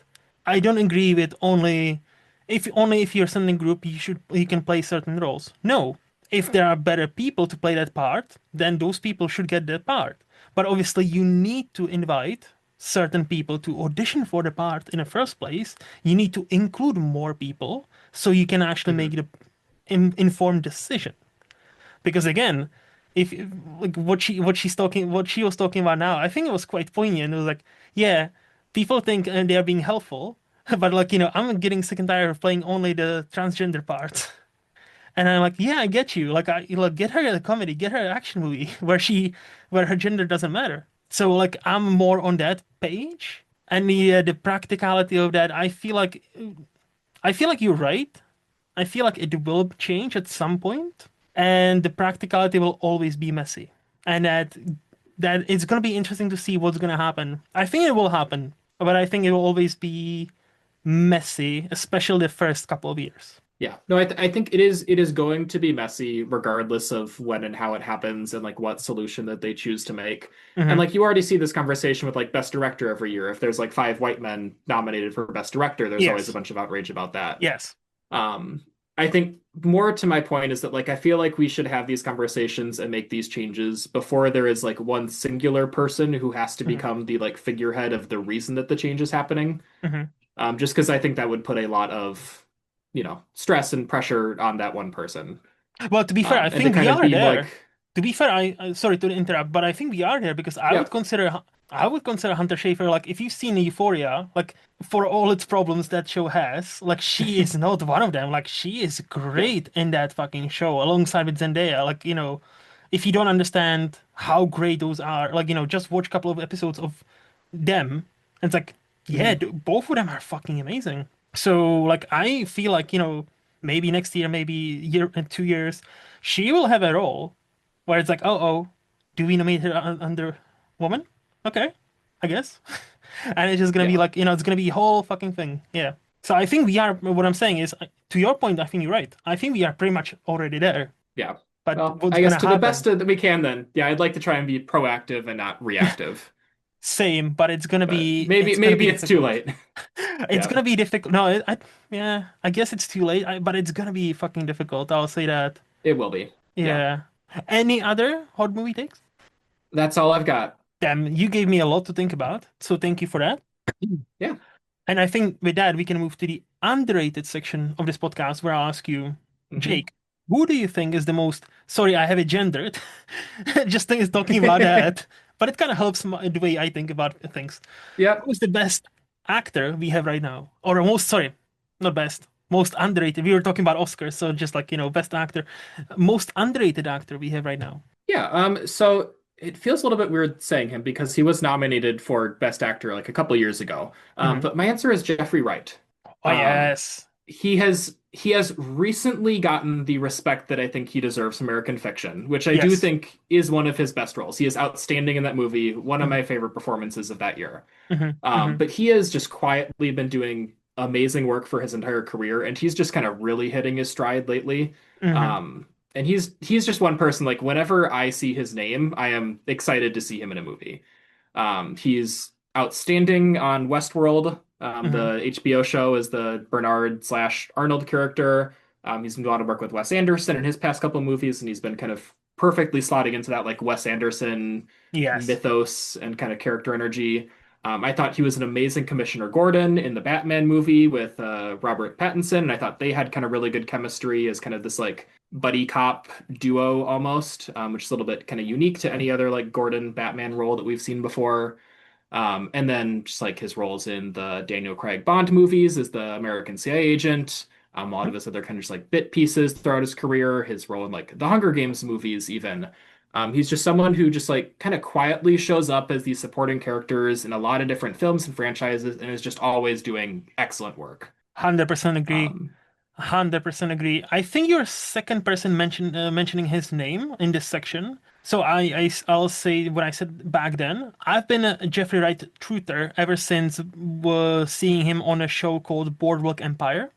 I don't agree with only if you're something group you can play certain roles. No, if there are better people to play that part, then those people should get that part. But obviously, you need to invite certain people to audition for the part in the first place. You need to include more people so you can actually Hmm. make the informed decision. Because again, if like what she was talking about now, I think it was quite poignant. It was like, yeah, people think they are being helpful, but like I'm getting sick and tired of playing only the transgender part. And I'm like, yeah, I get you. Like, get her a comedy, get her an action movie where her gender doesn't matter. So like, I'm more on that page, and the practicality of that, I feel like you're right. I feel like it will change at some point, and the practicality will always be messy, and that it's gonna be interesting to see what's gonna happen. I think it will happen, but I think it will always be messy, especially the first couple of years. Yeah. No, I think it is going to be messy regardless of when and how it happens and like what solution that they choose to make. And Hmm. like you already see this conversation with like best director every year. If there's like five white men nominated for best director, there's always a Yes. bunch of outrage about that. Yes. Um, I think more to my point is that like I feel like we should have these conversations and make these changes before there is like one singular person who has to Hmm. become the like figurehead of the reason that the change is happening. Hmm. Just because I think that would put a lot of, stress and pressure on that one person. Well, to be fair, I And to think we kind of are be like, there. To be fair, sorry to interrupt, but I think we are there because yeah, I would consider Hunter Schafer like if you've seen Euphoria, like for all its problems that show has, like she is not one of them. Like she is yeah, great in that fucking show alongside with Zendaya. Like if you don't understand how great those are, like, just watch a couple of episodes of them, and it's like, yeah, Hmm. both of them are fucking amazing. So, like, I feel like, maybe next year, maybe year and 2 years, she will have a role where it's like, oh, do we nominate her under woman? Okay, I guess. And it's just gonna be Yeah. like, it's gonna be a whole fucking thing. Yeah. So I think we are, what I'm saying is, to your point, I think you're right. I think we are pretty much already there. Yeah. But Well, what's I guess gonna to the best happen? that we can then. Yeah, I'd like to try and be proactive and not reactive. Same, but it's gonna But be, maybe it's gonna be maybe it's too difficult. late. It's Yeah. gonna be difficult. No, yeah, I guess it's too late, but it's gonna be fucking difficult. I'll say that. It will be. Yeah. Yeah. Any other hot movie takes? That's all I've got. Damn, you gave me a lot to think about, so thank you for that. Yeah. And I think with that, we can move to the underrated section of this podcast where I'll ask you, Hmm. Jake, who do you think is the most, sorry, I have it gendered, just talking about that, but it kind of helps the way I think about things. Yep. Who's the best actor we have right now? Or most, sorry, not best, most underrated. We were talking about Oscars, so just like, best actor, most underrated actor we have right now. Yeah. So it feels a little bit weird saying him because he was nominated for Best Actor like a couple years ago. Hmm. But my answer is Jeffrey Wright. Oh, Um, yes. he has recently gotten the respect that I think he deserves from American Fiction, which I do Yes. think is one of his best roles. He is outstanding in that movie, one of Hmm. my favorite performances of that year. Hmm. Hmm. But he has just quietly been doing amazing work for his entire career, and he's just kind of really hitting his stride lately. Hmm. And he's just one person, like whenever I see his name, I am excited to see him in a movie. He's outstanding on Westworld, Hmm. the HBO show as the Bernard slash Arnold character. He's been doing a lot of work with Wes Anderson in his past couple of movies, and he's been kind of perfectly slotting into that like Wes Anderson Yes. mythos and kind of character energy. I thought he was an amazing Commissioner Gordon in the Batman movie with Robert Pattinson, and I thought they had kind of really good chemistry as kind of this like buddy cop duo almost, which is a little bit kind of unique to any other like Gordon Batman role that we've seen before. And then just like his roles in the Daniel Craig Bond movies as the American CIA agent, a lot of his other kind of just like bit pieces throughout his career, his role in like the Hunger Games movies, even. He's just someone who just like kind of quietly shows up as these supporting characters in a lot of different films and franchises and is just always doing excellent work. 100% agree. Um, 100% agree. I think you're second person mentioning his name in this section. So I'll say what I said back then. I've been a Jeffrey Wright truther ever since seeing him on a show called Boardwalk Empire.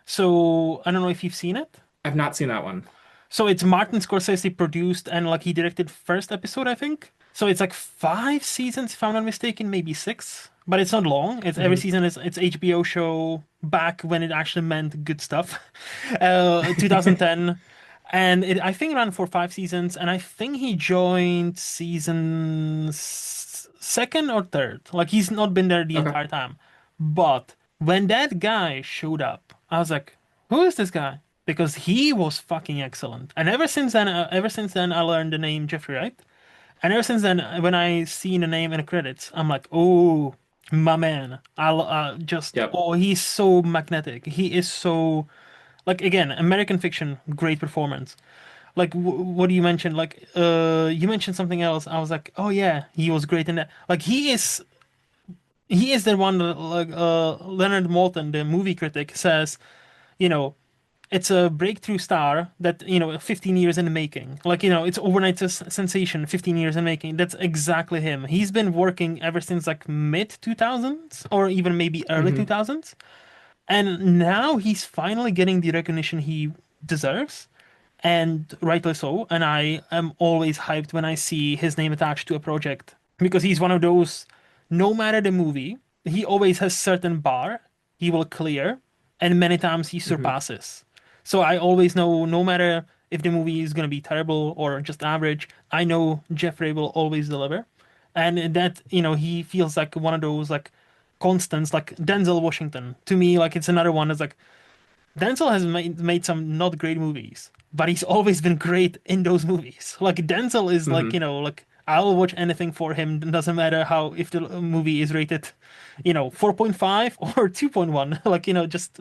So I don't know if you've seen it. I've not seen that one. So it's Martin Scorsese produced and like he directed first episode, I think. So it's like 5 seasons, if I'm not mistaken, maybe six. But it's not long. It's every Hmm. season is it's HBO show back when it actually meant good stuff. 2010. And I think it ran for 5 seasons, and I think he joined season second or third. Like he's not been there the Okay. entire time. But when that guy showed up, I was like, who is this guy? Because he was fucking excellent. And ever since then, I learned the name Jeffrey Wright. And ever since then, when I see the name in the credits, I'm like, oh, my man. I'll Yep. oh, he's so magnetic. He is so, like, again, American Fiction, great performance. Like, what do you mention? Like, you mentioned something else. I was like, oh yeah, he was great in that. Like, he is the one that, like, Leonard Maltin, the movie critic, says, you know, it's a breakthrough star that 15 years in the making, like it's overnight sensation, 15 years in making. That's exactly him. He's been working ever since like mid 2000s or even maybe early Hmm. 2000s, and now he's finally getting the recognition he deserves, and rightly so. And I am always hyped when I see his name attached to a project because he's one of those, no matter the movie, he always has certain bar he will clear, and many times he Hmm. surpasses. So I always know, no matter if the movie is going to be terrible or just average, I know Jeffrey will always deliver. And that, he feels like one of those like constants, like Denzel Washington. To me, like it's another one that's like Denzel has made some not great movies, but he's always been great in those movies. Like Denzel is like, Hmm. like I'll watch anything for him. Doesn't matter how if the movie is rated, 4.5 or 2.1. Like, just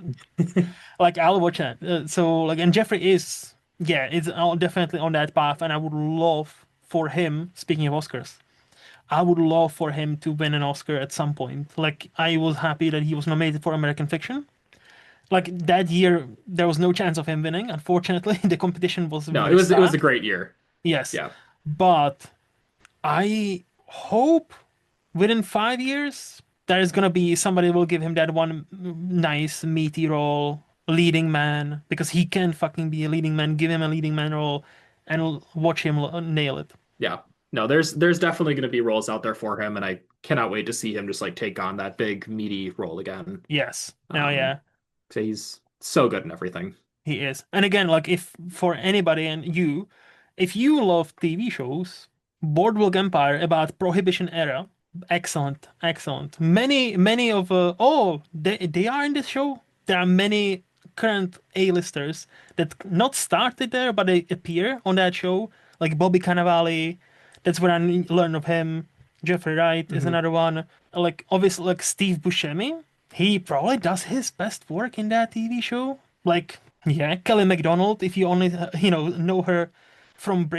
like I'll watch that. So like, and Jeffrey is. yeah, it's definitely on that path, and I would love for him, speaking of Oscars, I would love for him to win an Oscar at some point. Like, I was happy that he was nominated for American Fiction. Like, that year, there was no chance of him winning. Unfortunately, the competition was No, very it was a stacked. great year. Yes. Yeah. But I hope within 5 years, there's gonna be somebody will give him that one nice, meaty role, leading man, because he can fucking be a leading man. Give him a leading man role and watch him nail it. Yeah. No, there's definitely going to be roles out there for him, and I cannot wait to see him just like take on that big meaty role again. Yes. Oh, Um, yeah. so he's so good in everything. He is. And again, like if for anybody and you, if you love TV shows, Boardwalk Empire about Prohibition era, excellent, excellent. Many of they are in this show. There are many current A-listers that not started there, but they appear on that show, like Bobby Cannavale. That's where I learned of him. Jeffrey Wright is Hmm. another one. Like obviously, like Steve Buscemi. He probably does his best work in that TV show. Like, yeah, Kelly MacDonald, if you only know her from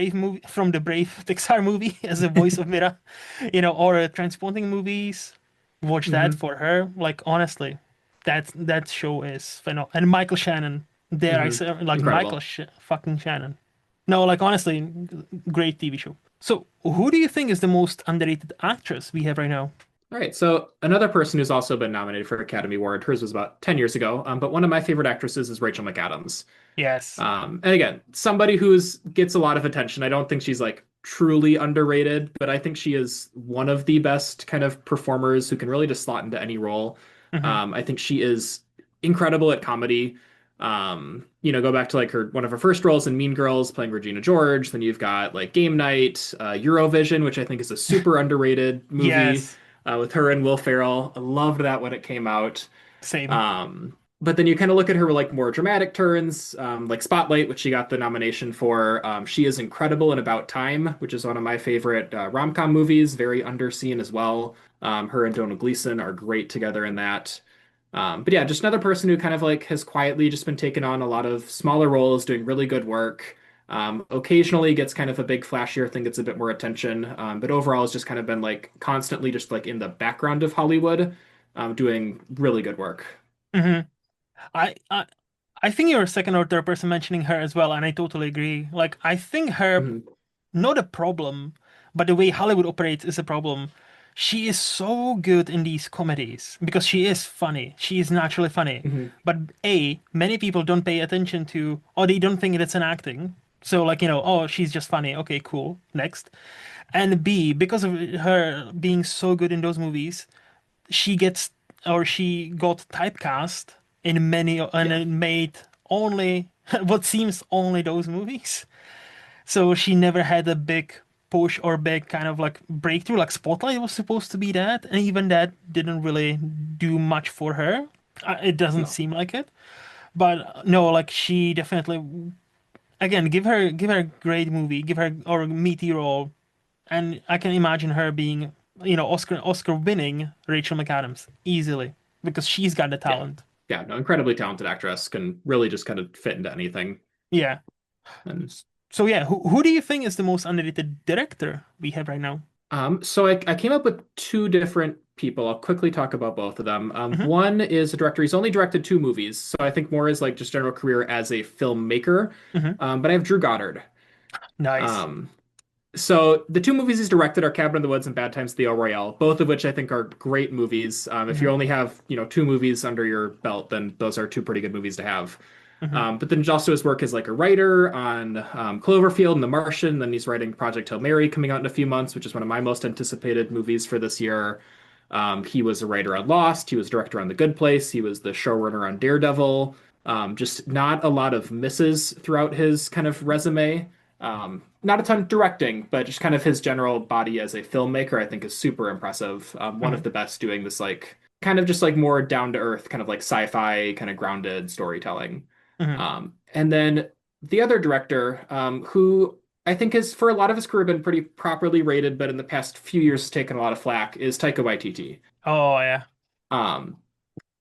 from the Brave Pixar movie as the voice of Mira, or Transporting movies, watch that Hmm. for her. Like honestly, that show is phenomenal. And Michael Shannon, there I Hmm. say like Incredible. Fucking Shannon. No, like honestly, great TV show. So, who do you think is the most underrated actress we have right now? All right, so another person who's also been nominated for Academy Award, hers was about 10 years ago, but one of my favorite actresses is Rachel McAdams. Yes. And again, somebody who's gets a lot of attention. I don't think she's like truly underrated, but I think she is one of the best kind of performers who can really just slot into any role. Hmm. I think she is incredible at comedy. Go back to like her one of her first roles in Mean Girls, playing Regina George. Then you've got like Game Night, Eurovision, which I think is a super underrated movie Yes. with her and Will Ferrell. I loved that when it came out. Same. But then you kind of look at her like more dramatic turns, like Spotlight, which she got the nomination for. She is incredible in About Time, which is one of my favorite rom-com movies, very underseen as well. Her and Donald Gleason are great together in that. But yeah, just another person who kind of like has quietly just been taking on a lot of smaller roles, doing really good work. Occasionally gets kind of a big flashier thing, gets a bit more attention. But overall has just kind of been like constantly just like in the background of Hollywood, doing really good work. Hmm. I, I I think you're a second or third person mentioning her as well, and I totally agree. Like, I think her Mhm. not a problem, but the way Hollywood operates is a problem. She is so good in these comedies because she is funny. She is naturally funny. Mhm. But A, many people don't pay attention to, or they don't think it's an acting. So, like, oh, she's just funny. Okay, cool. Next. And B, because of her being so good in those movies, she gets she got typecast in many and Yeah. it made only what seems only those movies. So she never had a big push or big kind of like breakthrough. Like Spotlight was supposed to be that, and even that didn't really do much for her. It doesn't No. seem like it. But no, like she definitely again give her a great movie, give her or a meaty role, and I can imagine her being Oscar winning Rachel McAdams easily because she's got the Yeah. talent. Yeah. No, incredibly talented actress, can really just kind of fit into anything. Yeah. And So yeah, who do you think is the most underrated director we have right now? so I came up with two different people. I'll quickly talk about both of them. Hmm. One is a director. He's only directed two movies, so I think more is like just general career as a filmmaker. Hmm. But I have Drew Goddard. Nice. Um, So the two movies he's directed are Cabin in the Woods and Bad Times at the El Royale, both of which I think are great movies. If you Hmm. only have, two movies under your belt, then those are two pretty good movies to have. Hmm. But then also his work as like a writer on Cloverfield and The Martian. Then he's writing Project Hail Mary coming out in a few months, which is one of my most anticipated movies for this year. He was a writer on Lost. He was director on The Good Place. He was the showrunner on Daredevil. Just not a lot of misses throughout his kind of resume. Not a ton directing, but just kind of his general body as a filmmaker, I think is super impressive. One Hmm. of the best doing this like kind of just like more down to earth, kind of like sci-fi, kind of grounded storytelling. Hmm. And then the other director, who I think is for a lot of his career been pretty properly rated, but in the past few years has taken a lot of flack, is Taika Waititi. Oh yeah. Um,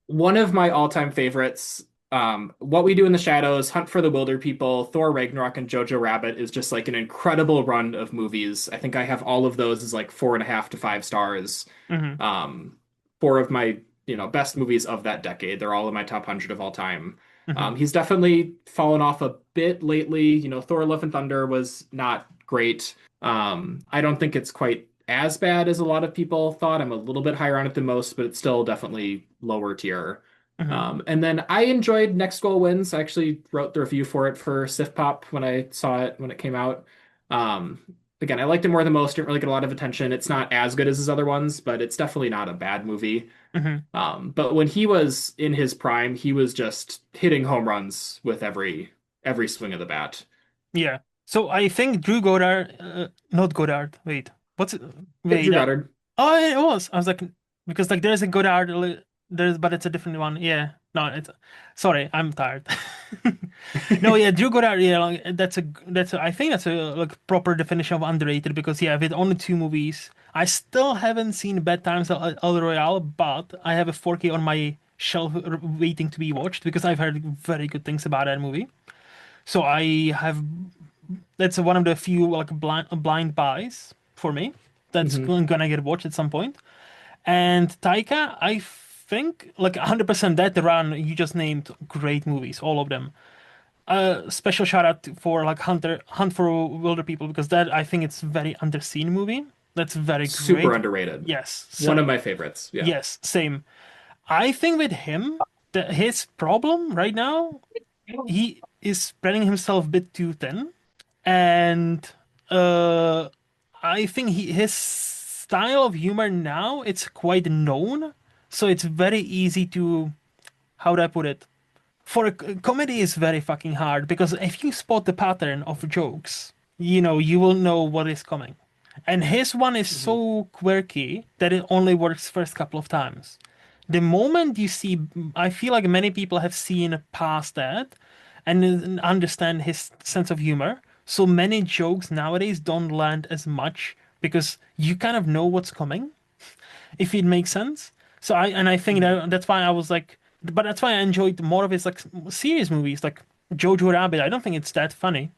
One of my all-time favorites. What We Do in the Shadows, Hunt for the Wilder People, Thor Ragnarok, and Jojo Rabbit is just like an incredible run of movies. I think I have all of those as like 4.5 to 5 stars. Hmm. Um, Four of my, best movies of that decade. They're all in my top 100 of all time. Hmm. He's definitely fallen off a bit lately. Thor Love and Thunder was not great. I don't think it's quite as bad as a lot of people thought. I'm a little bit higher on it than most, but it's still definitely lower tier. Hmm. And then I enjoyed Next Goal Wins. I actually wrote the review for it for Sif Pop when I saw it when it came out. Um, Again, I liked it more than most. Didn't really get a lot of attention. It's not as good as his other ones, but it's definitely not a bad movie. Hmm. But when he was in his prime, he was just hitting home runs with every swing of the bat. Yeah. So I think Drew Goddard, not Goddard. Wait, what's it? Yep, Wait. Drew Goddard. Oh, it was. I was like, because like there's a Goddard, there's, but it's a different one. Yeah. No, it's. Sorry, I'm tired. No, yeah, Drew Goddard. Yeah, like, I think that's a like proper definition of underrated because yeah, with only two movies, I still haven't seen Bad Times at El Royale, but I have a 4K on my shelf waiting to be watched because I've heard very good things about that movie. So I have that's one of the few like blind buys for me. That's Hmm. gonna get watched at some point. And Taika, I think like 100% that run you just named great movies, all of them. Special shout out for like Hunt for Wilder People because that I think it's very underseen movie. That's very Super great. underrated. Yes, One so of my favorites. Yeah. yes, same. I think with him, his problem right now, he is spreading himself a bit too thin. And uh I think his style of humor now it's quite known, so it's very easy to how do I put it? For comedy is very fucking hard because if you spot the pattern of jokes, you will know what is coming. And his one is Hmm. so quirky that it only works first couple of times. The moment you see, I feel like many people have seen past that and understand his sense of humor. So many jokes nowadays don't land as much because you kind of know what's coming if it makes sense. I think Hmm. that's why I was like, but that's why I enjoyed more of his like serious movies, like Jojo Rabbit. I don't think it's that funny,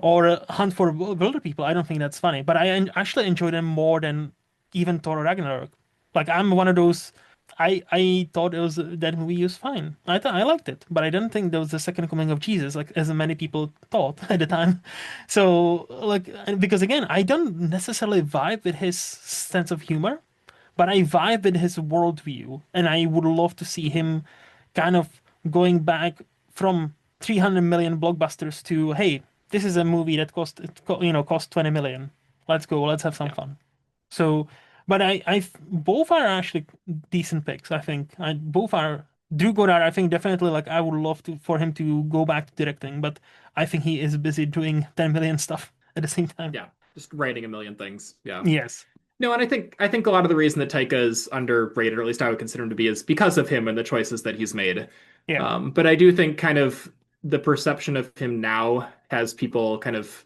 or Hunt for Wilder People. I don't think that's funny, but I actually enjoy them more than even Thor Ragnarok. Like I'm one of those. I thought it was that movie was fine. I liked it, but I didn't think there was the second coming of Jesus, like as many people thought at the time. So like because again, I don't necessarily vibe with his sense of humor, but I vibe with his worldview, and I would love to see him kind of going back from 300 million blockbusters to, hey, this is a movie that cost 20 million. Let's go, let's have some Yeah. fun. So, but both are actually decent picks. I think both are. Drew Goddard, I think definitely like I would love to for him to go back to directing, but I think he is busy doing 10 million stuff at the same time. Yeah. Just writing a million things. Yeah. Yes. No, and I think a lot of the reason that Taika is underrated, or at least I would consider him to be, is because of him and the choices that he's made. Yeah. But I do think kind of the perception of him now has people kind of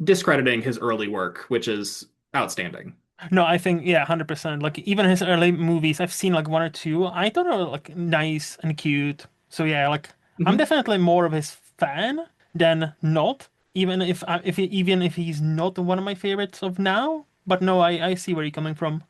discrediting his early work, which is outstanding. No, I think yeah, 100%. Like even his early movies, I've seen like one or two. I thought they were like nice and cute. So yeah, like I'm Hmm. definitely more of his fan than not. Even if he's not one of my favorites of now. But no, I see where you're coming from.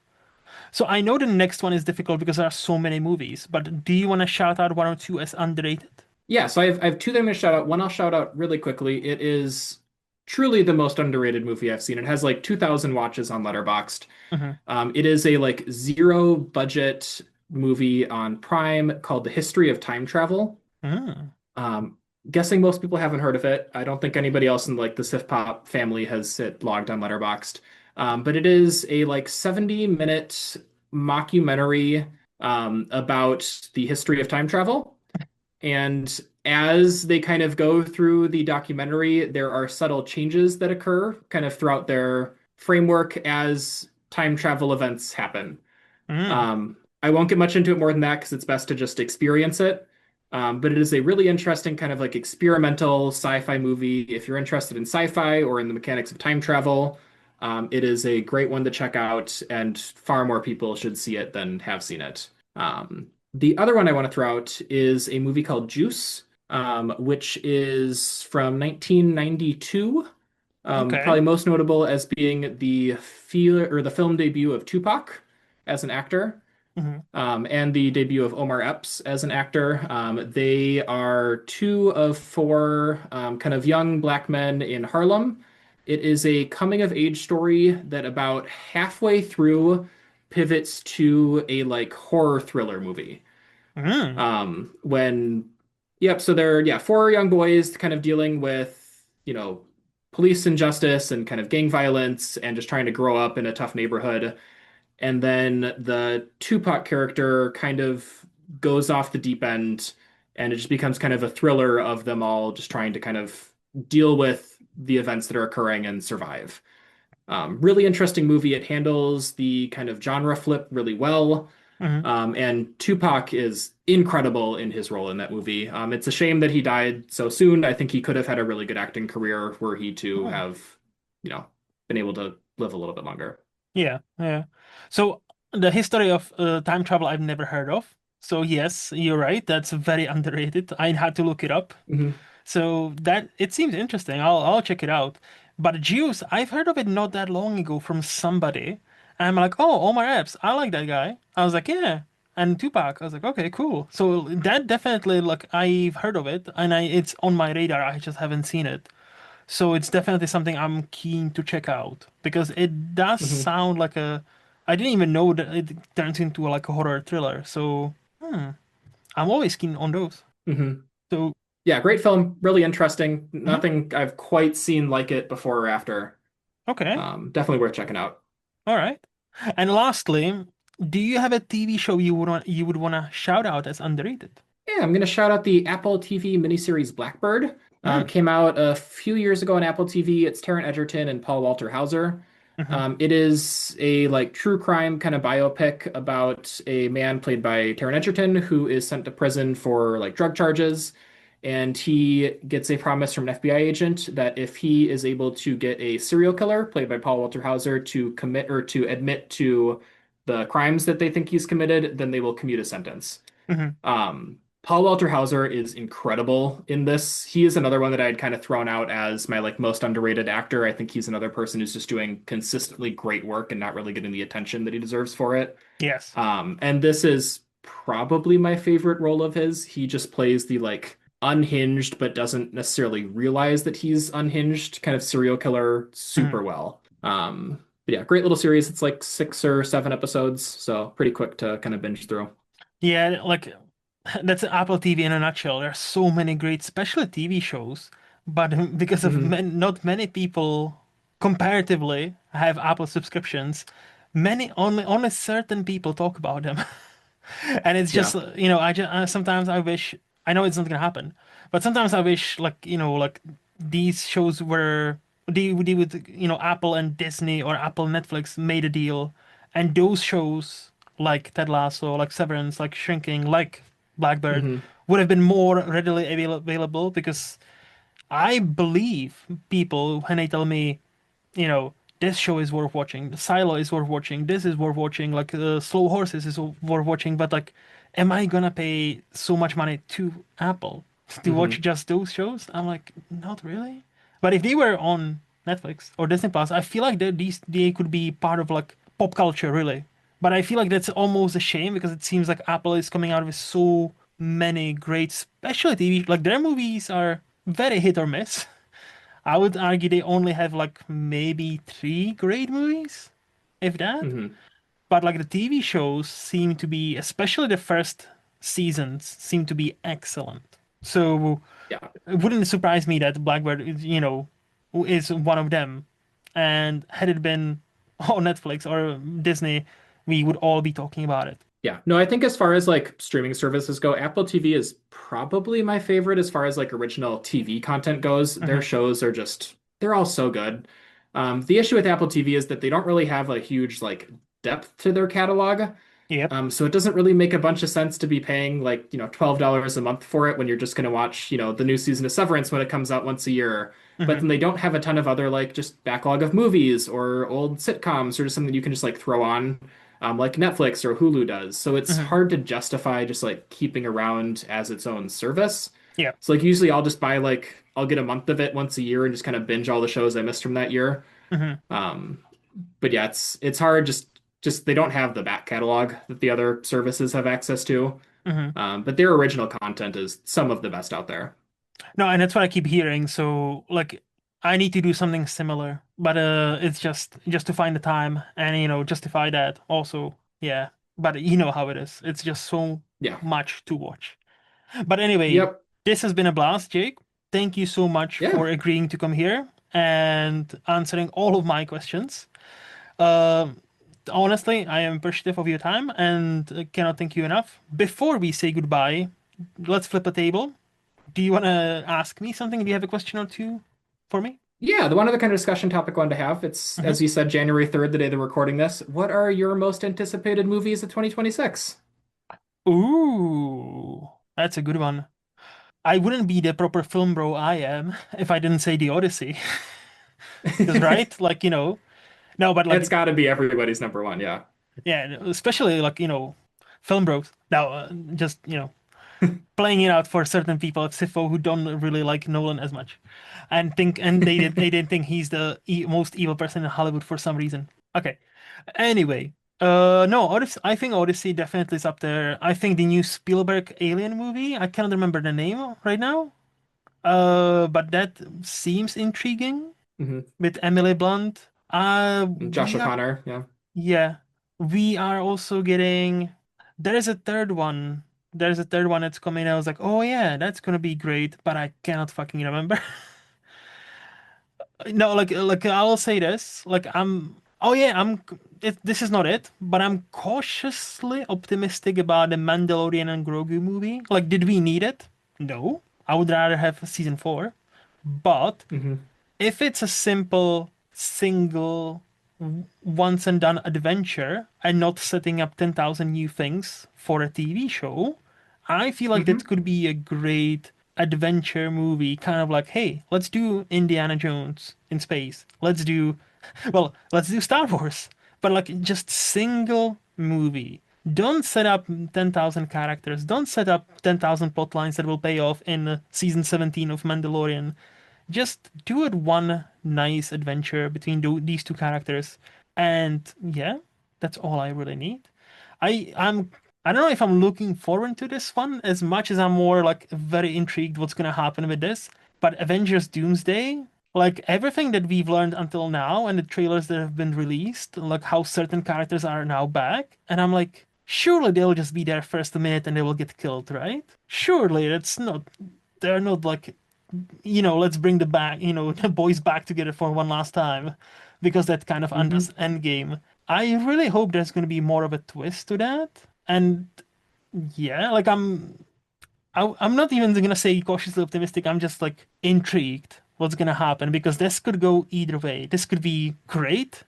So I know the next one is difficult because there are so many movies. But do you want to shout out one or two as underrated? Yeah, so I have two that I'm going to shout out. One I'll shout out really quickly. It is truly the most underrated movie I've seen. It has like 2,000 watches on Letterboxd. Hmm. It is a like zero budget movie on Prime called The History of Time Travel. Mm. Um, Guessing most people haven't heard of it. I don't think anybody else in like the Sif Pop family has it logged on Letterboxd. But it is a like 70-minute mockumentary about the history of time travel. And as they kind of go through the documentary, there are subtle changes that occur kind of throughout their framework as time travel events happen. Mm. I won't get much into it more than that because it's best to just experience it. But it is a really interesting kind of like experimental sci-fi movie. If you're interested in sci-fi or in the mechanics of time travel, it is a great one to check out, and far more people should see it than have seen it. The other one I want to throw out is a movie called Juice, which is from 1992. Okay. Probably most notable as being the film debut of Tupac as an actor, Hmm. and the debut of Omar Epps as an actor. They are two of four kind of young black men in Harlem. It is a coming of age story that about halfway through pivots to a like horror thriller movie. Mm. When, yep, so they're, yeah, four young boys kind of dealing with, police injustice and kind of gang violence and just trying to grow up in a tough neighborhood. And then the Tupac character kind of goes off the deep end, and it just becomes kind of a thriller of them all just trying to kind of deal with the events that are occurring and survive. Really interesting movie. It handles the kind of genre flip really well. Hmm. And Tupac is incredible in his role in that movie. It's a shame that he died so soon. I think he could have had a really good acting career were he to Oh. have, you know, been able to live a little bit longer. Yeah, yeah. So the history of time travel I've never heard of. So yes, you're right. That's very underrated. I had to look it up. Hmm. So that it seems interesting. I'll check it out. But Juice, I've heard of it not that long ago from somebody. And I'm like, oh, Omar Epps, I like that guy. I was like, yeah. And Tupac, I was like, okay, cool. So that definitely like I've heard of it and it's on my radar. I just haven't seen it. So it's definitely something I'm keen to check out because it does Hmm. sound like I didn't even know that it turns into like a horror thriller. So I'm always keen on those. Hmm. So Yeah, great film. Really interesting. mhm, Nothing I've quite seen like it before or after. okay, Definitely worth checking out. all right. And lastly, do you have a TV show you would wanna shout out as underrated? Yeah, I'm going to shout out the Apple TV miniseries Blackbird. Mm, Came out a few years ago on Apple TV. It's Taron Egerton and Paul Walter Hauser. mm-hmm, It is a like true crime kind of biopic about a man played by Taron Egerton who is sent to prison for like drug charges, and he gets a promise from an FBI agent that if he is able to get a serial killer played by Paul Walter Hauser to commit or to admit to the crimes that they think he's committed, then they will commute a sentence. mm-hmm, Paul Walter Hauser is incredible in this. He is another one that I'd kind of thrown out as my like most underrated actor. I think he's another person who's just doing consistently great work and not really getting the attention that he deserves for it. yes. And this is probably my favorite role of his. He just plays the like unhinged but doesn't necessarily realize that he's unhinged kind of serial killer Mm-hmm. super well. But yeah, great little series. It's like 6 or 7 episodes, so pretty quick to kind of binge through. Yeah, like that's Apple TV in a nutshell. There are so many great, especially TV shows, but because of Hmm. not many people comparatively have Apple subscriptions, many only certain people talk about them. And it's just, Yeah. I just sometimes I wish I know it's not gonna happen, but sometimes I wish like, like these shows were they would, Apple and Disney or Apple Netflix made a deal, and those shows like Ted Lasso, like Severance, like Shrinking, like Blackbird Hmm. would have been more readily available because I believe people when they tell me, this show is worth watching. Silo is worth watching. This is worth watching. Like Slow Horses is worth watching. But like, am I gonna pay so much money to Apple to watch Hmm. just those shows? I'm like, not really. But if they were on Netflix or Disney Plus, I feel like they could be part of like pop culture, really. But I feel like that's almost a shame because it seems like Apple is coming out with so many great specialty TV. Like their movies are very hit or miss. I would argue they only have like maybe three great movies, if that. Hmm. But like the TV shows seem to be, especially the first seasons, seem to be excellent. So Yeah. it wouldn't surprise me that Blackbird is one of them. And had it been on Netflix or Disney, we would all be talking about it. Yeah. No, I think as far as like streaming services go, Apple TV is probably my favorite as far as like original TV content goes. Their Hmm. shows are just, they're all so good. The issue with Apple TV is that they don't really have a huge like depth to their catalog. Yep. So it doesn't really make a bunch of sense to be paying like, $12 a month for it when you're just going to watch, the new season of Severance when it comes out once a year. But Hmm. then they don't have a ton of other like just backlog of movies or old sitcoms or just something you can just like throw on. like Netflix or Hulu does. So it's Hmm. hard to justify just like keeping around as its own service. Yeah. So like usually I'll just buy like I'll get a month of it once a year and just kind of binge all the shows I missed from that year. Hmm. Um, but yeah, it's hard just they don't have the back catalog that the other services have access to. Hmm. But their original content is some of the best out there. No, and that's what I keep hearing. So like I need to do something similar, but it's just to find the time and justify that also. Yeah. But you know how it is. It's just so Yeah. much to watch. But anyway, Yep. this has been a blast, Jake. Thank you so much Yeah. for agreeing to come here and answering all of my questions. Um, Honestly, I am appreciative of your time and cannot thank you enough. Before we say goodbye, let's flip a table. Do you want to ask me something? Do you have a question or two for me? Yeah, the one other kind of discussion topic I wanted to have, it's Hmm. as you said, January 3rd, the day they're recording this. What are your most anticipated movies of 2026? Ooh, that's a good one. I wouldn't be the proper film bro I am if I didn't say The Odyssey. Because, right? Like, no, but It's like, got to be everybody's number one, yeah. yeah, especially like, film bros. Now, just, playing it out for certain people at SIFO who don't really like Nolan as much, and they didn't think he's the most evil person in Hollywood for some reason. Okay. Anyway, no, Odyssey. I think Odyssey definitely is up there. I think the new Spielberg Alien movie. I cannot remember the name right now. But that seems intriguing Hmm. with Emily Blunt. Josh We are O'Connor, yeah. Yeah, we are also getting. There is a third one. There's a third one that's coming. I was like, oh yeah, that's gonna be great, but I cannot fucking remember. No, like I will say this. Like I'm. Oh yeah, this is not it, but I'm cautiously optimistic about the Mandalorian and Grogu movie. Like, did we need it? No. I would rather have season four. But Hmm. if it's a simple, single, once and done adventure and not setting up 10,000 new things for a TV show, I feel like that Hmm. could be a great adventure movie. Kind of like, hey, let's do Indiana Jones in space. Let's do Star Wars. But like just single movie. Don't set up 10,000 characters. Don't set up 10,000 plot lines that will pay off in season 17 of Mandalorian. Just do it one nice adventure between these two characters, and yeah, that's all I really need. I'm I don't know if I'm looking forward to this one as much as I'm more like very intrigued what's gonna happen with this. But Avengers Doomsday, like everything that we've learned until now and the trailers that have been released, like how certain characters are now back, and I'm like, surely they'll just be there first a minute and they will get killed, right? Surely it's not. They're not like let's bring the boys back together for one last time because that kind of undoes Hmm. Endgame. I really hope there's going to be more of a twist to that. And yeah, like I'm not even going to say cautiously optimistic. I'm just like intrigued what's going to happen because this could go either way. This could be great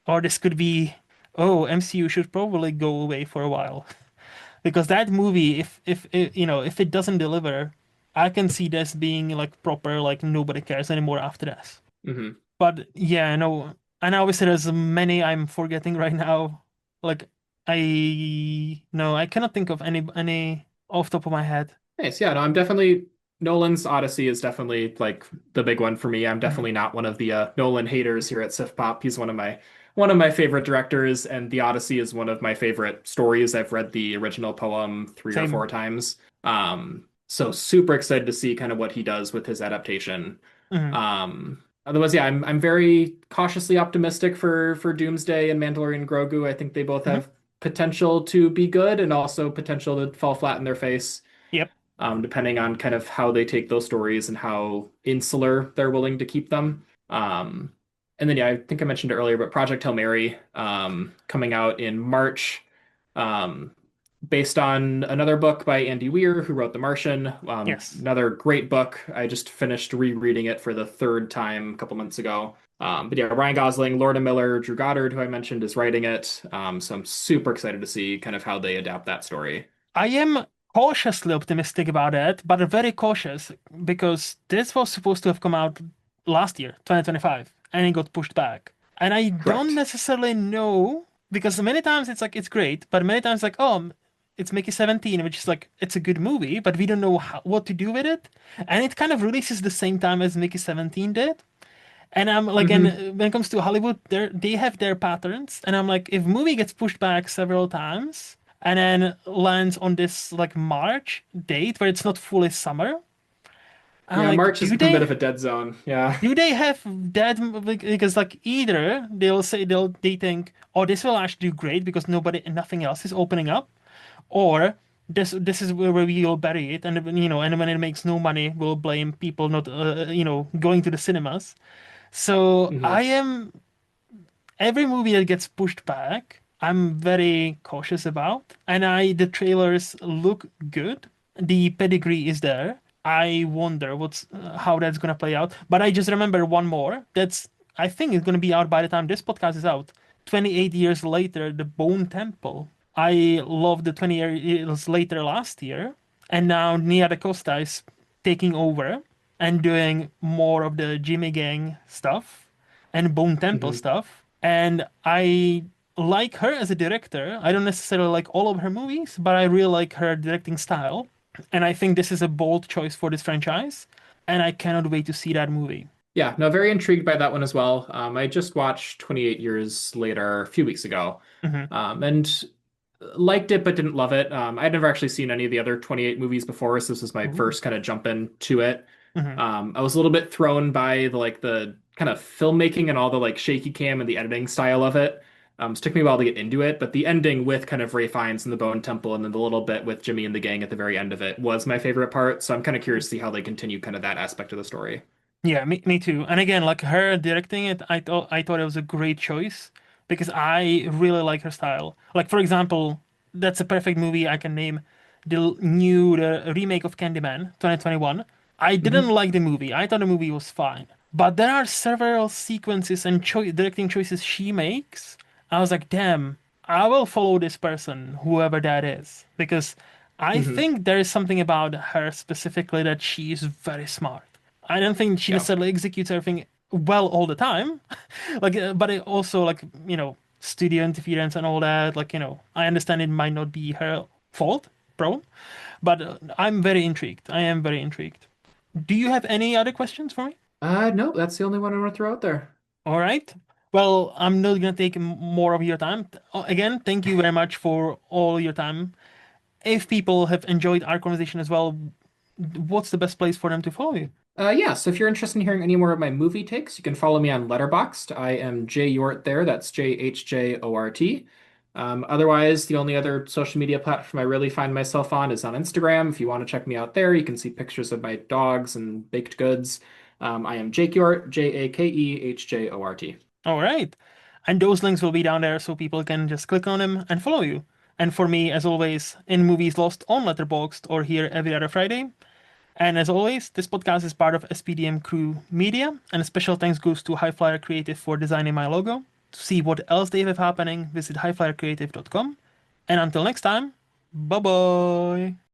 or this could be, oh, MCU should probably go away for a while. Because that movie, if it doesn't deliver, I can see this being like proper, like nobody cares anymore after this. Hmm. But yeah, no, and obviously there's many I'm forgetting right now. Like I no, I cannot think of any off the top of my head. Nice. Yeah, no, I'm definitely Nolan's Odyssey is definitely like the big one for me. I'm Mhm. definitely not one of the Nolan haters here at Sif Pop. He's one of my favorite directors, and the Odyssey is one of my favorite stories. I've read the original poem three or four Same. times. So super excited to see kind of what he does with his adaptation. Hmm. Otherwise, yeah, I'm very cautiously optimistic for Doomsday and Mandalorian Grogu. I think they both Hmm. have potential to be good and also potential to fall flat in their face, Yep. depending on kind of how they take those stories and how insular they're willing to keep them. And then, yeah, I think I mentioned it earlier, but Project Hail Mary, coming out in March, um, based on another book by Andy Weir, who wrote The Martian. Yes. Another great book. I just finished rereading it for the third time a couple months ago. But yeah, Ryan Gosling, Lorna Miller, Drew Goddard, who I mentioned, is writing it. So I'm super excited to see kind of how they adapt that story. I am cautiously optimistic about it, but very cautious because this was supposed to have come out last year, 2025, and it got pushed back. And I don't Correct. necessarily know. because many times it's like it's great, but many times like oh, it's Mickey 17, which is like it's a good movie, but we don't know what to do with it, and it kind of releases the same time as Mickey 17 did. And I'm like, and Hmm. when it comes to Hollywood, they have their patterns, and I'm like, if movie gets pushed back several times and then lands on this like March date where it's not fully summer, I'm Yeah, like, March has become a bit of a dead zone. Yeah. do they have that because like either they think oh this will actually do great because nothing else is opening up, or this is where we will bury it, and and when it makes no money we'll blame people not going to the cinemas. So Hmm. I am every movie that gets pushed back, I'm very cautious about. And the trailers look good. The pedigree is there. I wonder what's how that's gonna play out. But I just remember one more. That's I think it's gonna be out by the time this podcast is out. 28 years later, The Bone Temple. I loved the 20 years later last year, and now Nia DaCosta is taking over and doing more of the Jimmy Gang stuff and Bone Temple Hmm. stuff. And I like her as a director. I don't necessarily like all of her movies, but I really like her directing style. And I think this is a bold choice for this franchise. And I cannot wait to see that movie. Yeah, no, very intrigued by that one as well. I just watched 28 Years Later a few weeks ago, Hmm. and liked it but didn't love it. I'd never actually seen any of the other 28 movies before, so this was my Ooh. first kind of jump into it. Hmm. I was a little bit thrown by the kind of filmmaking and all the like shaky cam and the editing style of it. It took me a while to get into it, but the ending with kind of Ray Fiennes and the Bone Temple and then the little bit with Jimmy and the gang at the very end of it was my favorite part. So I'm kind of curious to see how they continue kind of that aspect of the story. Yeah, me too. And again, like her directing it, I thought it was a great choice because I really like her style. Like for example, that's a perfect movie I can name the remake of Candyman 2021. I didn't Hmm. like the movie. I thought the movie was fine. But there are several sequences and directing choices she makes. I was like, damn, I will follow this person, whoever that is, because I Hmm. think there is something about her specifically that she is very smart. I don't think she Yeah. necessarily executes everything well all the time. Like, but it also like studio interference and all that. Like, I understand it might not be her fault, problem, but I'm very intrigued. I am very intrigued. Do you have any other questions for me? No, that's the only one I want to throw out there. All right. Well, I'm not gonna take more of your time. Again, thank you very much for all your time. If people have enjoyed our conversation as well, what's the best place for them to follow you? Yeah, so if you're interested in hearing any more of my movie takes, you can follow me on Letterboxd. I am J Hjort there. That's JHJORT. Otherwise, the only other social media platform I really find myself on is on Instagram. If you want to check me out there, you can see pictures of my dogs and baked goods. I am Jake Hjort, JAKEHJORT. All right. And those links will be down there so people can just click on them and follow you. And for me, as always, in Movies Lost on Letterboxd or here every other Friday. And as always, this podcast is part of SPDM Crew Media, and a special thanks goes to Highflyer Creative for designing my logo. To see what else they have happening, visit highflyercreative.com. And until next time, bye bye.